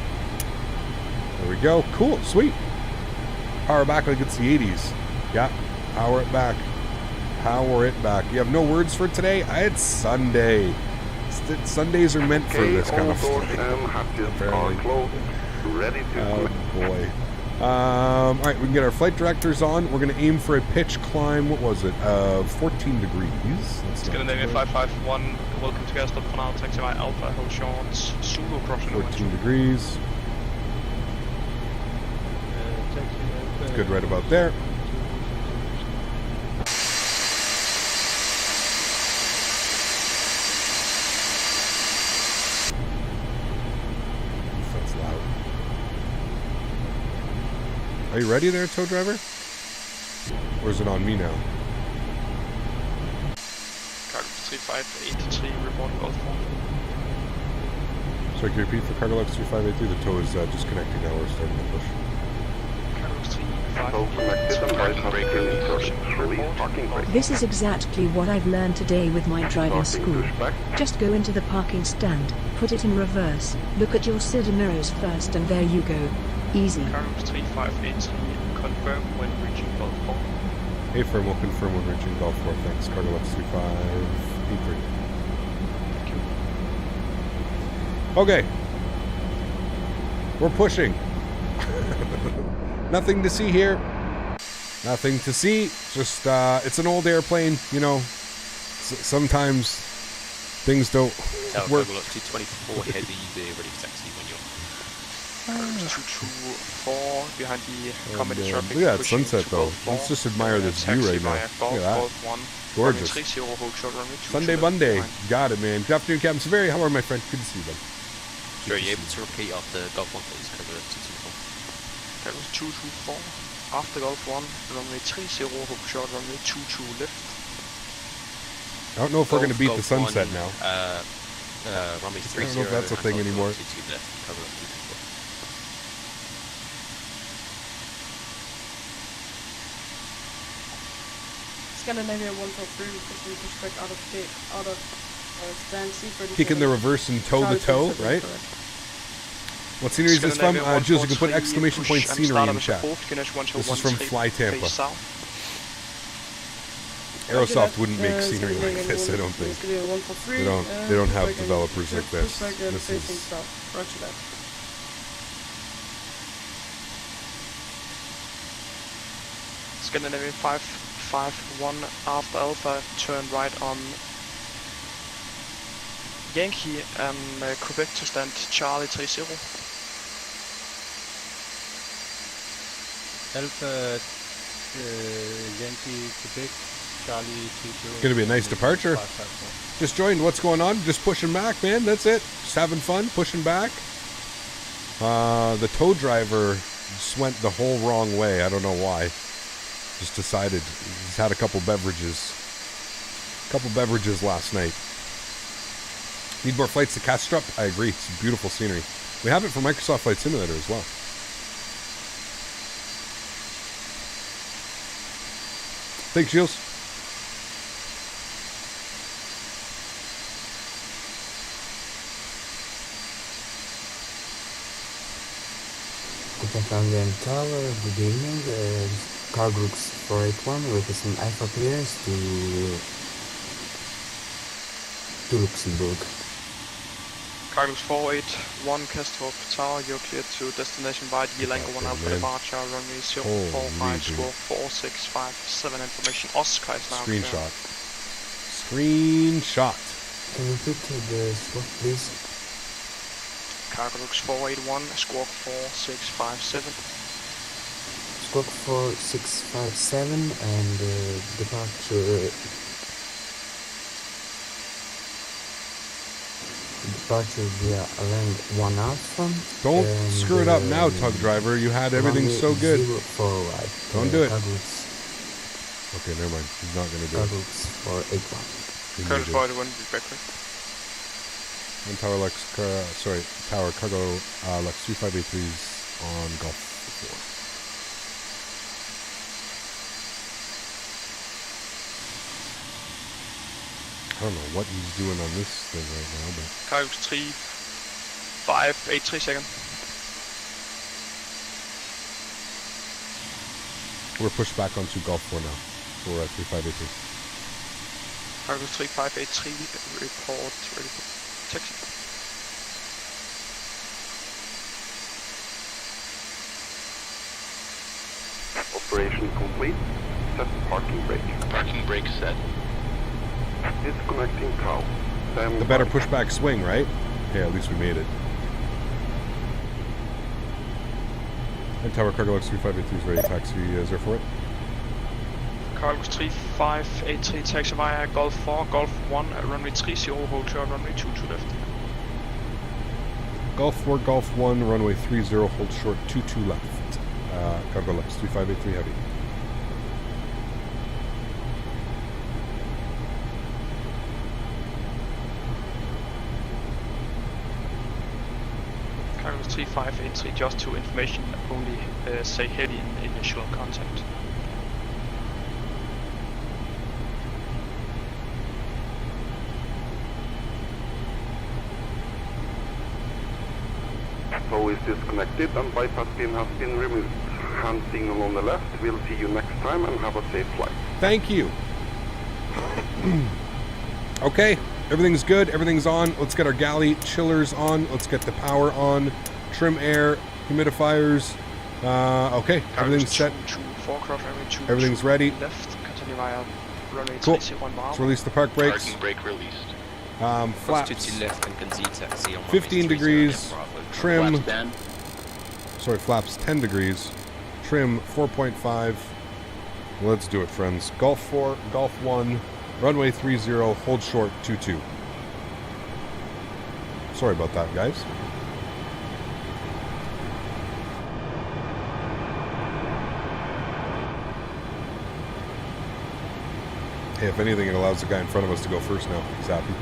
There we go. Cool. Sweet. Power back like it's the 80s. Yeah. Power it back. Power it back. You have no words for today? It's Sunday. Sundays are meant for this kind of stuff. Apparently. Ready to Oh boy. Alright, we can get our flight directors on. We're going to aim for a pitch climb. What was it? 14 degrees. Scandinavia 551, welcome to Castevens for now. Taxiway Alpha, hold short. Zulu crossing 14 degrees. Good right about there. That's loud. Are you ready there, tow driver? Or is it on me now? Cargo 3583, report Golf 4. So I can repeat for Cargo Lux 3583. The tow is disconnecting now. We're starting to push. This is exactly what I've learned today with my driving school. Just go into the parking stand, put it in reverse, look at your side mirrors first, and there you go. Easy. Cargo 3583, confirm when reaching Golf 4. Hey firm, we'll confirm when reaching Golf 4. Thanks. Cargo Lux 3583. Okay. We're pushing. Nothing to see here. Nothing to see. Just, it's an old airplane, you know. Sometimes things don't work. 224 heavy, they're ready for taxi when you're... 224 behind the comedy traffic. Look at that sunset though. Let's just admire this view right now. Look at that. Gorgeous. Sunday Monday. Got it, man. Good afternoon, Captain Severi. How are my friend? Good to see you, bud. Sure, are you able to repeat after Golf 1, please? Over 224. That was 224. After Golf 1, runway 30, hook short, runway 22 left. I don't know if we're going to beat the sunset now. Runway 30. I don't know if that's a thing anymore. 22 left. Cover up 224. Scandinavia 143, pushing pushback out of stand C37. Kicking the reverse and toe the toe, right? What scenery is this from? Jules, you can put exclamation point scenery in chat. This is from Fly Tampa. Aerosoft wouldn't make scenery like this, I don't think. They don't have developers like this. This is... Scandinavia 551 after Alpha, turn right on Yankee and Quebec to stand Charlie 30. Alpha Yankee Quebec Charlie 30. Gonna be a nice departure. Just joined. What's going on? Just pushing back, man. That's it. Just having fun, pushing back. The tow driver just went the whole wrong way. I don't know why. Just decided. He's had a couple beverages. Last night. Need more flights to Kastrup? I agree. It's beautiful scenery. We have it for Microsoft Flight Simulator as well. Thanks, Jules. Copenhagen Tower, good evening. Cargroups 481 requesting Alpha clearance to Luxemburg. Cargroups 481, Castevens Tower, you're cleared to destination by the Lango 1 Alpha departure, runway 045, score 4657, information Oscar is now clear. Screenshot. Can you repeat the score, please? Cargroups 481, squawk 4657. Squawk 4657 and departure via land 1 Alpha. Don't screw it up now, tug driver. You had everything so good. Don't do it. Okay, never mind. He's not going to do it. Cargroups 481. Cargroups 481, be back quick. And Tower Cargo Lux 3583's on Golf 4. I don't know what he's doing on this thing right now, but... Cargroups 583 second. We're pushed back onto Golf 4 now. So we're at 3583. Cargo 3583, report ready for taxi. Operation complete. Set parking brake. Parking brake set. Disconnecting cow. The better pushback swing, right? Yeah, at least we made it. And Tower Cargo Lux 3583 is ready. Taxi is there for it. Cargo 3583, taxi via Golf 4, Golf 1, runway 30, hold short, runway 22 left. Golf 4, Golf 1, runway 30, hold short 22 left. Cargo Lux 3583 heavy. Cargo 3583, just to information, only say heavy in initial contact. Tow is disconnected and bypass pin has been removed. Hand signal on the left. We'll see you next time and have a safe flight. Thank you. Okay, everything's good. Everything's on. Let's get our galley chillers on. Let's get the power on. Trim air, humidifiers. Okay, everything's set. Everything's ready. Left, continue via runway Cool. 31 miles. Let's release the park brakes. Parking brake released. Flaps. 15 15 degrees. Trim. Sorry, flaps 10 degrees. Trim 4.5. Let's do it, friends. Golf 4, Golf 1, runway 30, hold short 22. Sorry about that, guys. Hey, if anything, it allows the guy in front of us to go first now. He's happy.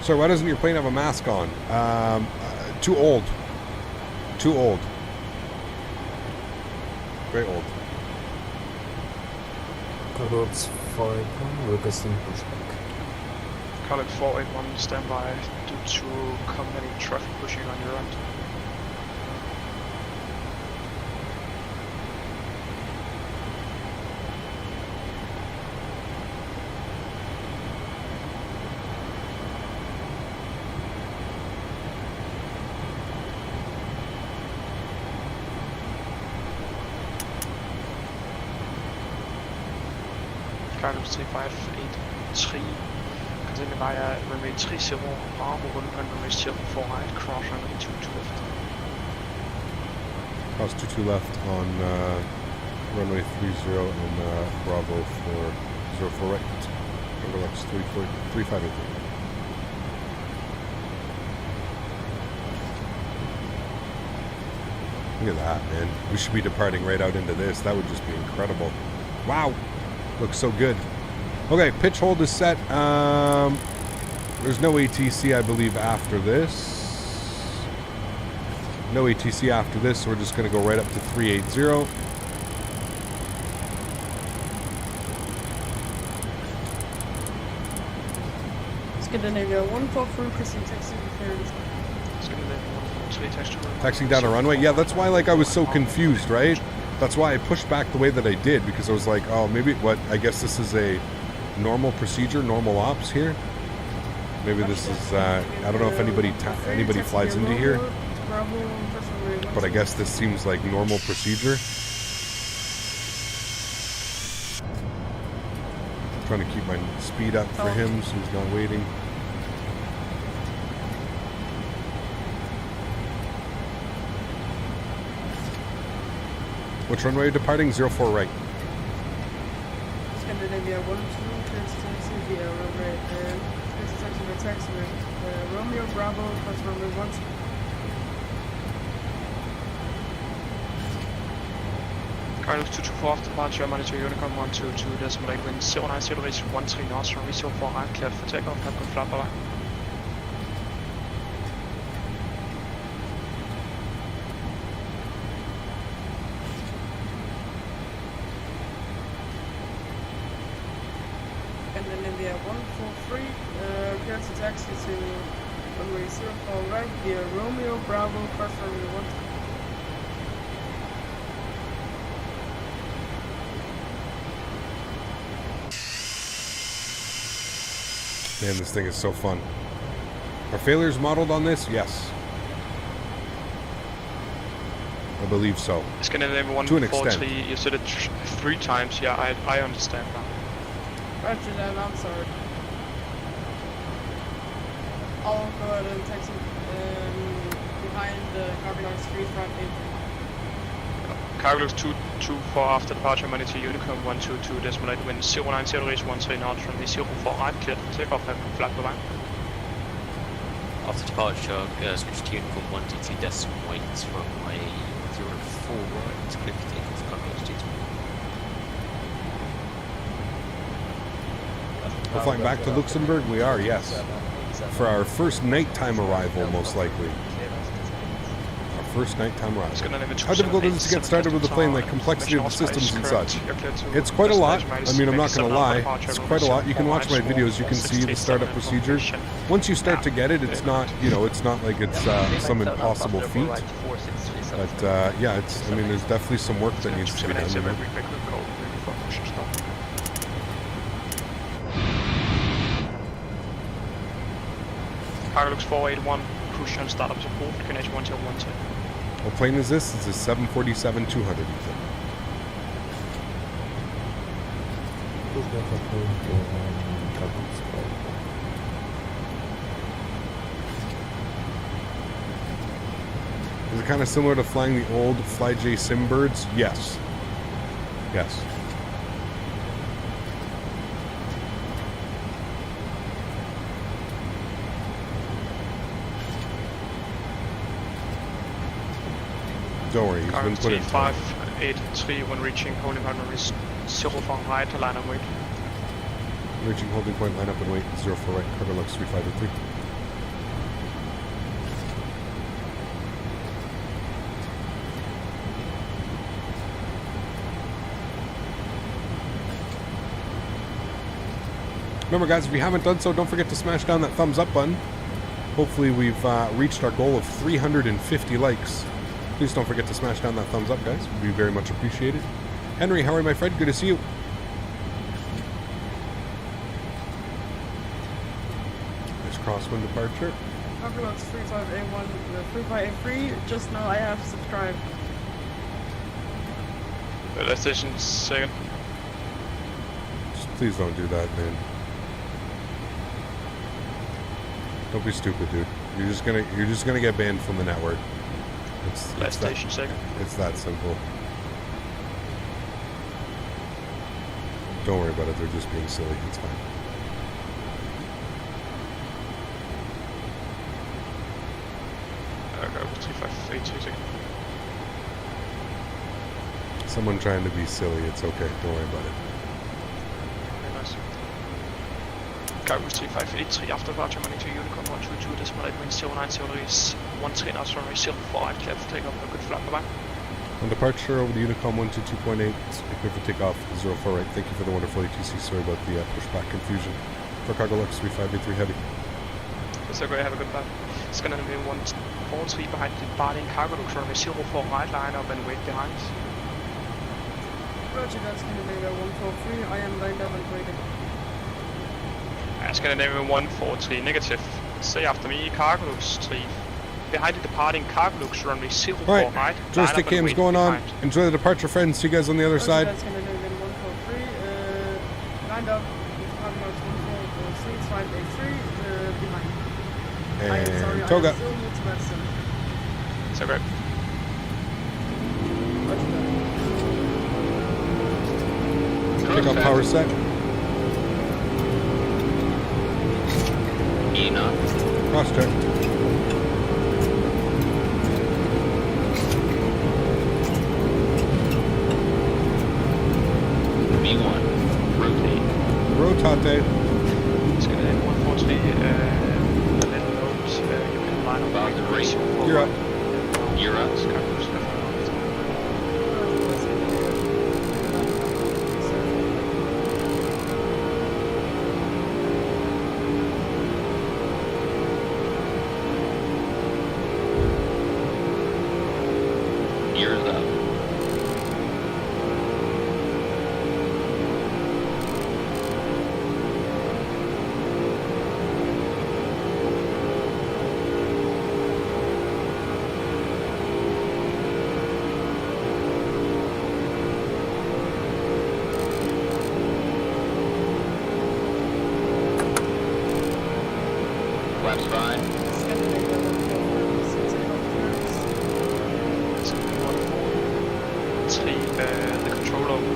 So why doesn't your plane have a mask on? Too old. Too old. Very old. Cargo's 481, requesting pushback. Cargo 481, standby due to company traffic pushing on your end. Cargo 3583, continue via runway 30, Bravo, runway 04 right, cross runway 22 left. Cross 22 left on runway 30 and Bravo for 04 right. Cargo Lux 3583. Look at that, man. We should be departing right out into this. That would just be incredible. Wow. Looks so good. Okay, pitch hold is set. There's no ATC, I believe, after this. No ATC after this, so we're just going to go right up to 380. Scandinavia 143, proceed taxi clearance. Scandinavia 143, taxi to runway. Taxiing down a runway. Yeah, that's why like I was so confused, right? That's why I pushed back the way that I did, because I was like, oh, maybe what? I guess this is a normal procedure, normal ops here. Maybe this is. I don't know if anybody flies into here, but I guess this seems like normal procedure. Trying to keep my speed up for him, so he's not waiting. Which runway are you departing? 04 right. Scandinavia 12, taxi via runway, taxi Romeo Bravo, cross runway 12. Carlos 224 off departure, monitor Honeycomb 122, decimal 8 wind 090, reach 13 knots, runway 04 right, cleared for takeoff, have good flight, bye-bye. behind in India 143. Clear to taxi to runway 04 right via Romeo Bravo cross runway 1. Man, this thing is so fun. Are failures modeled on this? Yes. I believe so. Scandinavian to an extent. 143, you said it 3 times. Yeah, I understand now. Roger that, I'm sorry. I'll go ahead and taxi behind the Carbolux 358. Carbolux 224 after departure, money to Honeycomb 122.8, wind 090 reach 13 knots, runway 04 right, clear to take off, have flat på vej. After departure, switch to Honeycomb 123.8, runway 04 right, clear for takeoff, Carbolux 22. We're flying back to Luxemburg? We are, yes. For our first nighttime arrival, most likely. Our first nighttime arrival. How difficult is it to get started with the plane, like complexity of the systems and such? It's quite a lot. I mean, I'm not going to lie. It's quite a lot. You can watch my videos, you can see the startup procedure. Once you start to get it, it's not, you know, it's not like it's some impossible feat. But yeah, it's, I mean, there's definitely some work that needs to be done. Carbolux 481, push on startup support, Connection 1012. What plane is this? It's a 747-200, you think? Is it kind of similar to flying the old FlyJ Simbirds? Yes. Yes. Don't worry, he's been put in time. 583 when reaching holding point is 04 right, line up wait. Reaching holding point, line up and wait, 04 right, Carbolux 3583. Remember guys, if you haven't done so, don't forget to smash down that thumbs up button. Hopefully we've reached our goal of 350 likes. Please don't forget to smash down that thumbs up, guys. It would be very much appreciated. Henry, how are you, my friend? Good to see you. Nice crosswind departure. Carbolux 3581, 3583, just know I have subscribed. Station second. Just please don't do that, man. Don't be stupid, dude. You're just gonna get banned from the network. It's station second. It's that simple. Don't worry about it, they're just being silly, it's fine. Okay, 3582 second. Someone trying to be silly, it's okay, don't worry about it. Very nice. Carbolux 3583 after departure, money to Honeycomb 122.8, wind 090 degrees, 13 knots, runway 04 right, clear for takeoff, a good flat på vej. On departure over the Unicom 122.8, clear for takeoff 04 right. Thank you for the wonderful ATC. Sorry about the pushback confusion. For Carbolux 3583 heavy. So go have a good flight. It's gonna be 143 behind the departing Carbolux, runway 04 right, line up and wait behind. Roger, that's gonna be 143. I am lined up and waiting. Scandinavian 143 negative. Say after me, Carbolux 3. Behind the departing Carbolux, runway 04 right. Joystick cam's going on. Enjoy the departure, friends. See you guys on the other side. That's Scandinavian 143. Lined up with Carbolux 143, 3583. Behind. And Toga. I still need to listen. It's okay. Pick up power set. Cross check. B1, rotate. Rotate. It's gonna end 143, a little note, you can line up. About 3. You're up. You're up.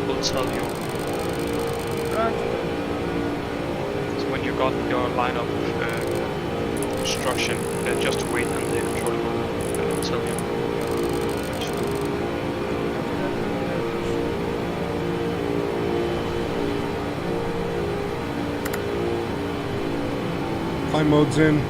will tell you. Roger. So when you got your line of instruction, just wait and the controller will tell you. Climb mode's in.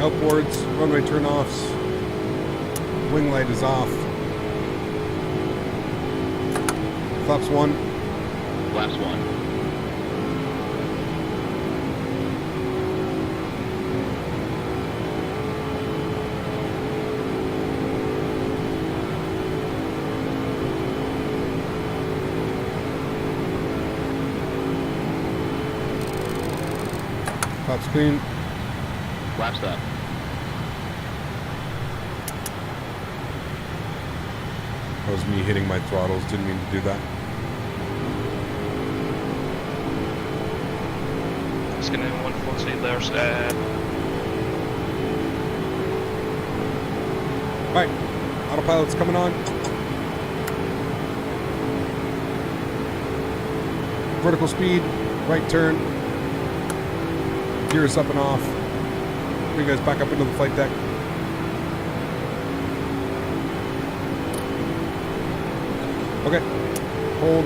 Outboards, runway turn-offs, wing light is off. Flaps 1. Flaps 1. Flaps clean. Flaps up. That was me hitting my throttles, didn't mean to do that. It's gonna 140, there's Alright, autopilot's coming on. Vertical speed, right turn. Gears up and off. Bring you guys back up into the flight deck. Okay, hold.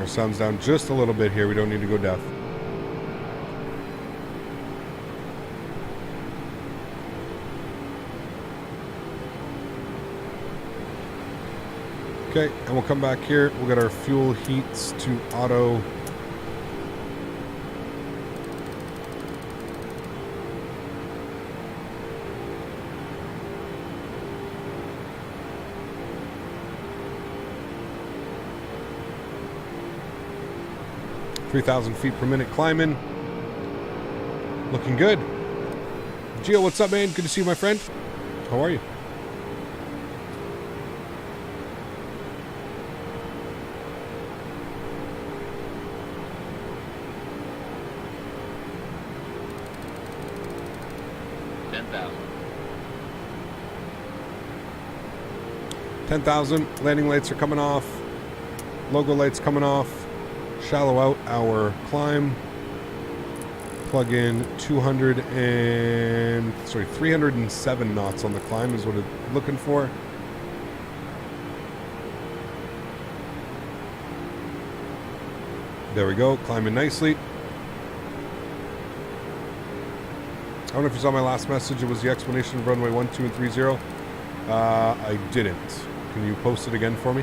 Our sound's down just a little bit here. We don't need to go deaf. Okay, and we'll come back here. We'll get our fuel heats to auto. .3,000 feet per minute climbing. Looking good. Gio, what's up, man? Good to see you, my friend. How are you? $10,000. Landing lights are coming off. Logo lights coming off. Shallow out our climb. Plug in 307 knots on the climb is what it's looking for. There we go, climbing nicely. I don't know if you saw my last message. It was the explanation of runway 12 and 30. I didn't. Can you post it again for me?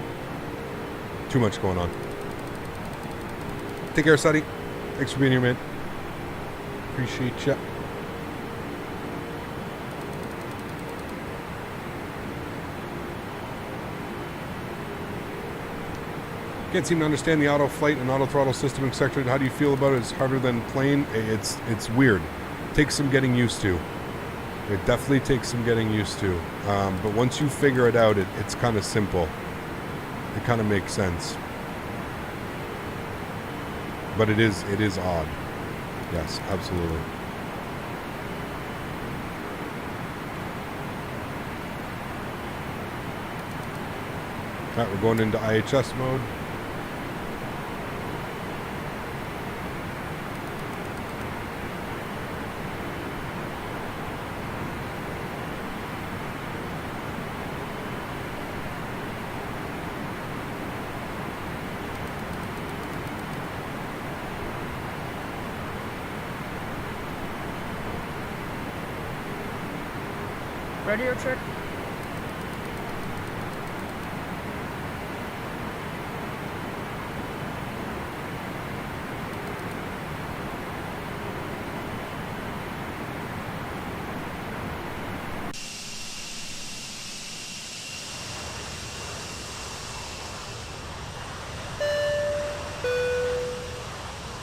Too much going on. Take care, Suddy. Thanks for being here, man. Appreciate ya. Can't seem to understand the auto flight and auto throttle system in sector. How do you feel about it? It's harder than plane. It's weird. Takes some getting used to. It definitely takes some getting used to. But once you figure it out, it's kind of simple. It kind of makes sense. But it is odd. Yes, absolutely. Alright, we're going into IHS mode. Radio check.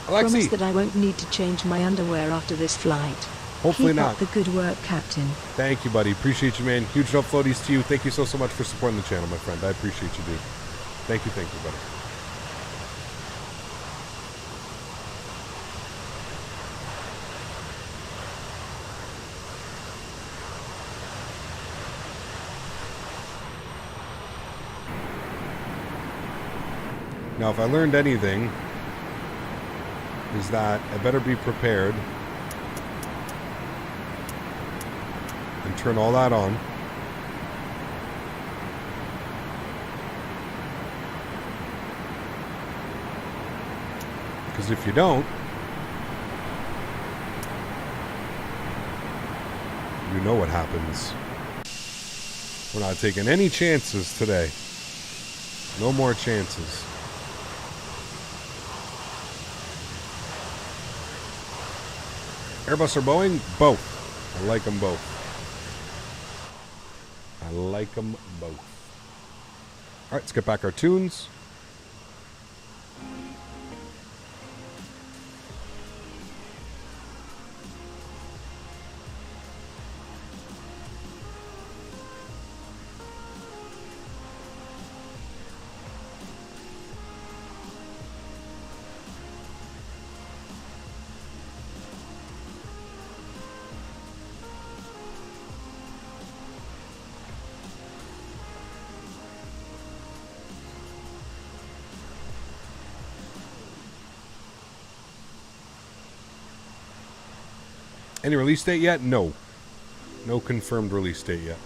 Promise that I won't need to change my underwear after this flight. Hopefully Keep not. up the good work, Captain. Thank you, buddy. Appreciate you, man. Huge love floaties to you. Thank you so much for supporting the channel, my friend. I appreciate you, dude. Thank you, buddy. Now, if I learned anything, is that I better be prepared and turn all that on. Because if you don't, you know what happens. We're not taking any chances today. No more chances. Airbus or Boeing? Both. I like them both. I like them both. All right, let's get back our tunes. Any release date yet? No. No confirmed release date yet.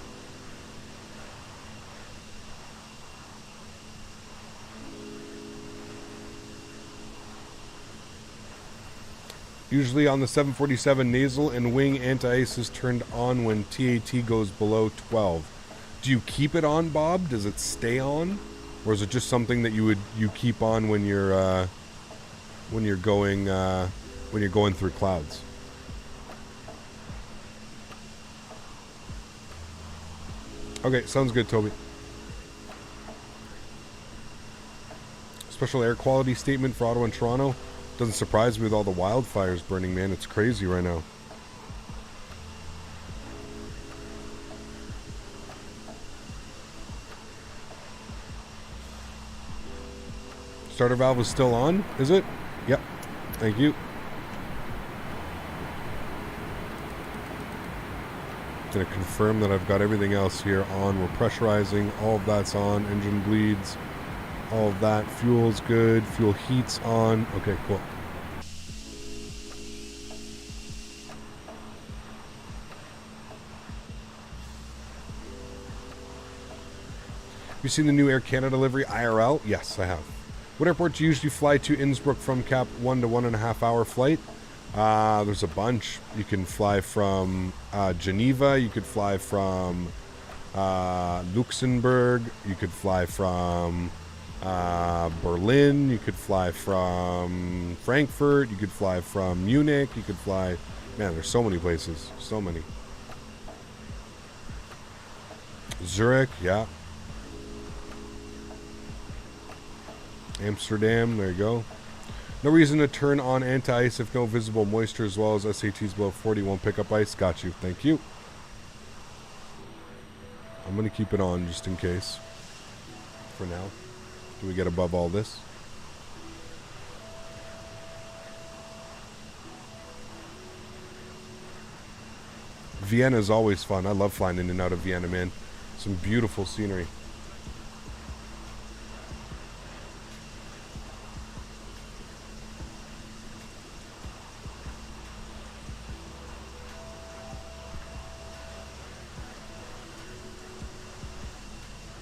Usually on the 747, nasal and wing anti-ice is turned on when TAT goes below 12. Do you keep it on, Bob? Does it stay on? Or is it just something that you keep on when you're going through clouds? Okay, sounds good, Toby. Special air quality statement for Ottawa and Toronto. Doesn't surprise me with all the wildfires burning, man. It's crazy right now. Starter valve is still on, is it? Yep. Thank you. Going to confirm that I've got everything else here on. We're pressurizing. All of that's on. Engine bleeds. All of that. Fuel's good. Fuel heat's on. Okay, cool. Have you seen the new Air Canada livery IRL? Yes, I have. What airport do you usually fly to Innsbruck from? Cap 1 to 1.5 hour flight? There's a bunch. You can fly from Geneva. You could fly from Luxemburg. You could fly from Berlin. You could fly from Frankfurt. You could fly from Munich. You could fly... Man, there's so many places. So many. Zurich, yeah. Amsterdam, there you go. No reason to turn on anti-ice if no visible moisture, as well as SATs below 40 won't pick up ice. Got you. Thank you. I'm going to keep it on just in case. For now. Do we get above all this? Vienna is always fun. I love flying in and out of Vienna, man. Some beautiful scenery.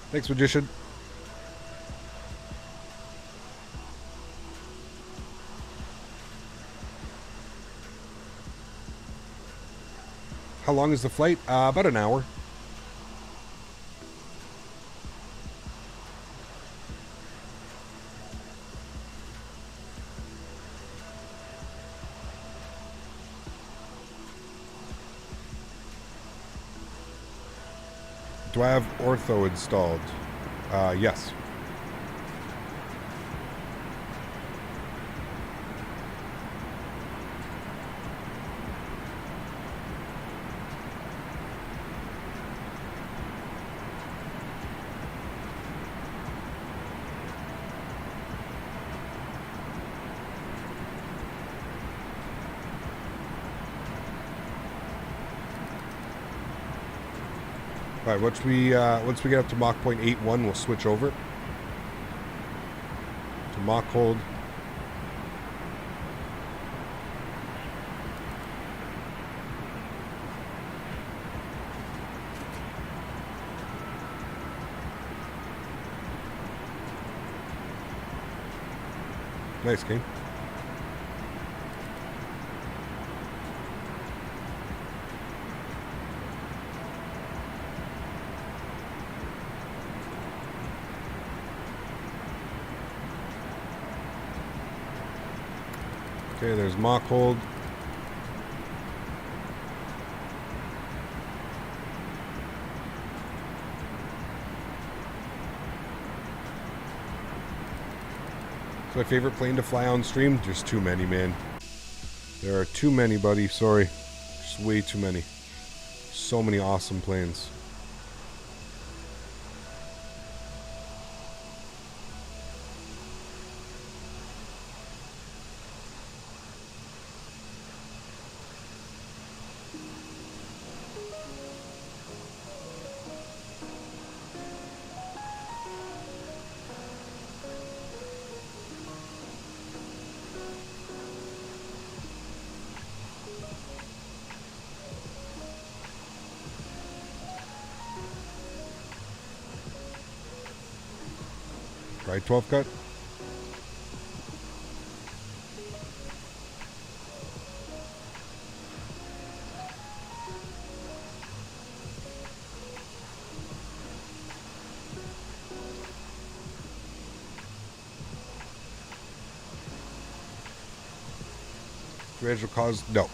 Thanks, Magician. How long is the flight? About an hour. Do I have ortho installed? Yes. All right, once we get up to Mach 0.81, we'll switch over to Mach hold. Nice, King. Okay, there's Mach hold. It's my favorite plane to fly on stream. There's too many, man. There are too many, buddy. Sorry. Just way too many. So many awesome planes. Right 12 cut. Rage will cause no.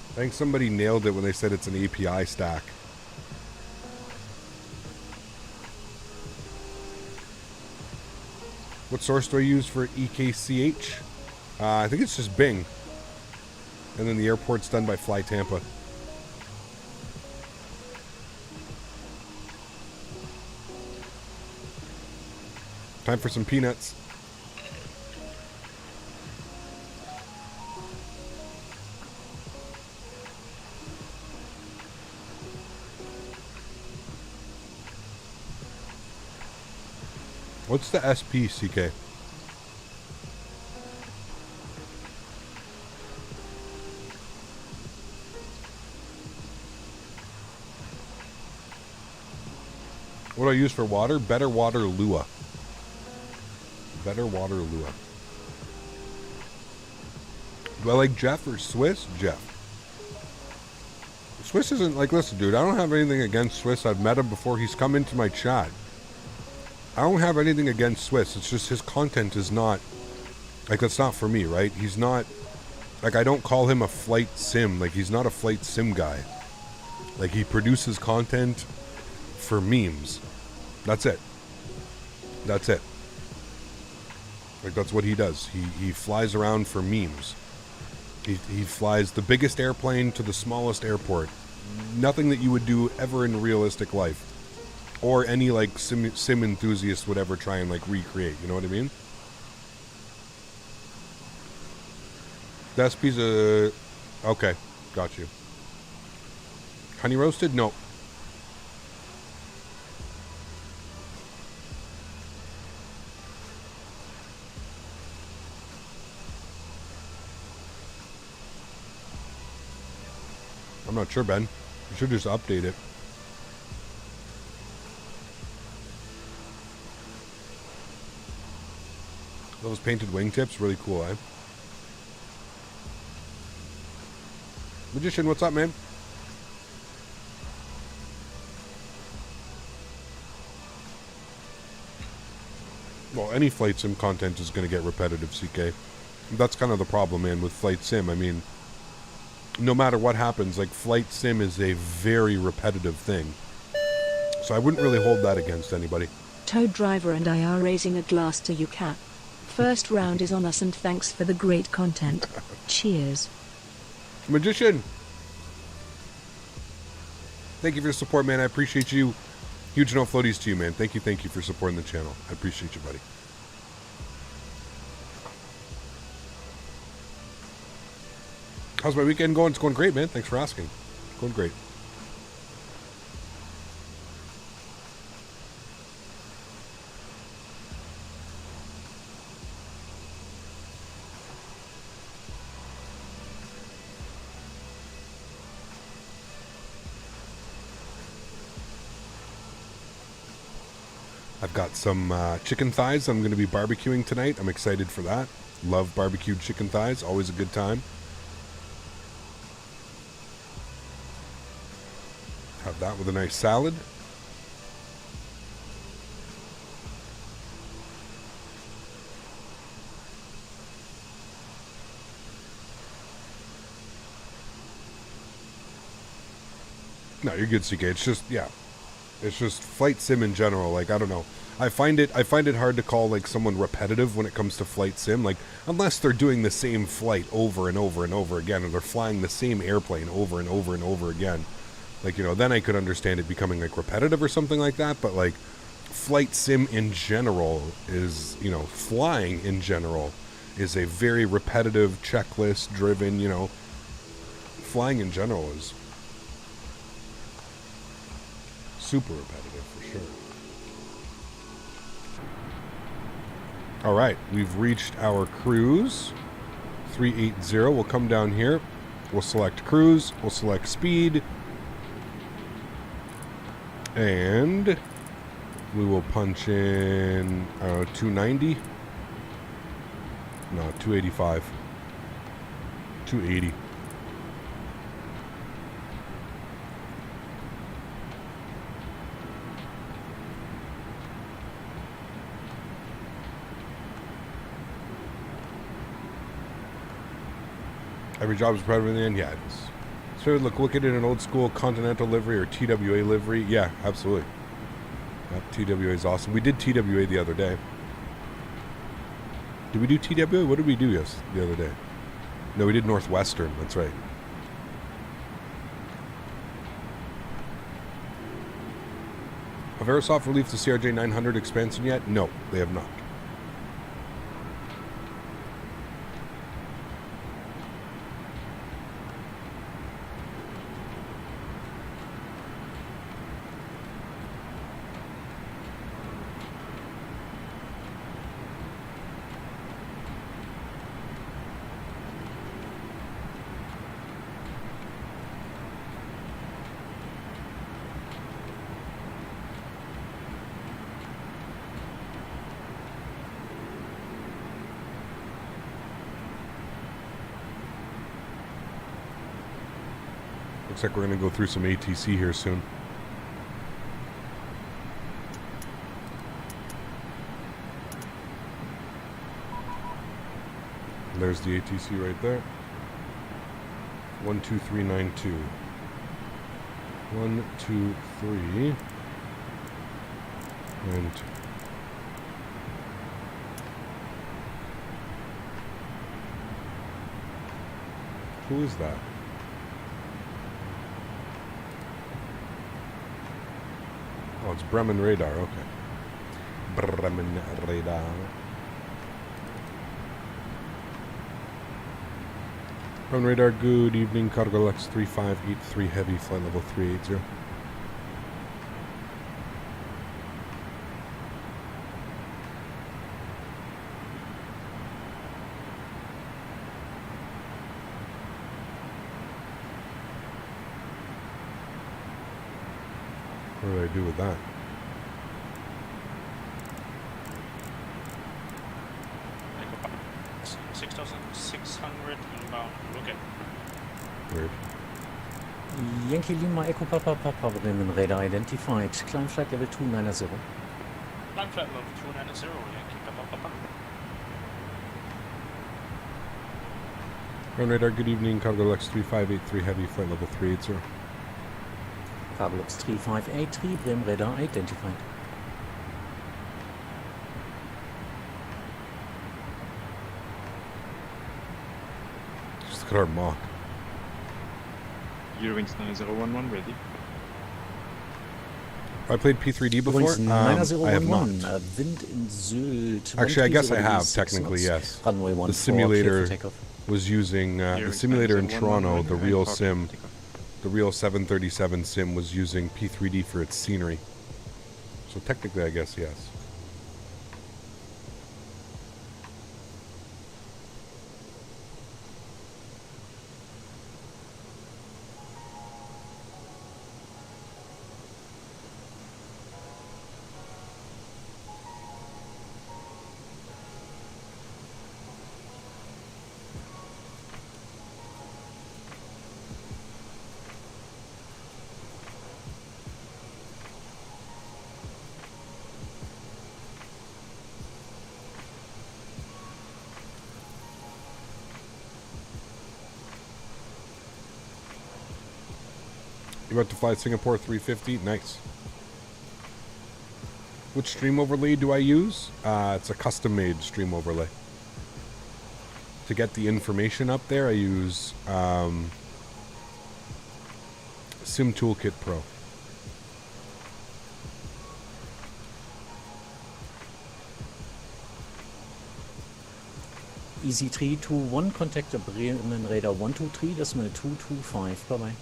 I think somebody nailed it when they said it's an API stack. What source do I use for EKCH? I think it's just Bing. And then the airport's done by Fly Tampa. Time for some peanuts. What's the SP, CK? What do I use for water? Better Water Lua. Better Water Lua. Do I like Jeff or Swiss? Jeff. Swiss isn't like, listen, dude, I don't have anything against Swiss. I've met him before. He's come into my chat. I don't have anything against Swiss. It's just his content is not, like, that's not for me, right? He's not, like, I don't call him a flight sim. Like, he's not a flight sim guy. Like, he produces content for memes. That's it. That's it. Like, that's what he does. He flies around for memes. He flies the biggest airplane to the smallest airport. Nothing that you would do ever in realistic life. Or any, like, sim enthusiast would ever try and, like, recreate. You know what I mean? That's piece of... Okay. Got you. Honey roasted? No. I'm not sure, Ben. You should just update it. Those painted wingtips, really cool, eh? Magician, what's up, man? Well, any flight sim content is going to get repetitive, CK. That's kind of the problem, man, with flight sim. I mean, no matter what happens, like, flight sim is a very repetitive thing. So I wouldn't really hold that against anybody. Toad Driver and I are raising a glass to you, Cap. First round is on us, and thanks for the great content. Cheers. Magician! Thank you for the support, man. I appreciate you. Huge no floaties to you, man. Thank you for supporting the channel. I appreciate you, buddy. How's my weekend going? It's going great, man. Thanks for asking. It's going great. I've got some chicken thighs I'm going to be barbecuing tonight. I'm excited for that. Love barbecued chicken thighs. Always a good time. Have that with a nice salad. No, you're good, CK. It's just, yeah. It's just flight sim in general. Like, I don't know. I find it hard to call like someone repetitive when it comes to flight sim. Like, unless they're doing the same flight over and over and over again, or they're flying the same airplane over and over and over again. Like, you know, then I could understand it becoming like repetitive or something like that. But like, flight sim in general is, you know, flying in general is a very repetitive, checklist driven, you know, flying in general is super repetitive for sure. All right, we've reached our cruise. 380. We'll come down here. We'll select cruise. We'll select speed. And we will punch in 290. No, 285. 280. Every job is proud in the end. Yeah, it is. So look at it in an old school Continental livery or TWA livery. Yeah, absolutely. TWA is awesome. We did TWA the other day. Did we do TWA? What did we do the other day? No, we did Northwestern. That's right. Have Aerosoft released the CRJ 900 expansion yet? No, they have not. Looks like we're going to go through some ATC here soon. There's the ATC right there. 12392. 1, 2, 3. And who is that? Oh, it's Bremen Radar, okay. Bremen Radar. Bremen Radar, good evening. Cargo Lex 3583 Heavy, flight level 380. What do I do with that? I go back 6,600 inbound. Okay. Weird. Yankee Lima Echo Papa Papa Bremen Radar identified. Climb flight level 290. Climb flight level 290, Yankee Papa Papa. Bremen Radar, good evening. Cargo Lex 3583 Heavy, flight level 380. Cargolux 3583, Bremen Radar identified. Just look at our mock. Eurowings 9011 ready. I played P3D before. I have not. Wind in Sylt. Actually, I guess I have, technically, yes. Runway 14, the simulator, was using the simulator in Toronto, the real sim, the real 737 sim was using P3D for its scenery. So technically, I guess, yes. You're about to fly Singapore 350? Nice. Which stream overlay do I use? It's a custom-made stream overlay. To get the information up there, I use Sim Toolkit Pro. Easy 321, contact the Bremen Radar 123, decimal 225. Bye bye.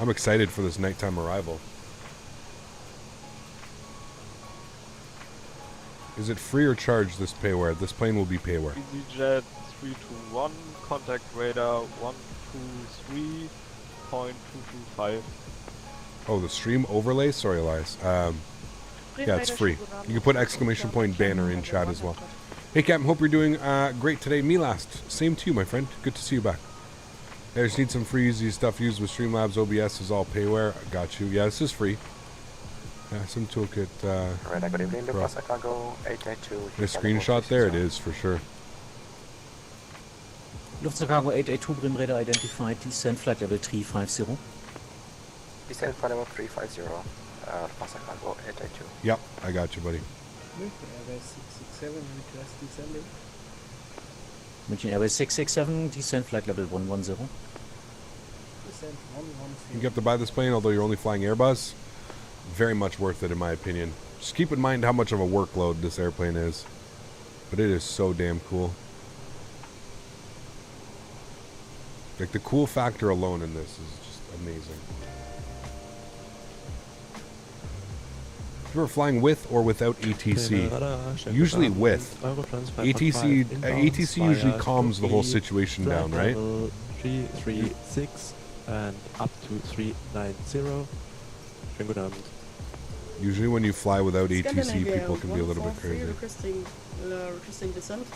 I'm excited for this nighttime arrival. Is it free or charged, this payware? This plane will be payware. EasyJet 321, contact radar 123.225. Oh, the stream overlay? Sorry, Elias. Yeah, it's free. You can put exclamation point banner in chat as well. Hey, Captain, hope you're doing great today. Me last. Same to you, my friend. Good to see you back. I just need some free easy stuff used with Streamlabs. OBS is all payware. Got you. Yeah, this is free. Yeah, some toolkit. Right, good evening, Luxemburg, Chicago 882. A screenshot there, it is for sure. Lufthansa 882, Bremen Radar identified, descent flight level 350. Descent flight level 350, Lufthansa Chicago 882. Yep, I got you, buddy. München Airways 667, descent flight level 110. You have to buy this plane, although you're only flying Airbus. Very much worth it, in my opinion. Just keep in mind how much of a workload this airplane is. But it is so damn cool. Like, the cool factor alone in this is just amazing. You are flying with or without ATC? Usually with. ATC usually calms the whole situation down, right? 336 and up to 390. Usually when you fly without ATC, people can be a little bit crazy. Requesting descent.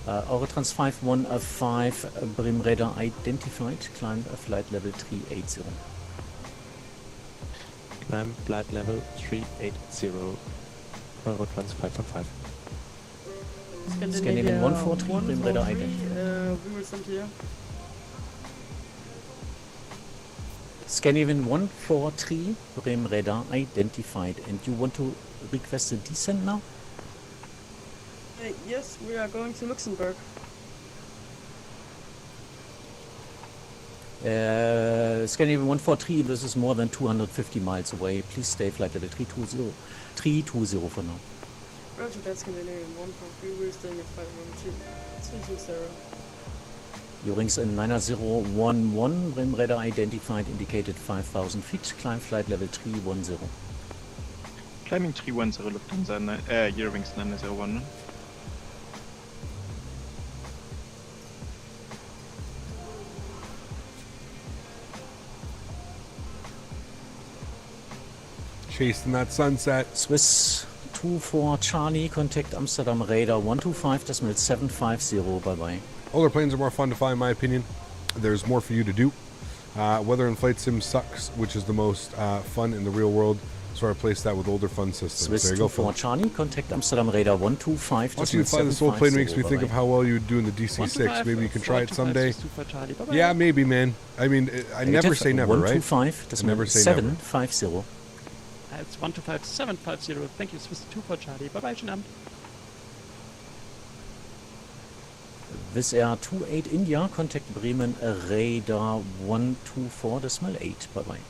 Eurotrans 5115, Bremen Radar identified, climb flight level 380. Climb flight level 380, Eurotrans 515. Scandinavian 143, Bremen Radar identified. We will send here. Scandinavian 143, Bremen Radar identified. And you want to request a descent now? Yes, we are going to Luxemburg. Scandinavian 143, this is more than 250 miles away. Please stay flight level 320 for now. Roger that, Scandinavian 143, we're staying at 512. Eurings in 9011, Bremen Radar identified, indicated 5,000 feet, climb flight level 310. Climbing 310, Lufthansa, Eurings 901. Chasing that sunset. Swiss 24 Charlie, contact Amsterdam Radar 125, decimal 750, bye bye. Older planes are more fun to fly, in my opinion. There's more for you to do. Weather in flight sim sucks, which is the most fun in the real world. So I replace that with older fun systems. Swiss there you go. 24 Charlie, contact Amsterdam Radar 125. Watching you fly this old plane makes me think of how well you would do in the DC-6. Maybe you can try it someday. Yeah, maybe, man. I mean, I never say never, right? 125, never say never. 750. It's 125 750. Thank you, Swiss 24 Charlie. Bye bye, schönen Abend. This Air 28 India, contact Bremen Radar 124.8. Bye bye.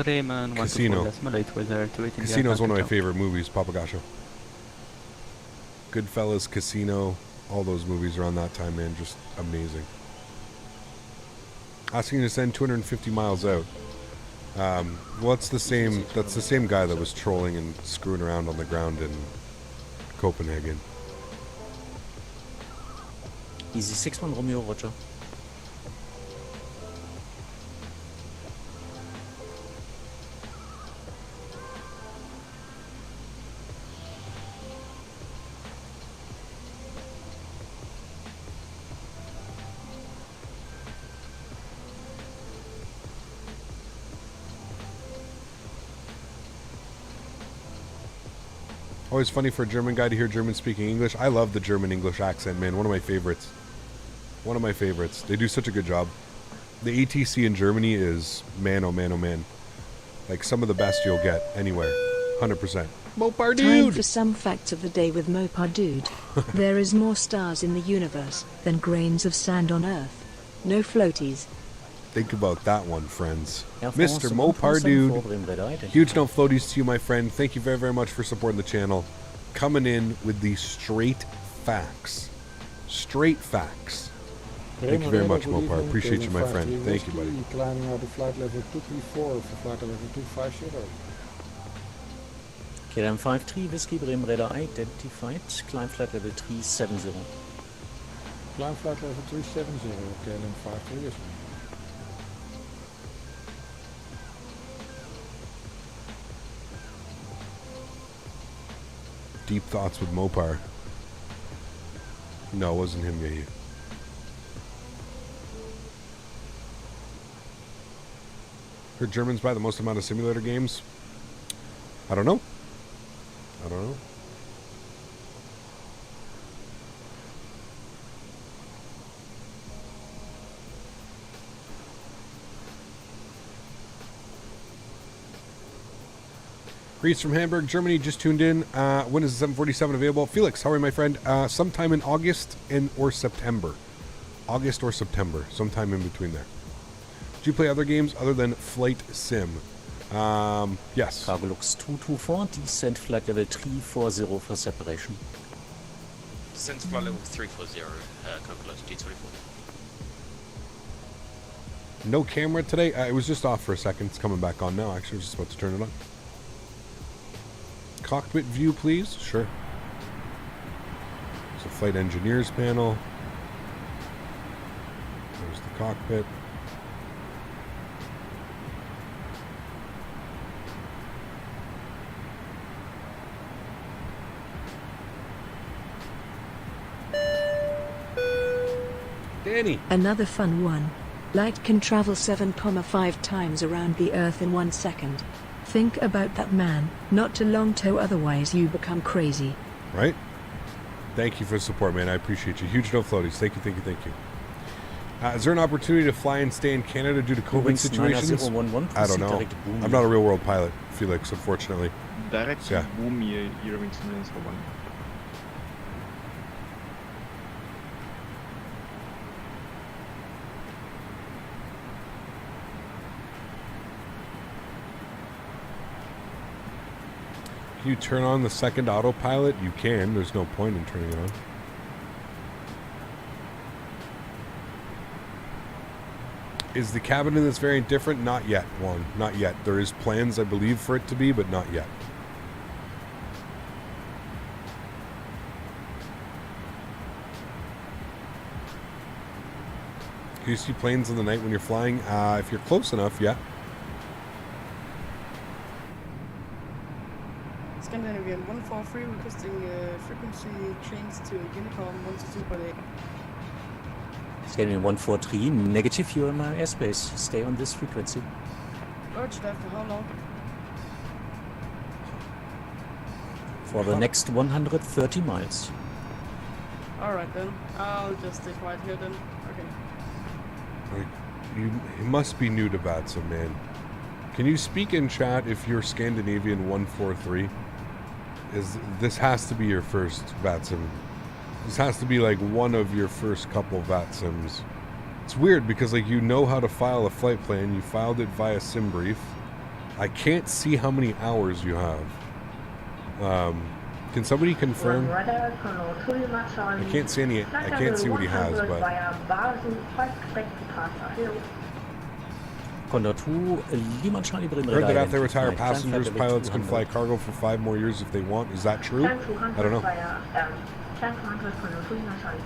Bremen Casino. 124.8 with Air 28 India. Casino is one of my favorite movies, Papagacho. Goodfellas, Casino, all those movies around that time, man. Just amazing. Asking to send 250 miles out. Well, that's the same guy that was trolling and screwing around on the ground in Copenhagen. Easy 6-1 Romeo, Roger. Always funny for a German guy to hear German speaking English. I love the German English accent, man. One of my favorites. One of my favorites. They do such a good job. The ATC in Germany is man, oh man, oh man. Like some of the best you'll get anywhere. 100%. Mopar Time dude! for some facts of the day with Mopar dude. There is more stars in the universe than grains of sand on Earth. No floaties. Think about that one, friends. Yeah, Mr. Mopar dude. Huge no floaties to you, my friend. Thank you very, very much for supporting the channel. Coming in with the straight facts. Straight facts. Thank you very much, Mopar. Appreciate you, my friend. Thank you, buddy. Climbing out of flight level 234 for flight level 250. KLM 53, Whiskey, Bremen Radar identified. Climb flight level 370. Climb flight level 370, KLM 53 is. Deep thoughts with Mopar. No, it wasn't him, yeah. Heard Germans buy the most amount of simulator games? I don't know. I don't know. Reese from Hamburg, Germany, just tuned in. When is the 747 available? Felix, how are you, my friend? Sometime in August or September. August or September. Sometime in between there. Do you play other games other than Flight Sim? Yes. Cargolux 224, descent flight level 340 for separation. Descent flight level 340, Cargolux G24. No camera today? It was just off for a second. It's coming back on now. Actually, I was just about to turn it on. Cockpit view, please. Sure. There's a flight engineers panel. There's the cockpit. Danny. Another fun one. Light can travel 7,5 times around the Earth in 1 second. Think about that, man. Not too long toe, otherwise you become crazy. Right? Thank you for the support, man. I appreciate you. Huge no floaties. Thank you, thank you, thank you. Is there an opportunity to fly and stay in Canada due to COVID situations? I don't know. I'm not a real world pilot, Felix, unfortunately. Direct yeah. Boomi Eurowings 901. Can you turn on the second autopilot? You can. There's no point in turning it on. Is the cabin in this variant different? Not yet, Juan. Not yet. There is plans, I believe, for it to be, but not yet. Can you see planes in the night when you're flying? If you're close enough, yeah. Scandinavian 143 requesting frequency change to Honeycomb 122 per day. Scandinavian 143, negative, you're in my airspace. Stay on this frequency. Roger that, for how long? For the next 130 miles. Alright then, I'll just stay quiet here then. Okay. You must be new to VATSIM, man. Can you speak in chat if you're Scandinavian 143? This has to be your first VATSIM. This has to be like one of your first couple VATSIMs. It's weird because like you know how to file a flight plan. You filed it via SimBrief. I can't see how many hours you have. Can somebody confirm? I can't see any. I can't see what he has, but. Condor 2, Lima Charlie Brim Heard Radar that after they retire, identified. passengers, Climb flight pilots level can fly cargo for 5 more years if they want. Is that true? I don't know.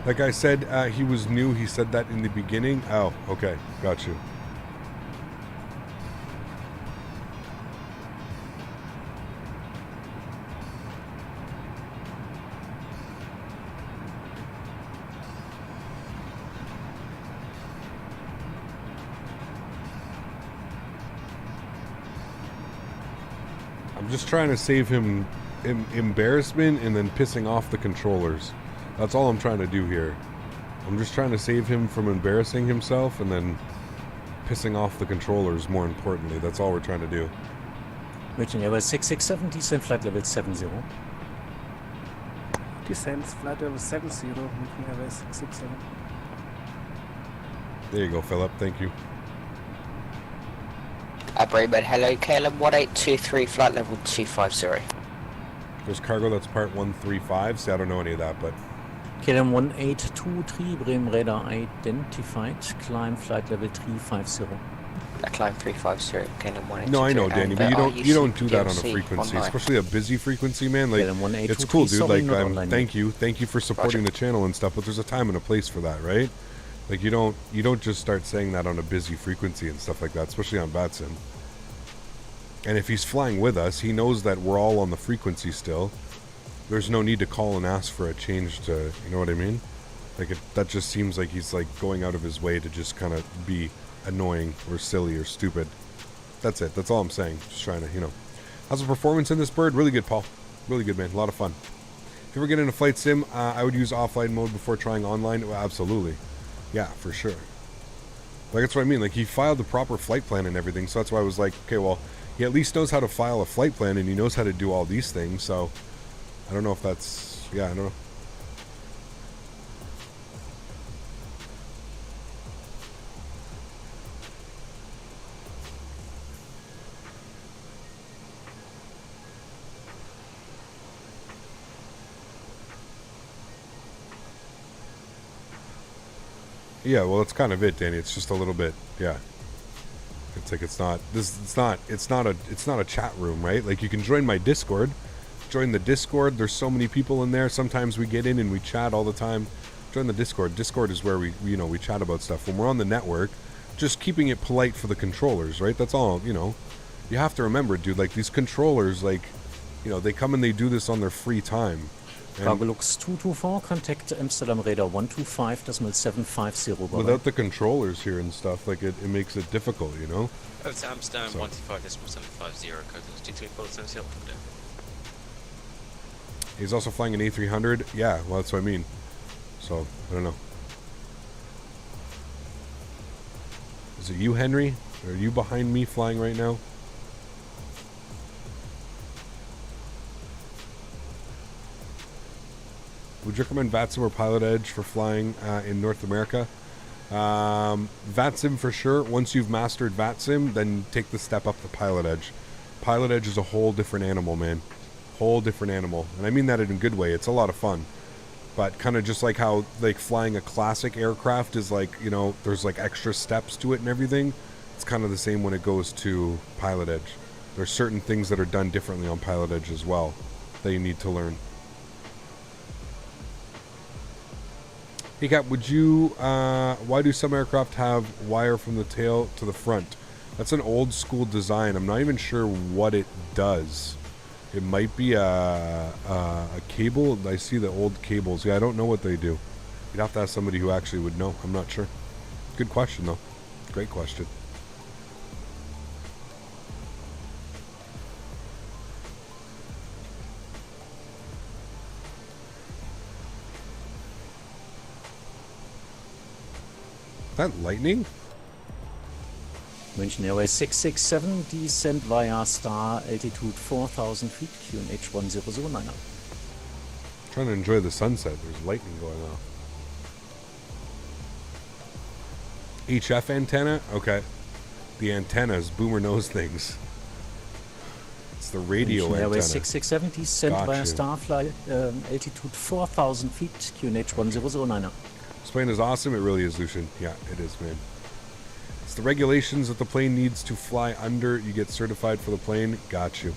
That guy said he was new. He said that in the beginning. Oh, okay. Got you. I'm just trying to save him embarrassment and then pissing off the controllers. That's all I'm trying to do here. I'm just trying to save him from embarrassing himself and then pissing off the controllers, more importantly. That's all we're trying to do. München Airways 667, descent flight level 70. Descent flight level 70, München Airways 667. There you go, Philip. Thank you. Brayman, hello, KLM 1823, flight level 250. There's cargo that's part 135. See, I don't know any of that, but... KLM 1823, Bremen radar identified, climb flight level 350. Climb 350, KLM 1823. No, I know, Danny, but you don't do that on a frequency, especially a busy frequency, man. Like, it's cool, dude. Like, thank you for supporting the channel and stuff. But there's a time and a place for that, right? Like, you don't just start saying that on a busy frequency and stuff like that, especially on VATSIM. And if he's flying with us, he knows that we're all on the frequency still. There's no need to call and ask for a change to, you know what I mean? Like, that just seems like he's, like, going out of his way to just kind of be annoying or silly or stupid. That's it. That's all I'm saying. Just trying to, you know. How's the performance in this bird? Really good, Paul. Really good, man. A lot of fun. If you ever get into flight sim, I would use offline mode before trying online. Well, absolutely. Yeah, for sure. Like, that's what I mean. Like, he filed the proper flight plan and everything, so that's why I was like, okay, well, he at least knows how to file a flight plan, and he knows how to do all these things, so I don't know if that's... Yeah, I don't know. Yeah, well, it's kind of it, Danny. It's just a little bit, yeah. It's like it's not a chat room, right? Like, you can join my Discord. Join the Discord. There's so many people in there. Sometimes we get in and we chat all the time. Join the Discord. Discord is where we chat about stuff. When we're on the network, just keeping it polite for the controllers, right? That's all, you know. You have to remember, dude, like, these controllers, like, you know, they come and they do this on their free time. Cargolux 224, contact Amsterdam radar 125, decimal 750. Without the controllers here and stuff, like, it makes it difficult, you know? Oh, it's Amsterdam 125, decimal 750, Cargolux 224, He's also flying an A300. Yeah, well, that's what I mean. So, I don't know. Is it you, Henry? Are you behind me flying right now? Would you recommend VATSIM or Pilot Edge for flying in North America? VATSIM for sure. Once you've mastered VATSIM, then take the step up to Pilot Edge. Pilot Edge is a whole different animal, man. Whole different animal. And I mean that in a good way. It's a lot of fun. But kind of just like how, like, flying a classic aircraft is like, you know, there's like extra steps to it and everything. It's kind of the same when it goes to Pilot Edge. There's certain things that are done differently on Pilot Edge as well that you need to learn. Hey Cap, would you, why do some aircraft have wire from the tail to the front? That's an old school design. I'm not even sure what it does. It might be a cable. I see the old cables. Yeah, I don't know what they do. You'd have to ask somebody who actually would know. I'm not sure. Good question though. Great question. That lightning? München Airways 667, descent via star, altitude 4,000 feet, QNH 1009. Trying to enjoy the sunset. There's lightning going off. HF antenna? Okay. The antennas, boomer knows things. It's the radio antenna. Airway 667, descent Got via you. Starflight, altitude 4,000 feet, QNH 1009er. This plane is awesome. It really is, Lucian. Yeah, it is, man. It's the regulations that the plane needs to fly under. You get certified for the plane. Got you.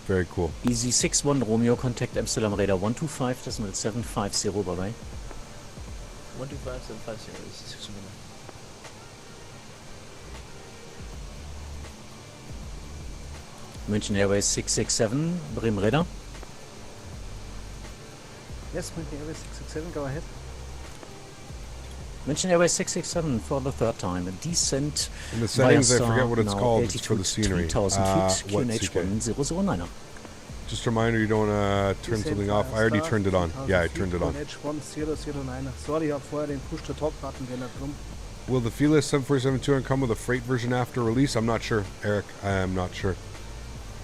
Very cool. Easy 61 Romeo, contact Amsterdam radar 125.750, bye-bye. 125.750 is 600. München Airways 667, Bremen radar. Yes, München Airways 667, go ahead. München Airways 667 for the third time. A descent In the settings, I via forget what it's now called. It's for the altitude scenery. 3,000 feet, What, QNH CK? 1009er. Just a reminder, you don't want to turn something off. I already turned it on. Yeah, I turned it on. H1009. Sorry, ich habe vorher den Push-to-Talk-Button geändert. Drum. Will the Felis 747-200 come with a freight version after release? I'm not sure, Eric. I am not sure.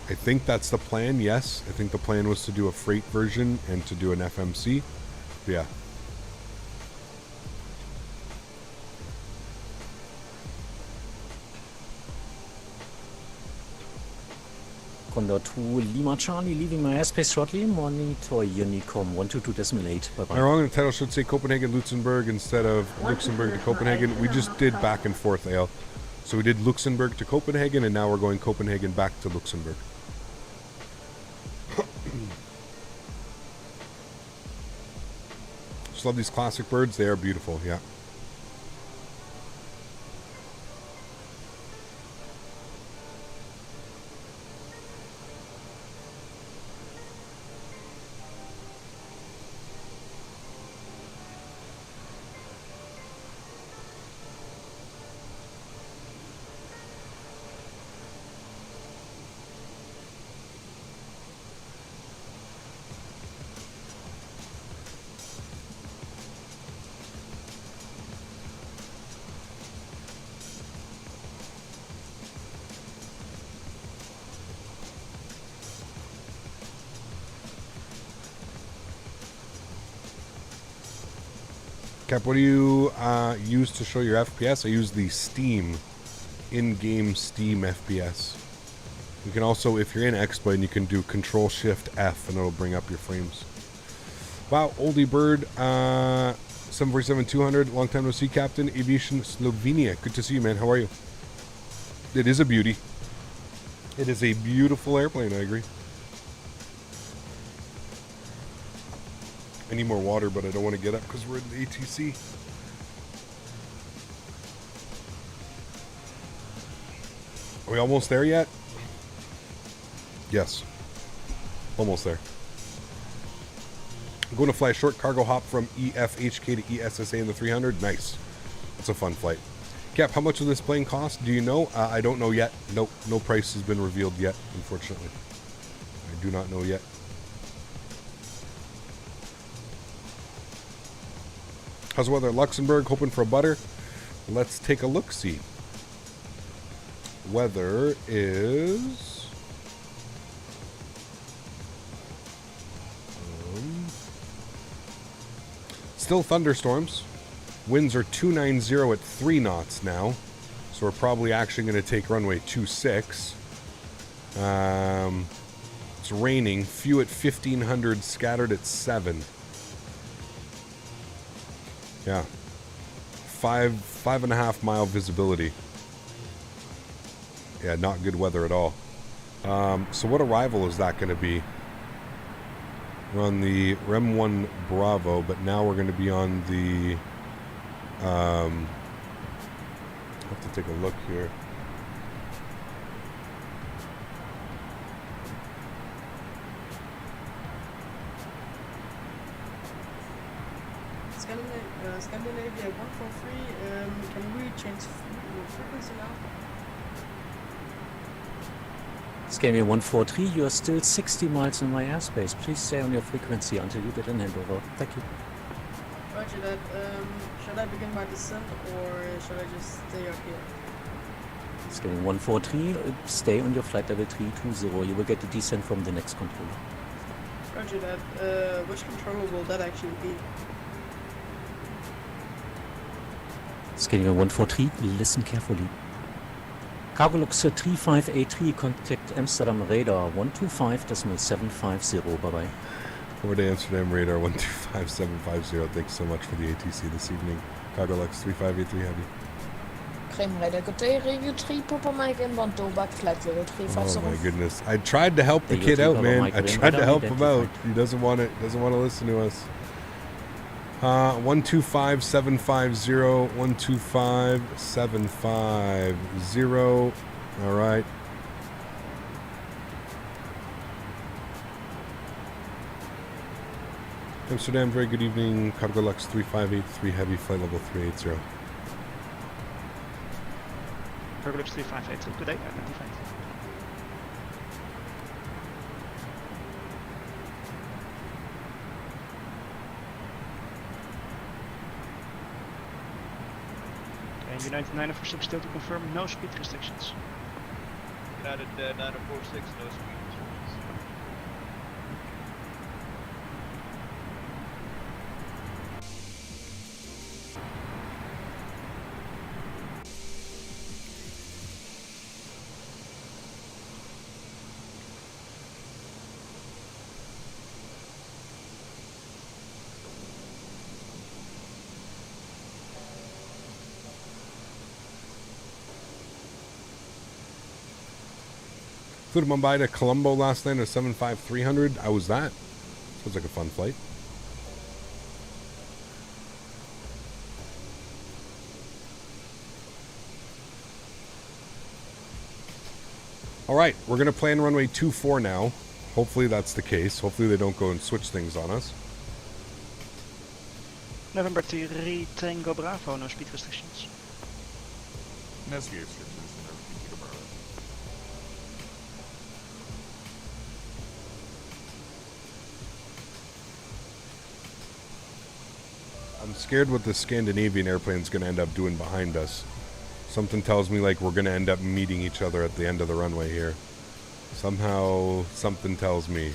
I think that's the plan, yes. I think the plan was to do a freight version and to do an FMC. Yeah. Condor 2 Lima Charlie, leaving my airspace shortly. Monitor Honeycomb 122.8. Bye Am I bye. wrong? The title should say Copenhagen, Luxemburg instead of Luxembourg to Copenhagen. We just did back and forth, Ale. So we did Luxembourg to Copenhagen, and now we're going Copenhagen back to Luxembourg. Just love these classic birds. They are beautiful, yeah. Cap, what do you use to show your FPS? I use the Steam, in-game Steam FPS. You can also, if you're in X-Plane, you can do Control-Shift-F and it'll bring up your frames. Wow, oldie bird, 747-200, long time no see, Captain, Aviation Slovenia. Good to see you, man. How are you? It is a beauty. It is a beautiful airplane, I agree. I need more water, but I don't want to get up because we're in the ATC. Are we almost there yet? Yes. Almost there. I'm going to fly a short cargo hop from EFHK to ESSA in the 300. Nice. It's a fun flight. Cap, how much will this plane cost? Do you know? I don't know yet. Nope. No price has been revealed yet, unfortunately. I do not know yet. How's the weather in Luxembourg? Hoping for a butter? Let's take a look-see. Weather is... still thunderstorms. Winds are 290 at 3 knots now. So we're probably actually going to take runway 26. It's raining. Few at 1500, scattered at 7. Yeah. 5.5 mile visibility. Yeah, not good weather at all. So what arrival is that going to be? We're on the Rem 1 Bravo, but now we're going to be on the... I have to take a look here. Scandinavia 143, can we change frequency now? Scandinavia 143, you are still 60 miles in my airspace. Please stay on your frequency until you get an handover. Thank you. Roger that. Should I begin my descent or should I just stay up here? Scandinavia 143, stay on your flight level 320. You will get the descent from the next controller. Roger that. Which controller will that actually be? Scandinavia 143, listen carefully. Cargolux 3583, contact Amsterdam Radar 125.750, bye-bye. Over to Amsterdam Radar 125750. Thanks so much for the ATC this evening. Cargolux 3583 heavy. Creme Radar, good day, review 3, Papa Mike and Bontoback, flight level 350. Oh my goodness. I tried to help the kid out, man. I tried to help him out. He doesn't want to listen to us. 125750, 125750. All right. Amsterdam, very good evening. Cargolux 3583 heavy, flight level 380. Cargolux 3583, good day, identified. United 946 still to confirm, no speed restrictions. United 946, no speed restrictions. Flew to Mumbai to Colombo last night at 75300. How was that? Sounds like a fun flight. All right, we're going to plan runway 24 now. Hopefully that's the case. Hopefully they don't go and switch things on us. November 3, Tango Bravo, no speed restrictions. No speed restrictions. I'm scared what the Scandinavian airplane's going to end up doing behind us. Something tells me like we're going to end up meeting each other at the end of the runway here. Somehow, something tells me.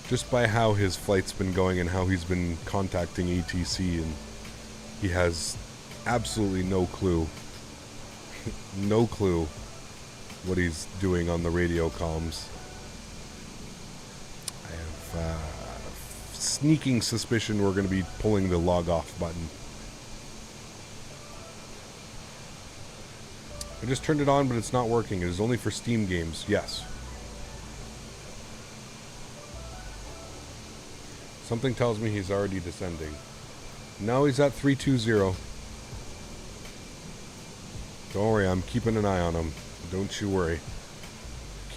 Just by how his flight's been going and how he's been contacting ATC, and he has absolutely no clue. No clue what he's doing on the radio comms. I have sneaking suspicion we're going to be pulling the log off button. I just turned it on, but it's not working. It is only for Steam games. Yes. Something tells me he's already descending. No, he's at 320. Don't worry, I'm keeping an eye on him. Don't you worry.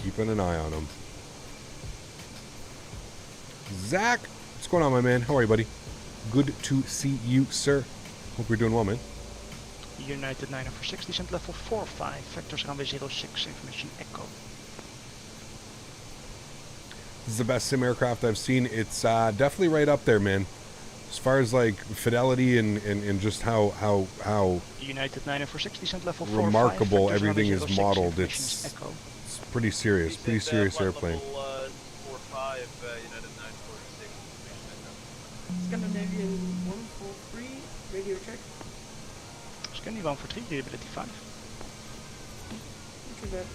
Keeping an eye on him. Zach! What's going on, my man? How are you, buddy? Good to see you, sir. Hope you're doing well, man. United 946, descent level 45, vectors runway 06, information echo. This is the best sim aircraft I've seen. It's definitely right up there, man. As far as like fidelity and just how United 946, descent level remarkable 45, everything is 06, modeled. It's pretty serious, airplane. 45, United 946. Scandinavian 143, radio check. Scandinavian 143, reliability 5. Okay, that,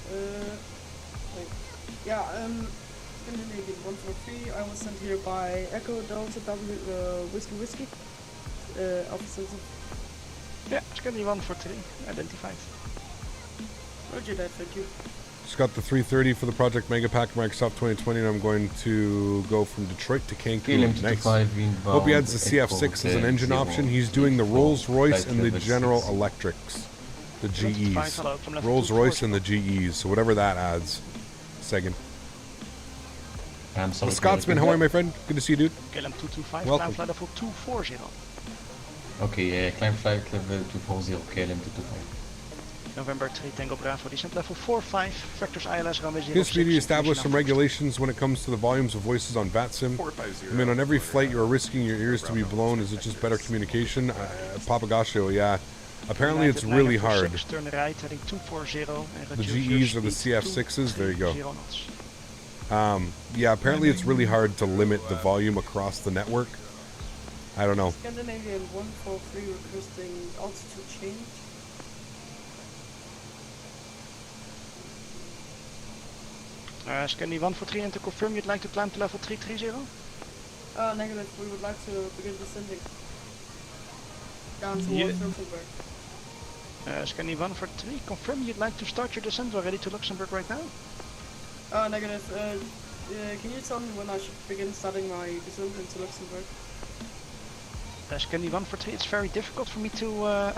Scandinavian 143, I was sent here by Echo Delta W, Whiskey, officers. Yeah, Scandinavian 143, identified. Roger that, thank you. Just got the 330 for the Project Megapack Microsoft 2020, and I'm going to go from Detroit to Cancun. Nice. Hope he adds the CF6 as an engine option. He's doing the Rolls-Royce and the General Electrics. The GEs. Rolls-Royce and the GEs, so whatever that adds. Second. Scotsman, how are you, my friend? Good to see you, dude. KLM 225, Welcome. climb flight level 240. Okay, climb flight level 240, KLM 225. November 3, Tango Bravo, descent level 45, vectors ILS runway 06. Good Smitty established some regulations when it comes to the volumes of voices on VATSIM. I mean, on every flight you are risking your ears to be blown. Is it just better communication? Papagashio, yeah. Apparently it's really hard. Turn right, heading 240, the GEs or the CF6s, there you go. Yeah, apparently it's really hard to limit the volume across the network. I don't know. Scandinavian 143 requesting altitude change. Scanny 143, and to confirm you'd like to climb to level 330? Negative, we would like to begin descending down towards Luxemburg. Scanny 143, confirm you'd like to start your descent already to Luxemburg right now? Negative, can you tell me when I should begin starting my descent into Luxemburg? Scanny 143, it's very difficult for me to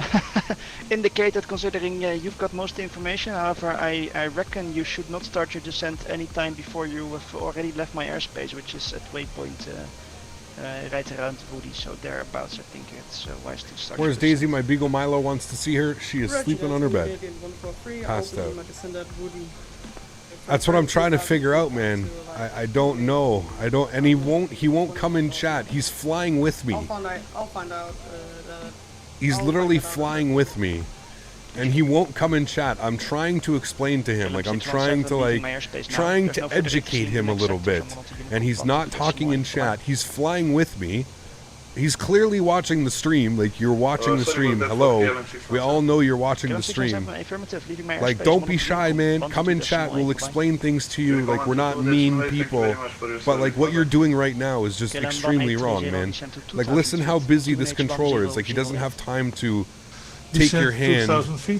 indicate that, considering you've got most of the information. However, I reckon you should not start your descent anytime before you have already left my airspace, which is at waypoint right around Woody, so thereabouts. I think it's wise to start. Where's Daisy? My Beagle Milo wants to see her. She is sleeping on her bed. Passed out. That's what I'm trying to figure out, man. I don't know. And he won't come in chat. He's flying with me. I'll find out. He's literally flying with me. And he won't come in chat. I'm trying to explain to him, I'm trying to educate him a little bit. And he's not talking in chat. He's flying with me. He's clearly watching the stream. You're watching the stream. Hello. We all know you're watching the stream. Don't be shy, man. Come in chat. We'll explain things to you. We're not mean people. But what you're doing right now is just extremely wrong, man. Listen how busy this controller is. He doesn't have time to take your hand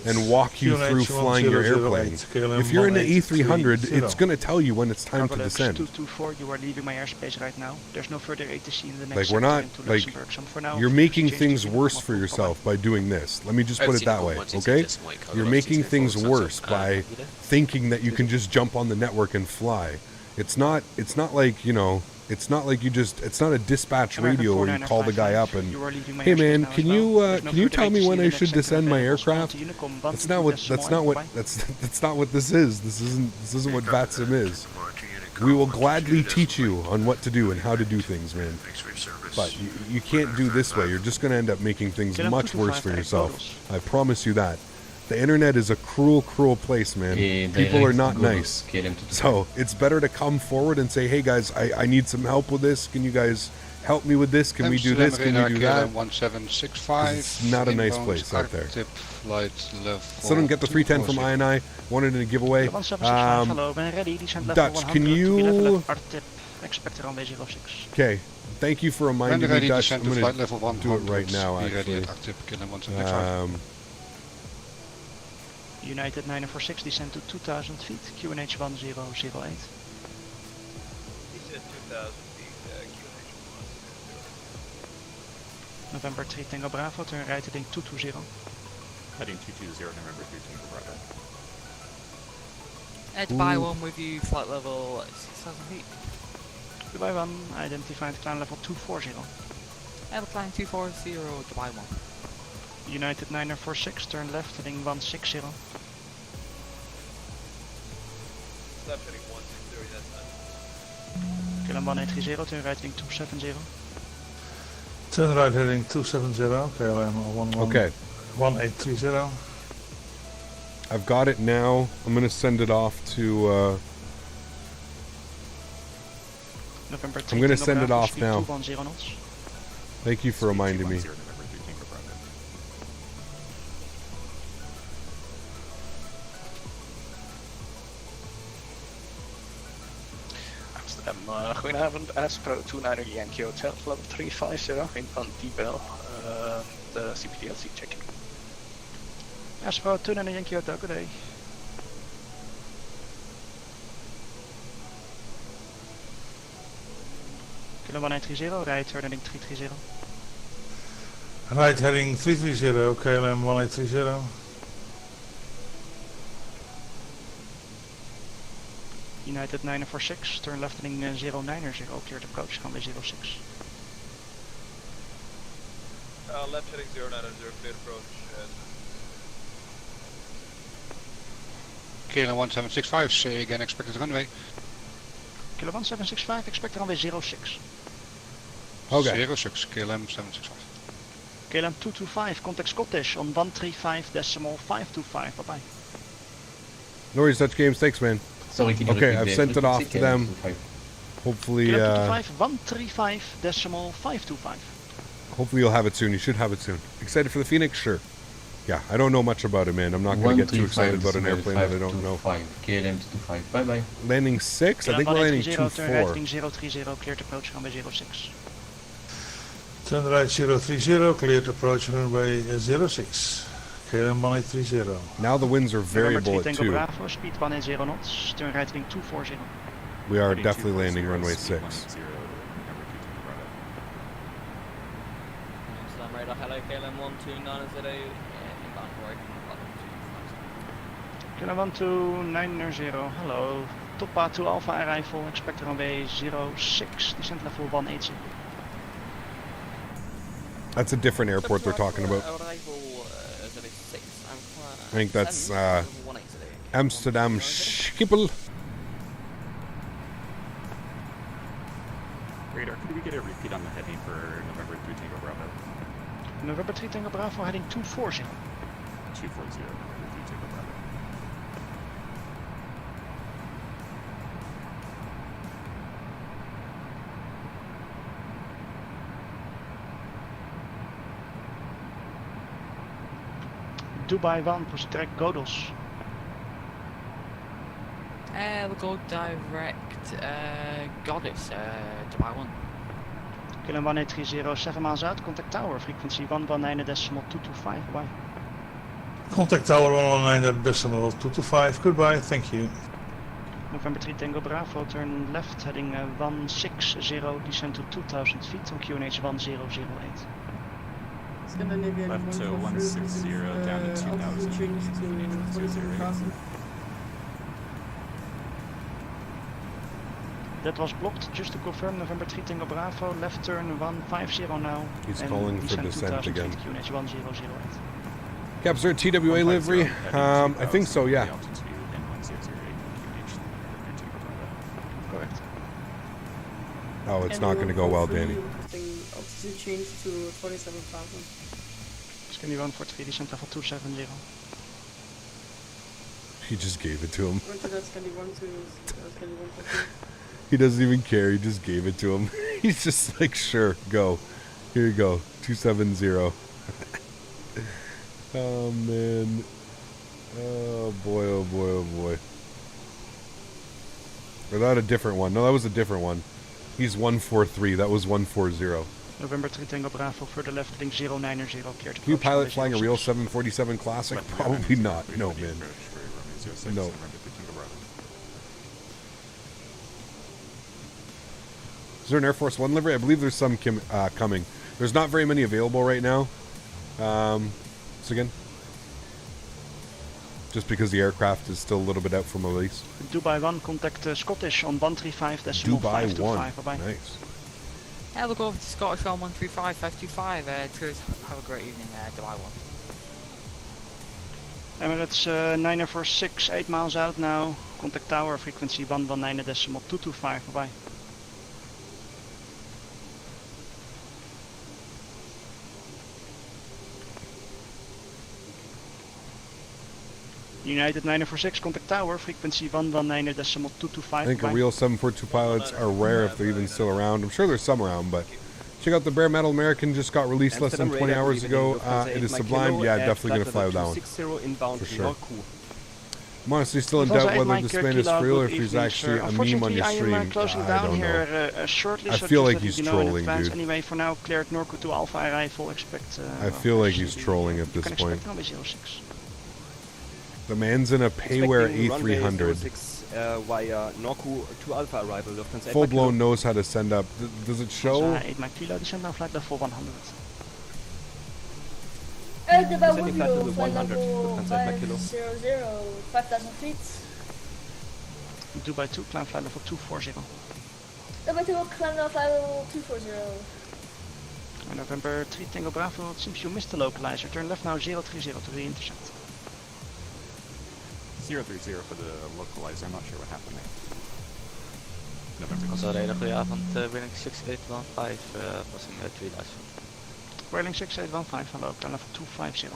and walk you through flying your airplane. If you're in the E300, it's going to tell you when it's time to descend. 224, you are leaving my airspace right now. There's no further ATC in the next we're not, you're making things worse for yourself by doing this. Let me just put it that way, okay? You're making things worse by thinking that you can just jump on the network and fly. It's not like, it's not like it's not a dispatch radio where you call the guy up and, hey man, can you tell me when I should descend my aircraft? That's not what this is. This isn't what VATSIM is. We will gladly teach you on what to do and how to do things, man. But you can't do this way. You're just going to end up making things much worse for yourself. I promise you that. The internet is a cruel, cruel place, man. People are not nice. So it's better to come forward and say, hey guys, I need some help with this. Can you guys help me with this? Can we do this? Can we do that? 1765. It's not a nice place out there. Still didn't get the 310 from I&I. Wanted to give away. Dutch, can you... Okay. Thank you for reminding me, Dutch. I'm going to do it right now, actually. United 946, descend to 2,000 feet, QNH 1008. He said 2,000 feet, QNH 1008. November 3 Tango Bravo, turn right heading 220. Heading 220, November 3 Tango Bravo. Ed by 1 with you, flight level 6,000 feet. Dubai 1, identified climb level 240. Climb 240, Dubai 1. United 946, turn left heading 160. Left heading 160, that's nice. KLM 1830, turn right heading 270. Turn right heading 270, KLM 1830. I've got it now. I'm going to send it off to... I'm going to send it off now. Thank you for reminding me. Goedenavond, Astro 29 Yankee Hotel, level 350, in van T-Bell, the CPDLC checking. Astro 29 Yankee Hotel, good day. KLM 1830, right turn heading 330. Right heading 330, KLM 1830. United 946, turn left heading 090, cleared approach, runway 06. Left heading 090, cleared approach. KLM 1765, say again, expected runway. KLM 1765, expect runway 06. Okay. 06, KLM 765. KLM 225, contact Scottish on 135.525, bye bye. No worries, Dutch Games, thanks man. Okay, I've sent it off to them. Hopefully, 135.525. Hopefully you'll have it soon. You should have it soon. Excited for the Phoenix? Sure. Yeah, I don't know much about it, man. I'm not going to get too excited about an airplane that I don't know. 5, KLM 225, bye-bye. Landing 6? I think we're landing 2-4. Turn 030, cleared approach runway 06. Turn right 030, cleared approach runway 06. KLM 1830. Now the winds are variable at 2. Bravo, speed 180 knots, turn right wing 240. We are definitely landing runway 6. Hello, KLM 129 inbound right. KLM 129 hello. Top 2 Alpha arrival, expect runway 06, descent level 180. That's a different airport they're talking about. I think that's Amsterdam Schiphol. Radar, could we get a repeat on the heading for November 3 Tango Bravo? November 3 Tango Bravo heading 240. 240, 3 Tango Bravo. Dubai 1, Pushback Godos. We'll go direct, Goddess, Dubai 1. KLM 1830, 7 miles out, contact tower, frequency 119.225, bye. Contact tower 119.225, goodbye, thank you. November 3 Tango Bravo, turn left, heading 160, descend to 2000 feet on QNH 1008. Left to 160, down to 2000. That was blocked, just to confirm, November 3 Tango Bravo, left turn 150 now. He's calling for descent again. QNH 1008. Caps are TWA livery? I think so, yeah. Correct. Oh, it's not going to go well, Danny. Altitude change to 27,000. Skinny 143, descent level 270. He just gave it to him. Went to that Skinny 1 to Skinny 142. He doesn't even care, he just gave it to him. He's just like, sure, go. Here you go, 270. Oh, man. Oh, boy, oh, boy, oh, boy. Or that a different one? No, that was a different one. He's 143, that was 140. November 3 Tango Bravo, further left, heading 090, cleared to Can you pilot flying a real 747 Classic? Probably not, no, man. No. Is there an Air Force One livery? I believe there's some coming. There's not very many available right now. So again, just because the aircraft is still a little bit out from release. Dubai 1, contact Scottish on 135.525. Dubai 1, bye-bye. Nice. Yeah, we'll go over to Scottish on 135.525. Have a great evening, Dubai 1. Emirates 946, 8 miles out now. Contact tower, frequency 119.225, bye-bye. United 946, contact tower, frequency 119.225. I think a real 742 pilots are rare if they're even still around. I'm sure there's some around, but check out the Bare Metal American, just got released less than 20 hours ago. It is sublime. Yeah, definitely going to fly with that one. For sure. I'm honestly still in doubt whether the Spanish is real or if he's actually a meme on your stream. I don't know. I feel like he's trolling, dude. Anyway, for now, cleared Norco to Alpha arrival. Expect. I feel like he's trolling at this point. The man's in a Payware A300. Via Norco to Alpha arrival. Full blown knows how to send up. Does it show? 8 kilo, descend now flight level 100. Sending flight level 100. 5,000 feet. Dubai 2, climb flight level 240. Dubai 2, climb now flight level 240. November 3 Tango Bravo, it seems you missed the localizer. Turn left now 030 to re-intercept. 030 for the localizer, I'm not sure what happened there. Was een hele goede avond, Wheeling 6815, passing 3000. Wheeling 6815, hello, climb level 250.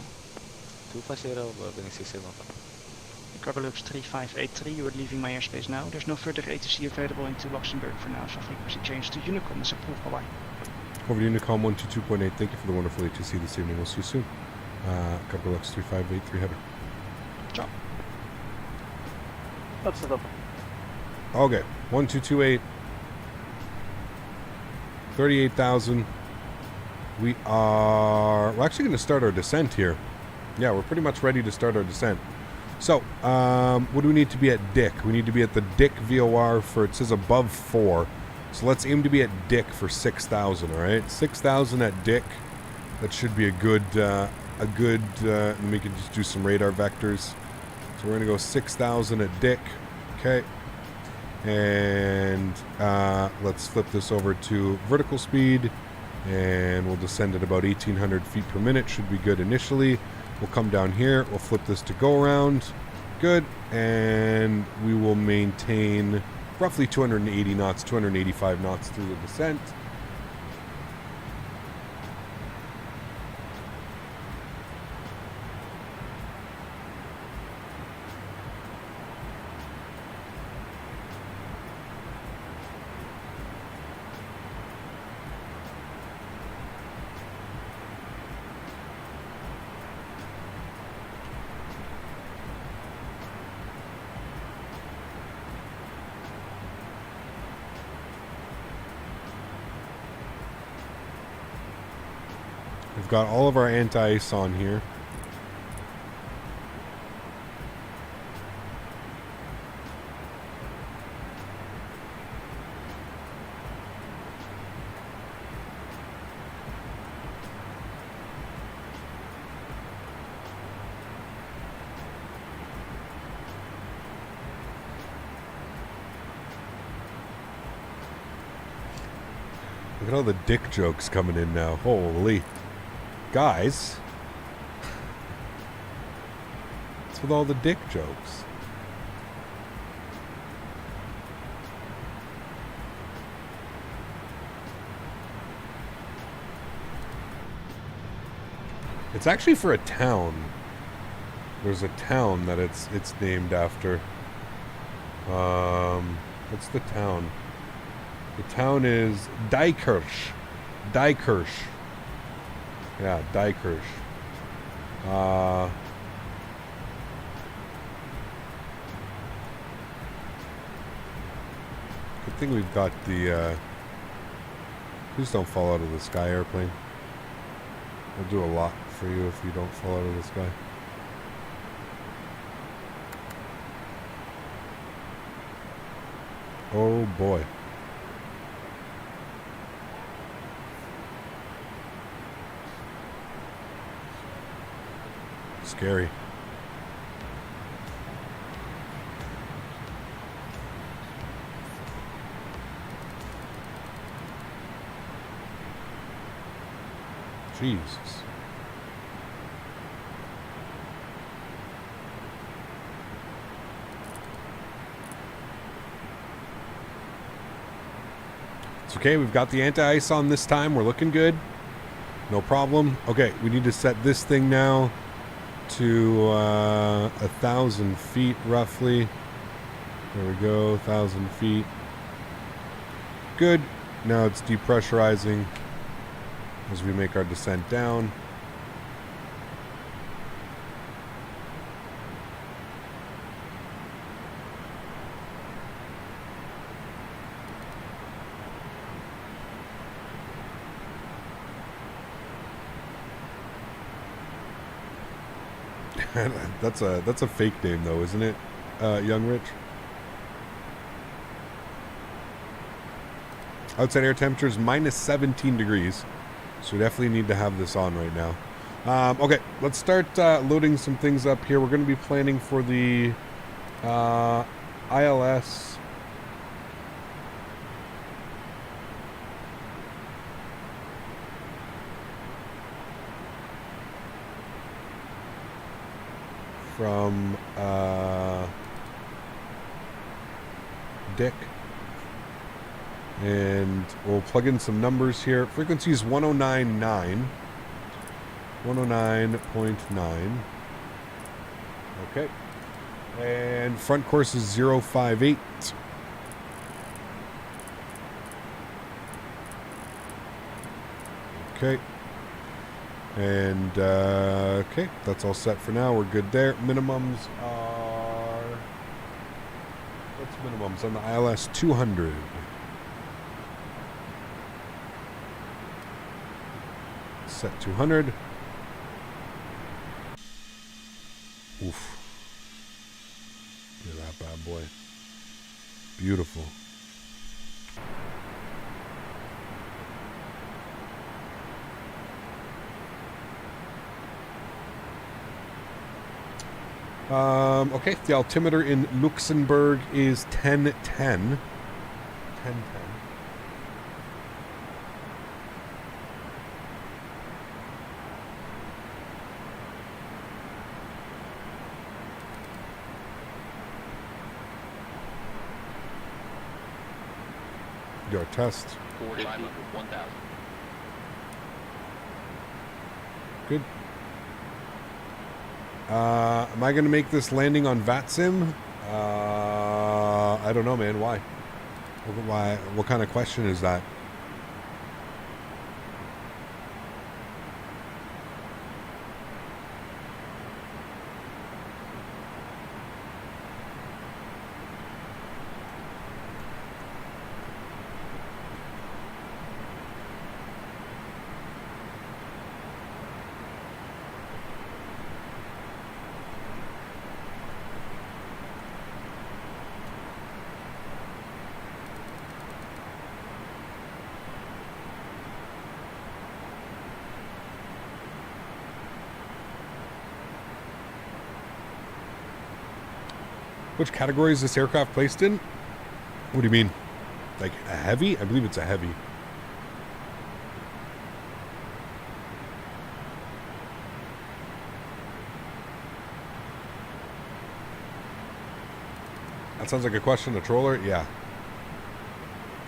250, Wheeling 6815. Carbolux 3583, you are leaving my airspace now. There's no further ATC available into Luxemburg for now, so frequency change to Unicom is approved, bye-bye. Over to Unicom 122.8, thank you for the wonderful ATC this evening, we'll see you soon. Couple Lux 3583 header. Jump. That's it up. Okay, 1228. 38,000. We're actually going to start our descent here. Yeah, we're pretty much ready to start our descent. So, what do we need to be at Dick? We need to be at the Dick VOR for, it says above 4. So let's aim to be at Dick for 6,000, all right? 6,000 at Dick. That should be a good, and we can just do some radar vectors. So we're going to go 6,000 at Dick. Okay. And let's flip this over to vertical speed. And we'll descend at about 1,800 feet per minute. Should be good initially. We'll come down here. We'll flip this to go around. Good. And we will maintain roughly 280 knots, 285 knots through the descent. We've got all of our anti-ice on here. Look at all the dick jokes coming in now. Holy. Guys. What's with all the dick jokes? It's actually for a town. There's a town that it's named after. What's the town? The town is Dijkirch. Dijkirch. Yeah, Dijkirch. Good thing we've got the, please don't fall out of the sky, airplane. I'll do a lot for you if you don't fall out of the sky. Oh boy. Scary. Jesus. It's okay, we've got the anti-ice on this time. We're looking good. No problem. Okay, we need to set this thing now to 1,000 feet roughly. There we go, 1,000 feet. Good. Now it's depressurizing as we make our descent down. That's a fake name though, isn't it, Young Rich? Outside air temperature is minus 17 degrees, so we definitely need to have this on right now. Okay, let's start loading some things up here. We're going to be planning for the ILS. From Dick, and we'll plug in some numbers here. Frequency is 109.9. 109.9. Okay. And front course is 058. Okay. And, okay, that's all set for now. We're good there. Minimums are... What's minimums on the ILS 200? Set 200. Oof. Look at that bad boy. Beautiful. Okay, the altimeter in Luxemburg is 1010. 1010. Your test. 450, 1000. Good. Am I going to make this landing on VATSIM? I don't know, man. Why? Why? What kind of question is that? Which category is this aircraft placed in? What do you mean? Like a heavy? I believe it's a heavy. That sounds like a question to Troller. Yeah.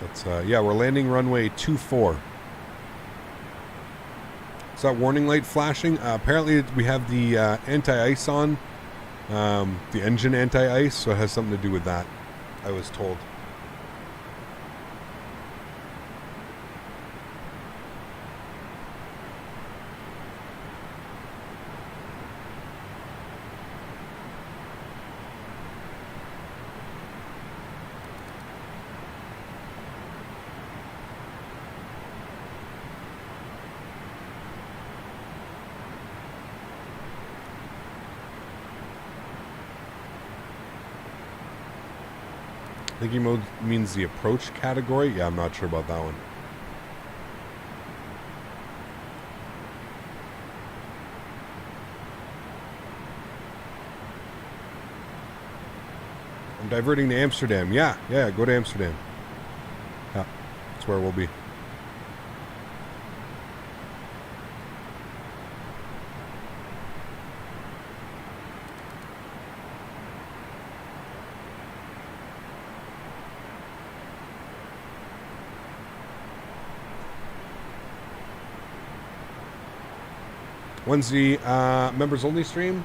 That's yeah, we're landing runway 24. Is that warning light flashing? Apparently we have the anti-ice on. The engine anti-ice, so it has something to do with that, I was told. Thinking mode means the approach category? Yeah, I'm not sure about that one. I'm diverting to Amsterdam. Yeah, go to Amsterdam. Yeah, that's where we'll be. When's the members only stream?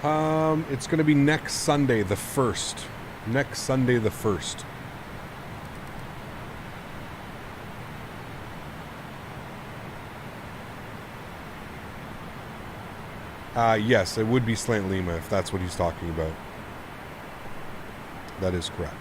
It's going to be next Sunday, the 1st. Next Sunday, the 1st. Yes, it would be Slant Lima if that's what he's talking about. That is correct.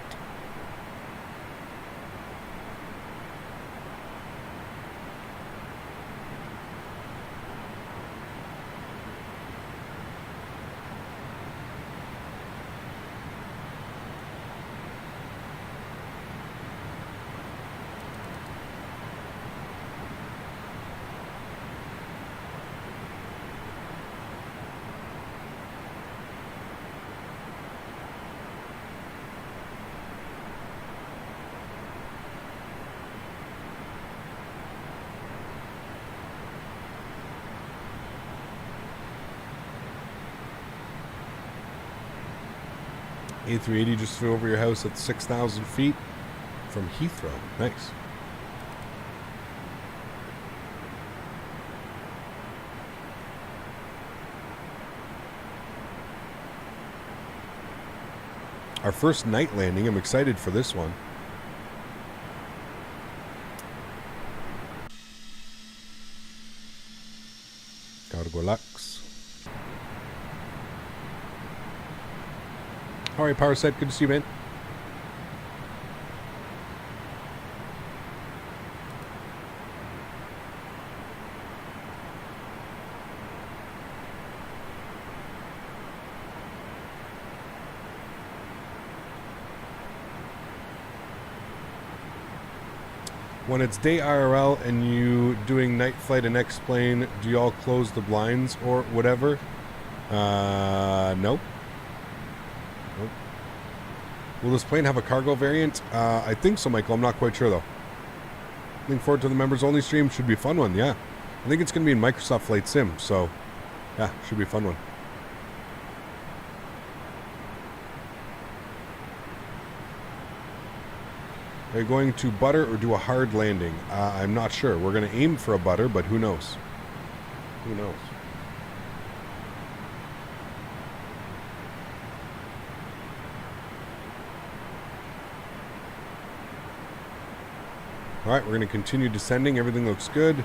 A380 just flew over your house at 6,000 feet from Heathrow. Nice. Our first night landing. I'm excited for this one. All right, Power Set. Good to see you, man. When it's day IRL and you doing night flight and X-plane, do you all close the blinds or whatever? Nope. Nope. Will this plane have a cargo variant? I think so, Michael. I'm not quite sure, though. Looking forward to the members-only stream. Should be a fun one, yeah. I think it's going to be in Microsoft Flight Sim, so yeah, should be a fun one. Are you going to butter or do a hard landing? I'm not sure. We're going to aim for a butter, but who knows? Who knows? All right, we're going to continue descending. Everything looks good.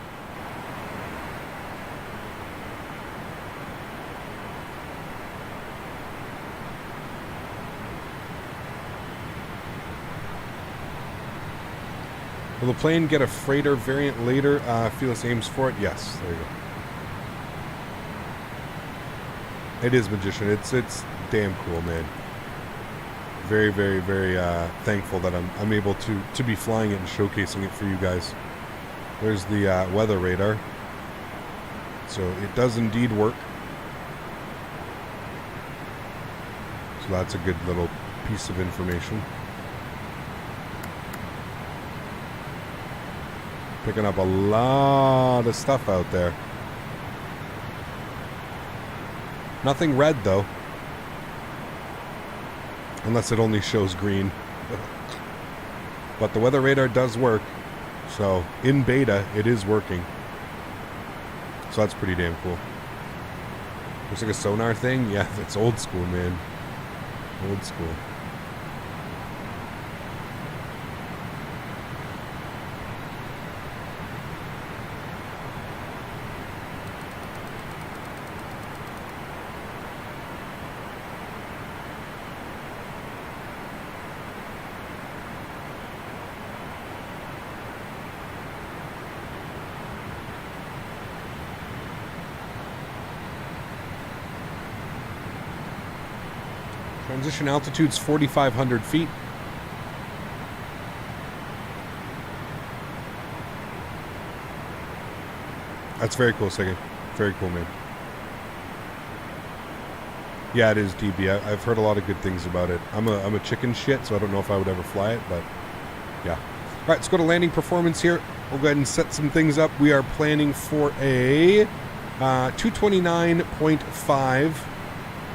Will the plane get a freighter variant later? Felix aims for it. Yes, there you go. It is Magician. It's damn cool, man. Very, very, very thankful that I'm able to be flying it and showcasing it for you guys. There's the weather radar. So it does indeed work. So that's a good little piece of information. Picking up a lot of stuff out there. Nothing red, though. Unless it only shows green. But the weather radar does work. So, in beta, it is working. So that's pretty damn cool. Looks like a sonar thing? Yeah, it's old school, man. Old school. Transition altitude's 4,500 feet. That's very cool, Siggy. Very cool, man. Yeah, it is DB. I've heard a lot of good things about it. I'm a chicken shit, so I don't know if I would ever fly it, but yeah. All right, let's go to landing performance here. We'll go ahead and set some things up. We are planning for a 229.5,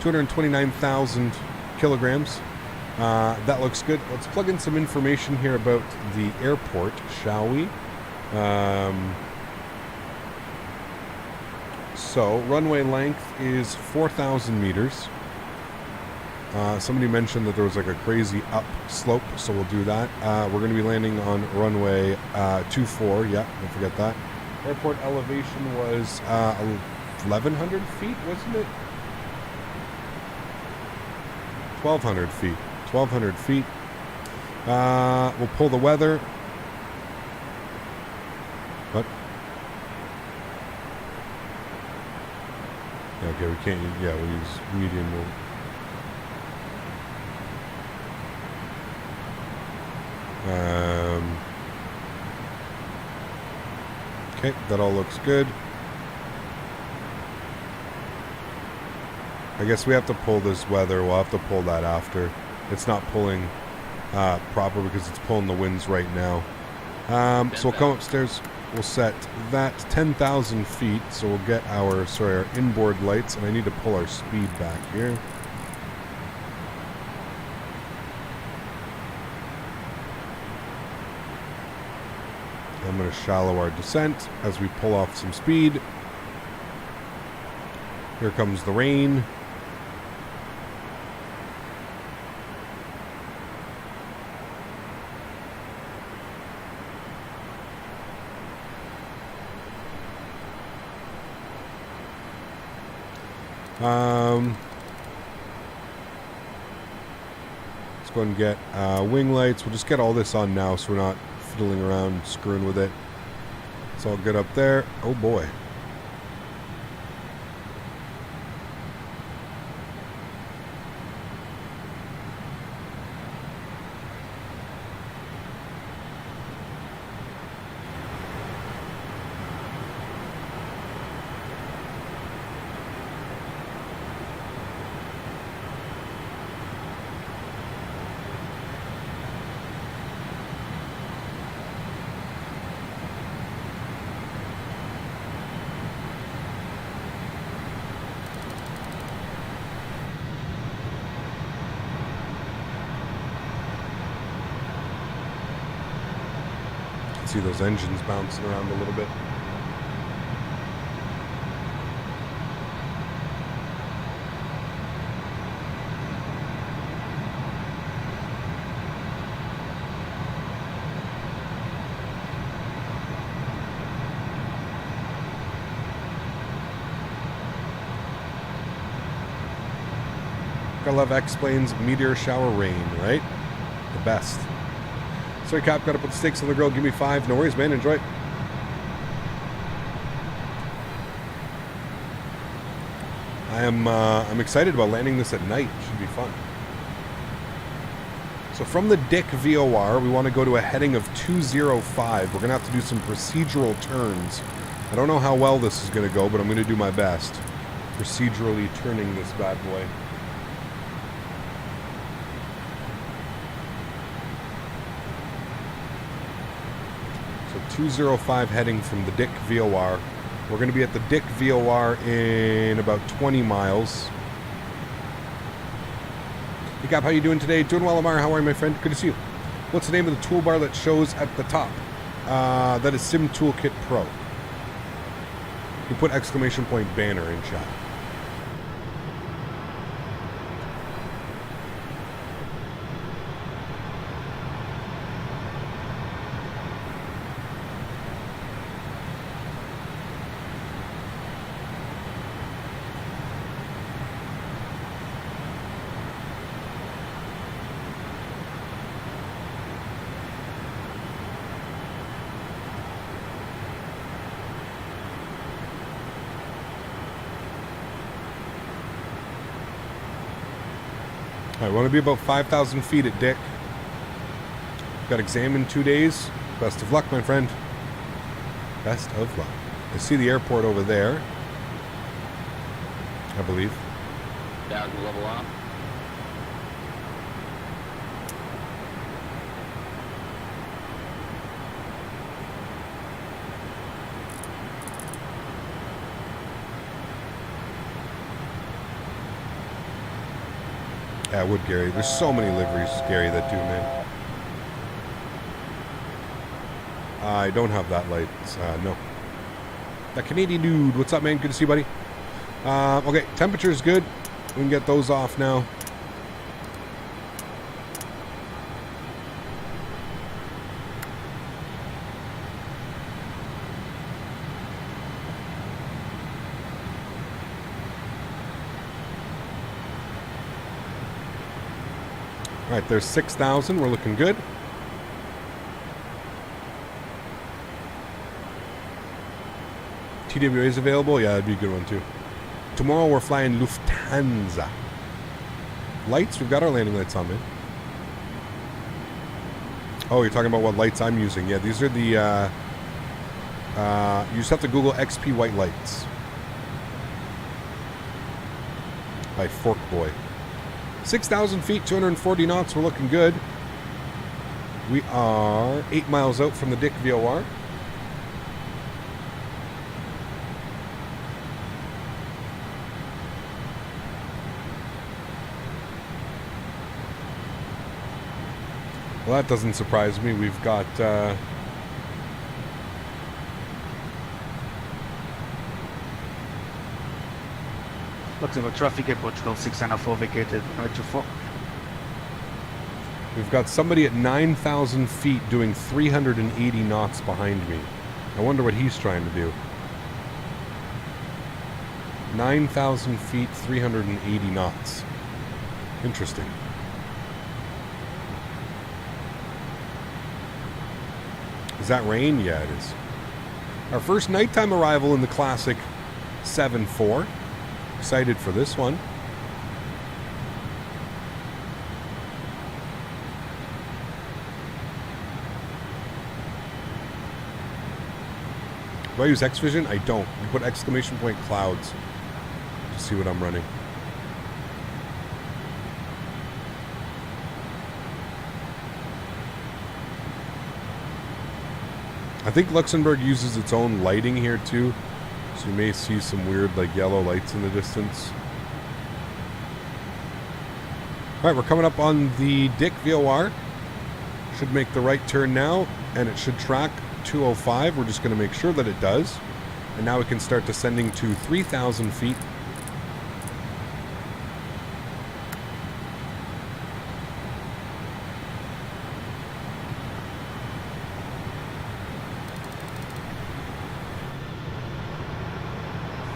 229,000 kilograms. That looks good. Let's plug in some information here about the airport, shall we? So, runway length is 4,000 meters. Somebody mentioned that there was like a crazy up slope, so we'll do that. We're going to be landing on runway 24. Yeah, don't forget that. Airport elevation was 1,100 feet, wasn't it? 1,200 feet. 1,200 feet. We'll pull the weather. What? Yeah, okay, we can't use, yeah, we'll use medium. Okay, that all looks good. I guess we have to pull this weather. We'll have to pull that after. It's not pulling proper because it's pulling the winds right now. So we'll come upstairs. We'll set that 10,000 feet. So we'll get our inboard lights. And I need to pull our speed back here. I'm going to shallow our descent as we pull off some speed. Here comes the rain. go and get wing lights. We'll just get all this on now so we're not fiddling around, screwing with it. It's all good up there. Oh boy. See those engines bouncing around a little bit. I love X-Plane's meteor shower rain, right? The best. Sorry, Cap, gotta put the steaks on the grill. Give me 5. No worries, man. Enjoy. I'm excited about landing this at night. Should be fun. So from the Dick VOR, we want to go to a heading of 205. We're gonna have to do some procedural turns. I don't know how well this is gonna go, but I'm gonna do my best. Procedurally turning this bad boy. So 205 heading from the Dick VOR. We're going to be at the Dick VOR in about 20 miles. Hey Cap, how you doing today? Doing well, Amar. How are you, my friend? Good to see you. What's the name of the toolbar that shows at the top? That is Sim Toolkit Pro. You put exclamation point banner in chat. I want to be about 5,000 feet at Dick. Got exam in 2 days. Best of luck, my friend. Best of luck. I see the airport over there, I believe. Down to level up. Yeah, I would, Gary. There's so many liveries, Gary, that do, man. I don't have that light. No. That Canadian dude. What's up, man? Good to see you, buddy. Okay, temperature's good. We can get those off now. All right, there's 6,000. We're looking good. TWA is available. Yeah, that'd be a good one too. Tomorrow we're flying Lufthansa. Lights? We've got our landing lights on, man. Oh, you're talking about what lights I'm using. Yeah, these are the... you just have to Google XP white lights. By Fork Boy. 6,000 feet, 240 knots. We're looking good. We are 8 miles out from the Dick VOR. Well, that doesn't surprise me. We've got... Luxemburg traffic at Portugal 604 vacated, right to 4. We've got somebody at 9,000 feet doing 380 knots behind me. I wonder what he's trying to do. 9,000 feet, 380 knots. Interesting. Is that rain? Yeah, it is. Our first nighttime arrival in the classic 7.4. Excited for this one. Do I use X-Vision? I don't. I put exclamation point clouds to see what I'm running. I think Luxemburg uses its own lighting here too, so you may see some weird like yellow lights in the distance. Alright, we're coming up on the Dick VOR. Should make the right turn now, and it should track 205. We're just going to make sure that it does. And now we can start descending to 3,000 feet.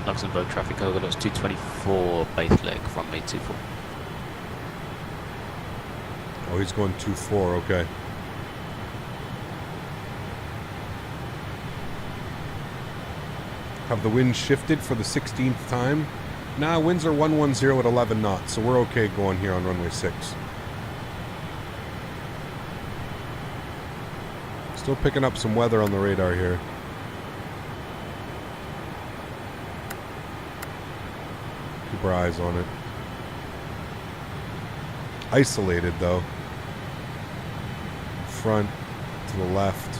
Luxembourg traffic over, that's 224 base leg from me 24. Oh, he's going 2-4, okay. Have the wind shifted for the 16th time? Nah, winds are 110 at 11 knots, so we're okay going here on runway 6. Still picking up some weather on the radar here. Keep our eyes on it. Isolated though. Front, to the left.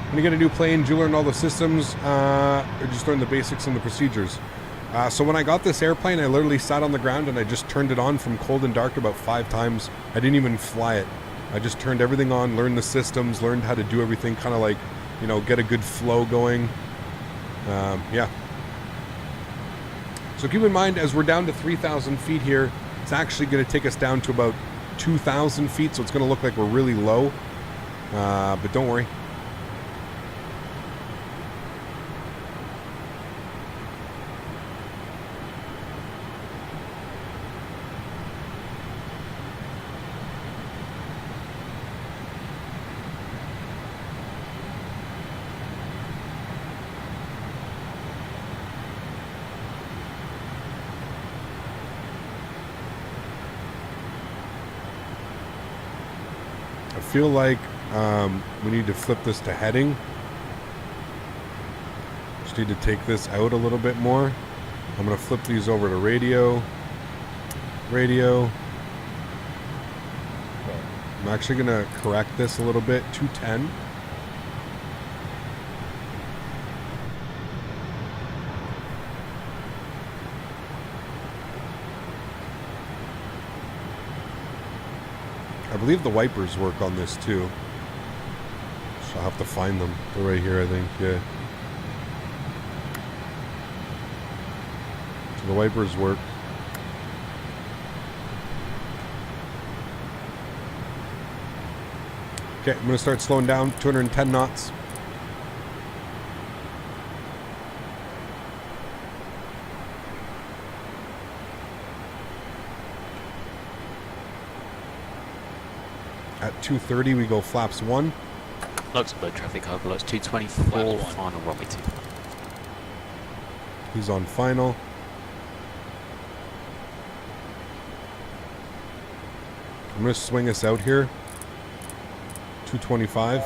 When you get a new plane, do you learn all the systems or just learn the basics and the procedures? So when I got this airplane, I literally sat on the ground and I just turned it on from cold and dark about 5 times. I didn't even fly it. I just turned everything on, learned the systems, learned how to do everything, kind of like, you know, get a good flow going. Yeah. So keep in mind, as we're down to 3,000 feet here, it's actually going to take us down to about 2,000 feet, so it's going to look like we're really low. But don't worry. I feel like we need to flip this to heading. Just need to take this out a little bit more. I'm going to flip these over to radio. Radio. I'm actually going to correct this a little bit. 210. I believe the wipers work on this too. So I'll have to find them. They're right here, I think. Yeah. So the wipers work. Okay, I'm going to start slowing down. 210 knots. At 230 we go flaps 1. Luxembourg traffic over, that's 224, final Robbie 2. He's on final. I'm going to swing us out here. 225.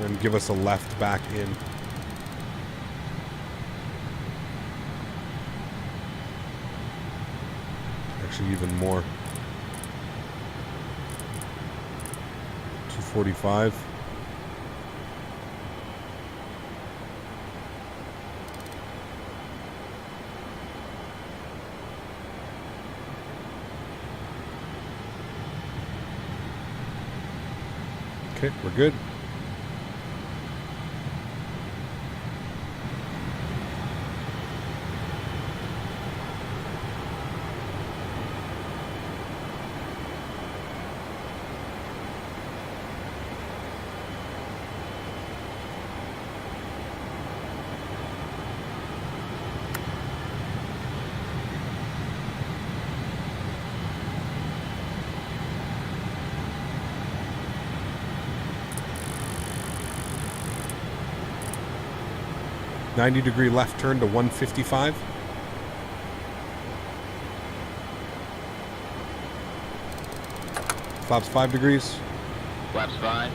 And give us a left back in. Actually even more. 245. Okay, we're good. 90-degree left turn to 155. Flaps 5 degrees. Flaps 5.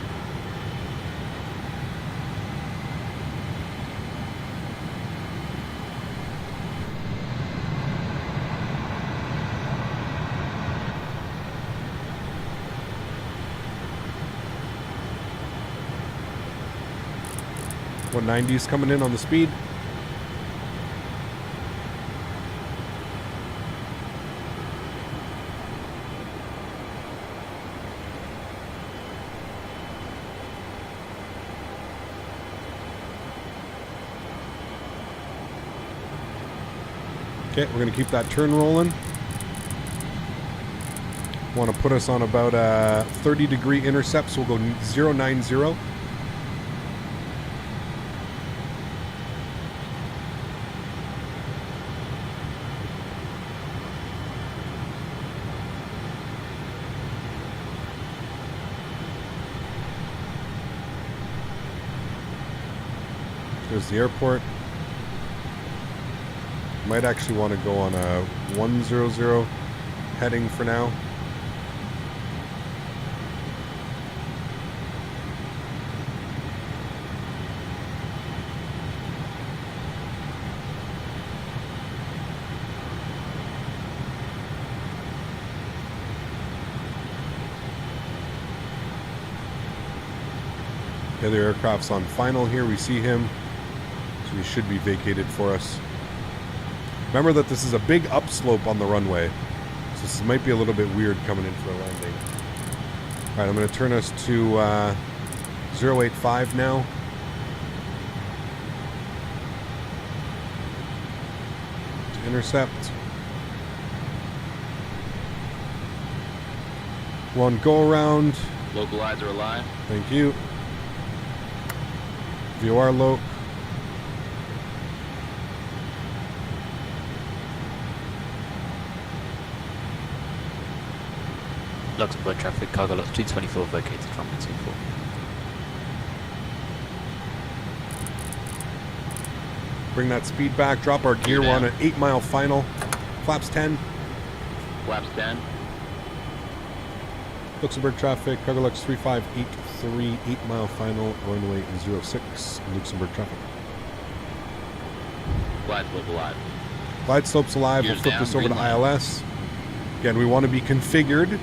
What 90s coming in on the speed. Okay, we're going to keep that turn rolling. Want to put us on about a 30-degree intercept, so we'll go 090. There's the airport. Might actually want to go on a 100 heading for now. The other aircraft's on final here. We see him. So he should be vacated for us. Remember that this is a big upslope on the runway. So this might be a little bit weird coming in for a landing. Alright, I'm going to turn us to 085 now. To intercept. One go around. Localizer alive. Thank you. VOR loc. Luxemburg traffic, cargo lots 224 vacated from 24. Bring that speed back, drop our gear. We're on an 8-mile final. Flaps 10. Flaps 10. Luxemburg traffic, cargo lux 3583, 8-mile final, runway 06, Luxembourg traffic. Glide slope alive. Glide slope's alive. Gears We'll flip down, this over to green light. ILS. Again, we want to be configured.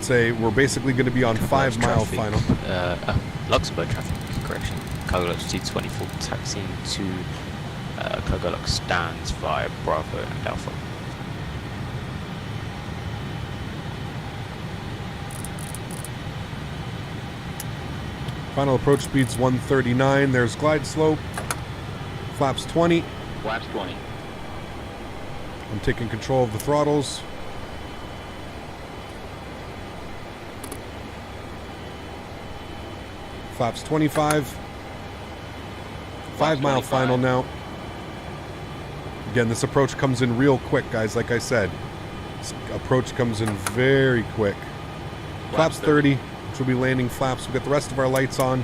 Say we're basically going to be on 5-mile final. Luxembourg traffic, correction. Cargo lux 224 taxiing to cargo lux stands via Bravo and Alpha. Final approach speed's 139. There's glide slope. Flaps 20. Flaps 20. I'm taking control of the throttles. Flaps 25. 5-mile final now. Again, this approach comes in real quick, guys. Like I said, this approach comes in very quick. Flaps 30, which will be landing flaps. We've got the rest of our lights on.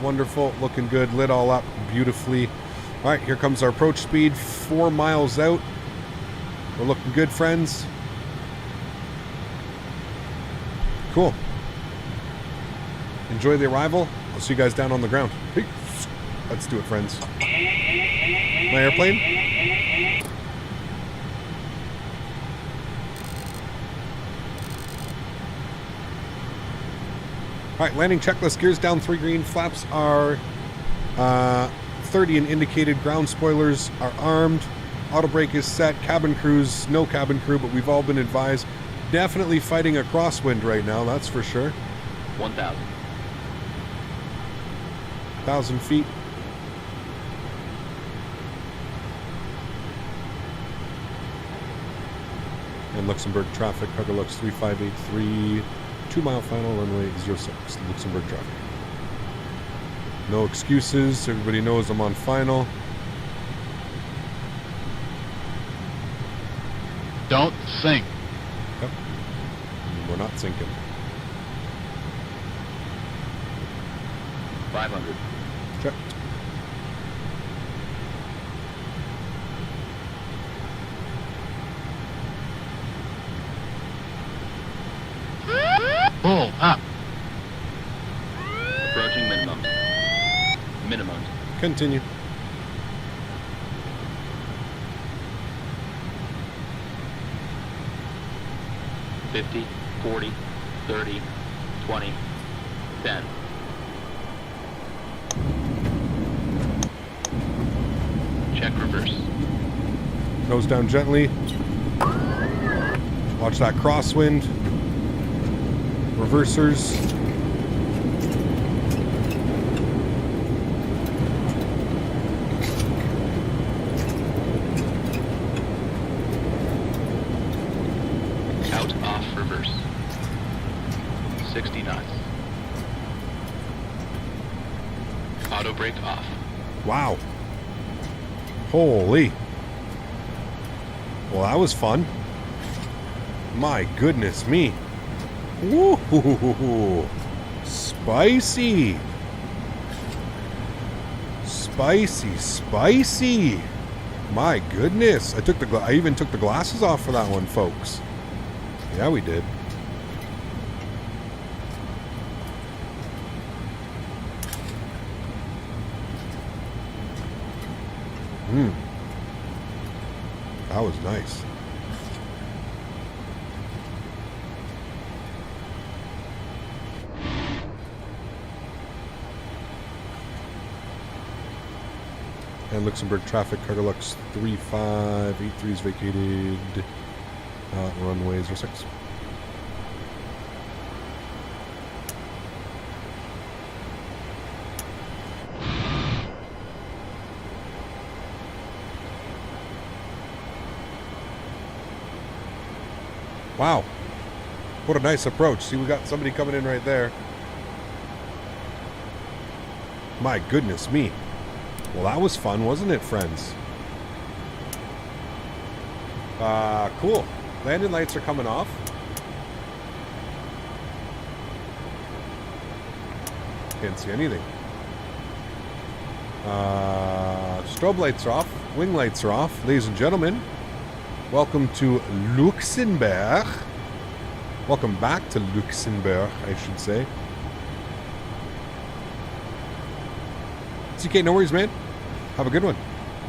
Wonderful, looking good, lit all up beautifully. All right, here comes our approach speed, 4 miles out. We're looking good, friends. Cool. Enjoy the arrival. I'll see you guys down on the ground. Peace. Let's do it, friends. My airplane. All right, landing checklist. Gears down 3 green. Flaps are 30 and indicated. Ground spoilers are armed. Auto brake is set. Cabin crews, no cabin crew, but we've all been advised. Definitely fighting a crosswind right now, that's for sure. 1,000. 1,000 feet. And Luxembourg traffic, cargo lux 3583, 2-mile final, runway 06, Luxembourg traffic. No excuses, everybody knows I'm on final. Don't sink. Yep. We're not sinking. 500. Checked. Pull up. Approaching minimum. Minimum. Continue. $50, $40, $30, $20, $10. Check reverse. Nose down gently. Watch that crosswind. Reversers. Out off reverse. 60 knots. Auto brake off. Wow. Holy. Well, that was fun. My goodness me. Woo! Spicy. Spicy, spicy. My goodness. I even took the glasses off for that one, folks. Yeah, we did. That was nice. And Luxemburg traffic, Cargo Lux 3583 is vacated. Runway 06. Wow. What a nice approach. See, we got somebody coming in right there. My goodness me. Well, that was fun, wasn't it, friends? Cool. Landing lights are coming off. Can't see anything. Strobe lights are off. Wing lights are off. Ladies and gentlemen, welcome to Luxemburg. Welcome back to Luxemburg, I should say. CK, no worries, man. Have a good one.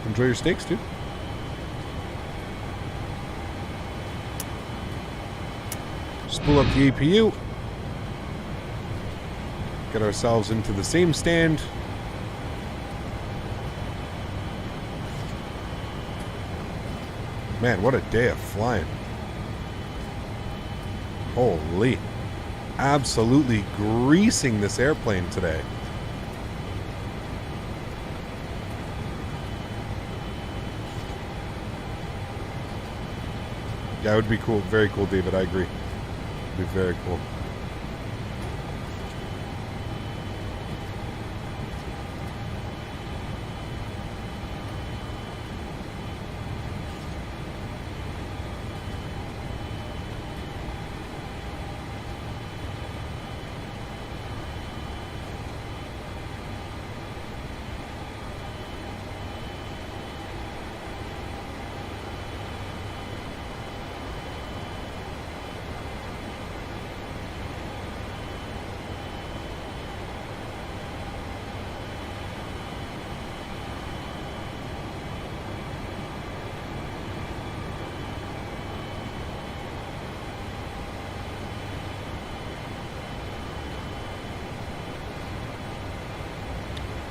Enjoy your steaks, too. Spool up the APU. Get ourselves into the same stand. Man, what a day of flying. Holy. Absolutely greasing this airplane today. Yeah, it would be cool. Very cool, David. I agree. It would be very cool.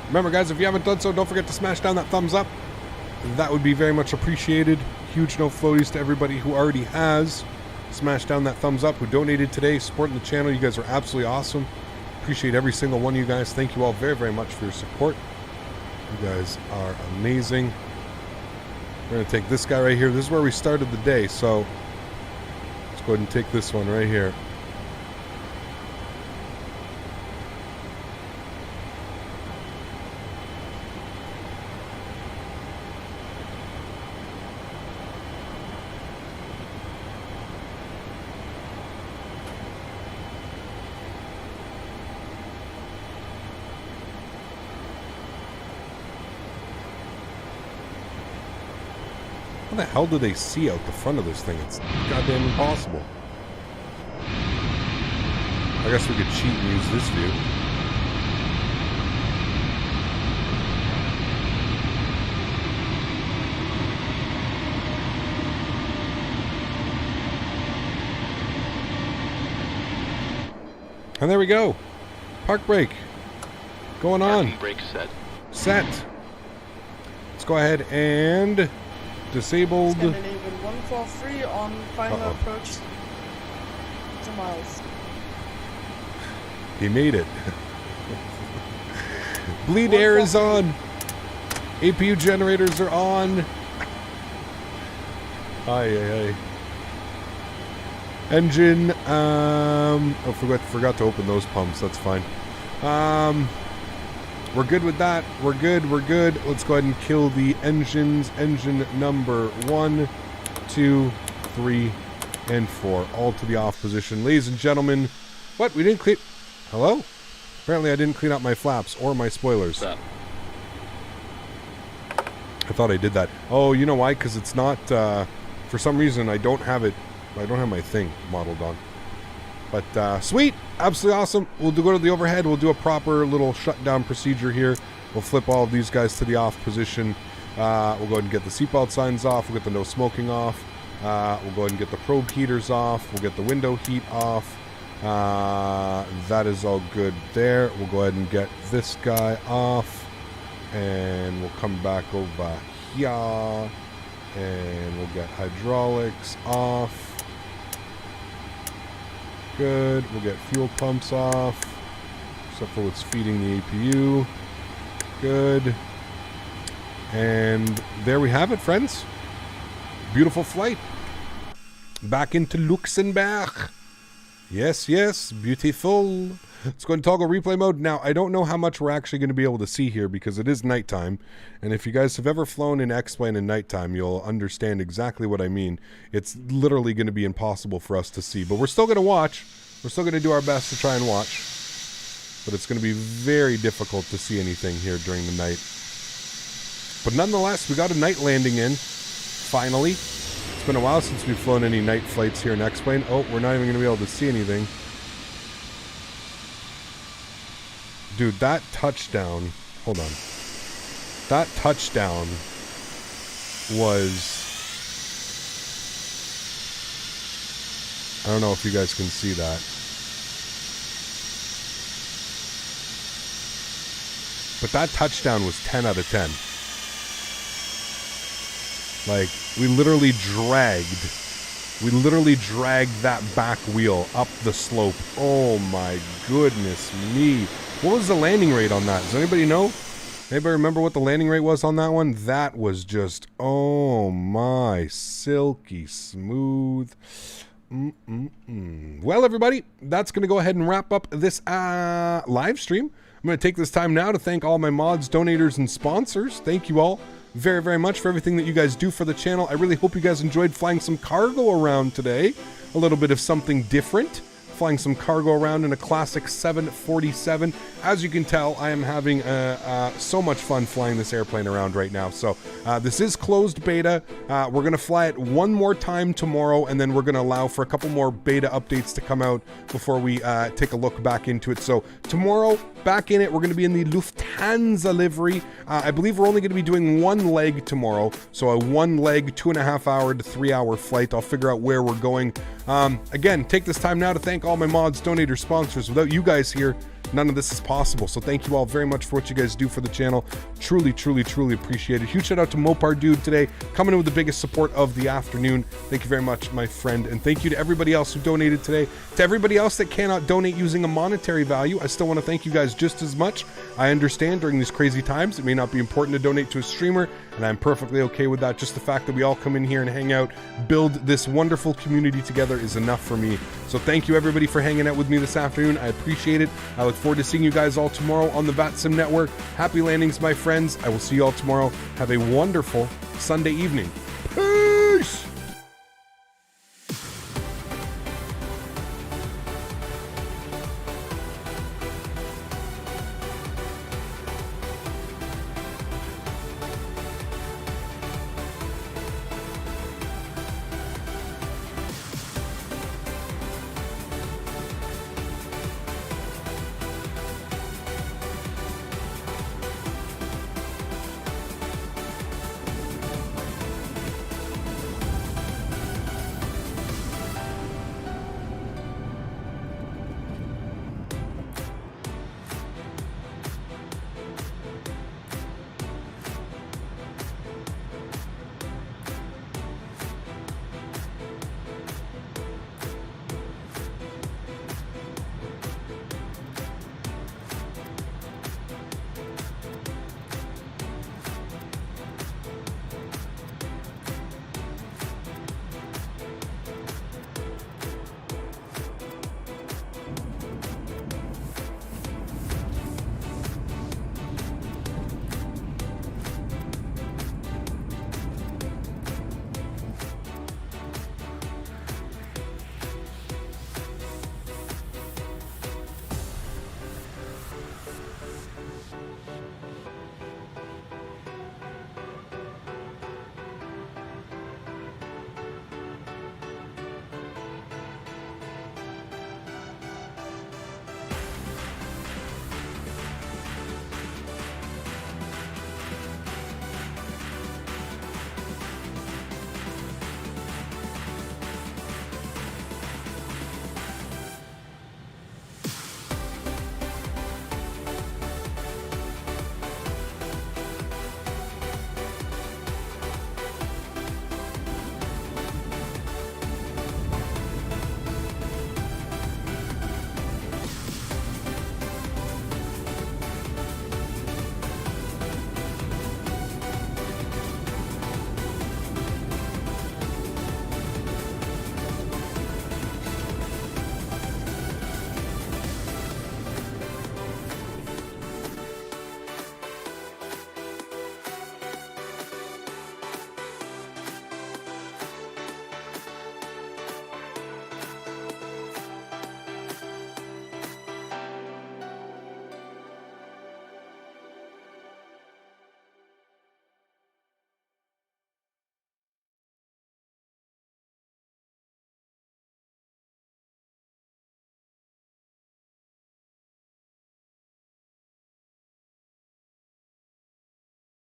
Remember, guys, if you haven't done so, don't forget to smash down that thumbs up. That would be very much appreciated. Huge no floaties to everybody who already has smashed down that thumbs up, who donated today, supporting the channel. You guys are absolutely awesome. Appreciate every single one of you guys. Thank you all very, very much for your support. You guys are amazing. We're going to take this guy right here. This is where we started the day, so let's go ahead and take this one right here. How the hell do they see out the front of this thing? It's goddamn impossible. I guess we could cheat and use this view. And there we go. Park brake. Going on. Parking brake set. Set. Let's go ahead and disabled. Scandinavian 143 on final approach to miles. He made it. Bleed air is on. APU generators are on. Aye. Engine, forgot to open those pumps. That's fine. We're good with that. We're good. Let's go ahead and kill the engines. Engine number 1, 2, 3, and 4. All to the off position. Ladies and gentlemen, what? We didn't clean... Hello? Apparently I didn't clean up my flaps or my spoilers. I thought I did that. Oh, you know why? Because it's not... for some reason, I don't have it... I don't have my thing modeled on. But sweet, absolutely awesome. We'll go to the overhead. We'll do a proper little shutdown procedure here. We'll flip all of these guys to the off position. We'll go ahead and get the seatbelt signs off. We'll get the no smoking off. We'll go ahead and get the probe heaters off. We'll get the window heat off. That is all good there. We'll go ahead and get this guy off. And we'll come back over here. And we'll get hydraulics off. Good. We'll get fuel pumps off, except for what's feeding the APU. Good. And there we have it, friends. Beautiful flight. Back into Luxemburg. Yes, beautiful. Let's go ahead and toggle replay mode. Now, I don't know how much we're actually going to be able to see here because it is nighttime. And if you guys have ever flown in X-Plane in nighttime, you'll understand exactly what I mean. It's literally going to be impossible for us to see. But we're still going to watch. We're still going to do our best to try and watch. But it's going to be very difficult to see anything here during the night. But nonetheless, we got a night landing in. Finally. It's been a while since we've flown any night flights here in X-Plane. Oh, we're not even going to be able to see anything. Dude, that touchdown... Hold on. That touchdown was... I don't know if you guys can see that. But that touchdown was 10 out of 10. Like, we literally dragged that back wheel up the slope. Oh my goodness me. What was the landing rate on that? Does anybody know? Anybody remember what the landing rate was on that one? That was just, oh my, silky smooth. Well, everybody, that's going to go ahead and wrap up this live stream. I'm going to take this time now to thank all my mods, donators, and sponsors. Thank you all very, very much for everything that you guys do for the channel. I really hope you guys enjoyed flying some cargo around today. A little bit of something different. Flying some cargo around in a classic 747. As you can tell, I am having so much fun flying this airplane around right now. So this is closed beta. We're going to fly it one more time tomorrow, and then we're going to allow for a couple more beta updates to come out before we take a look back into it. So tomorrow, back in it, we're going to be in the Lufthansa livery. I believe we're only going to be doing one leg tomorrow. So a one leg, 2.5 hour to 3 hour flight. I'll figure out where we're going. Again, take this time now to thank all my mods, donators, sponsors. Without you guys here, none of this is possible. So thank you all very much for what you guys do for the channel. Truly, truly, truly appreciate it. Huge shout out to Mopar Dude today, coming in with the biggest support of the afternoon. Thank you very much, my friend. And thank you to everybody else who donated today. To everybody else that cannot donate using a monetary value, I still want to thank you guys just as much. I understand during these crazy times, it may not be important to donate to a streamer, and I'm perfectly okay with that. Just the fact that we all come in here and hang out, build this wonderful community together is enough for me. So thank you everybody for hanging out with me this afternoon. I appreciate it. I look forward to seeing you guys all tomorrow on the VATSIM network. Happy landings, my friends. I will see you all tomorrow. Have a wonderful Sunday evening.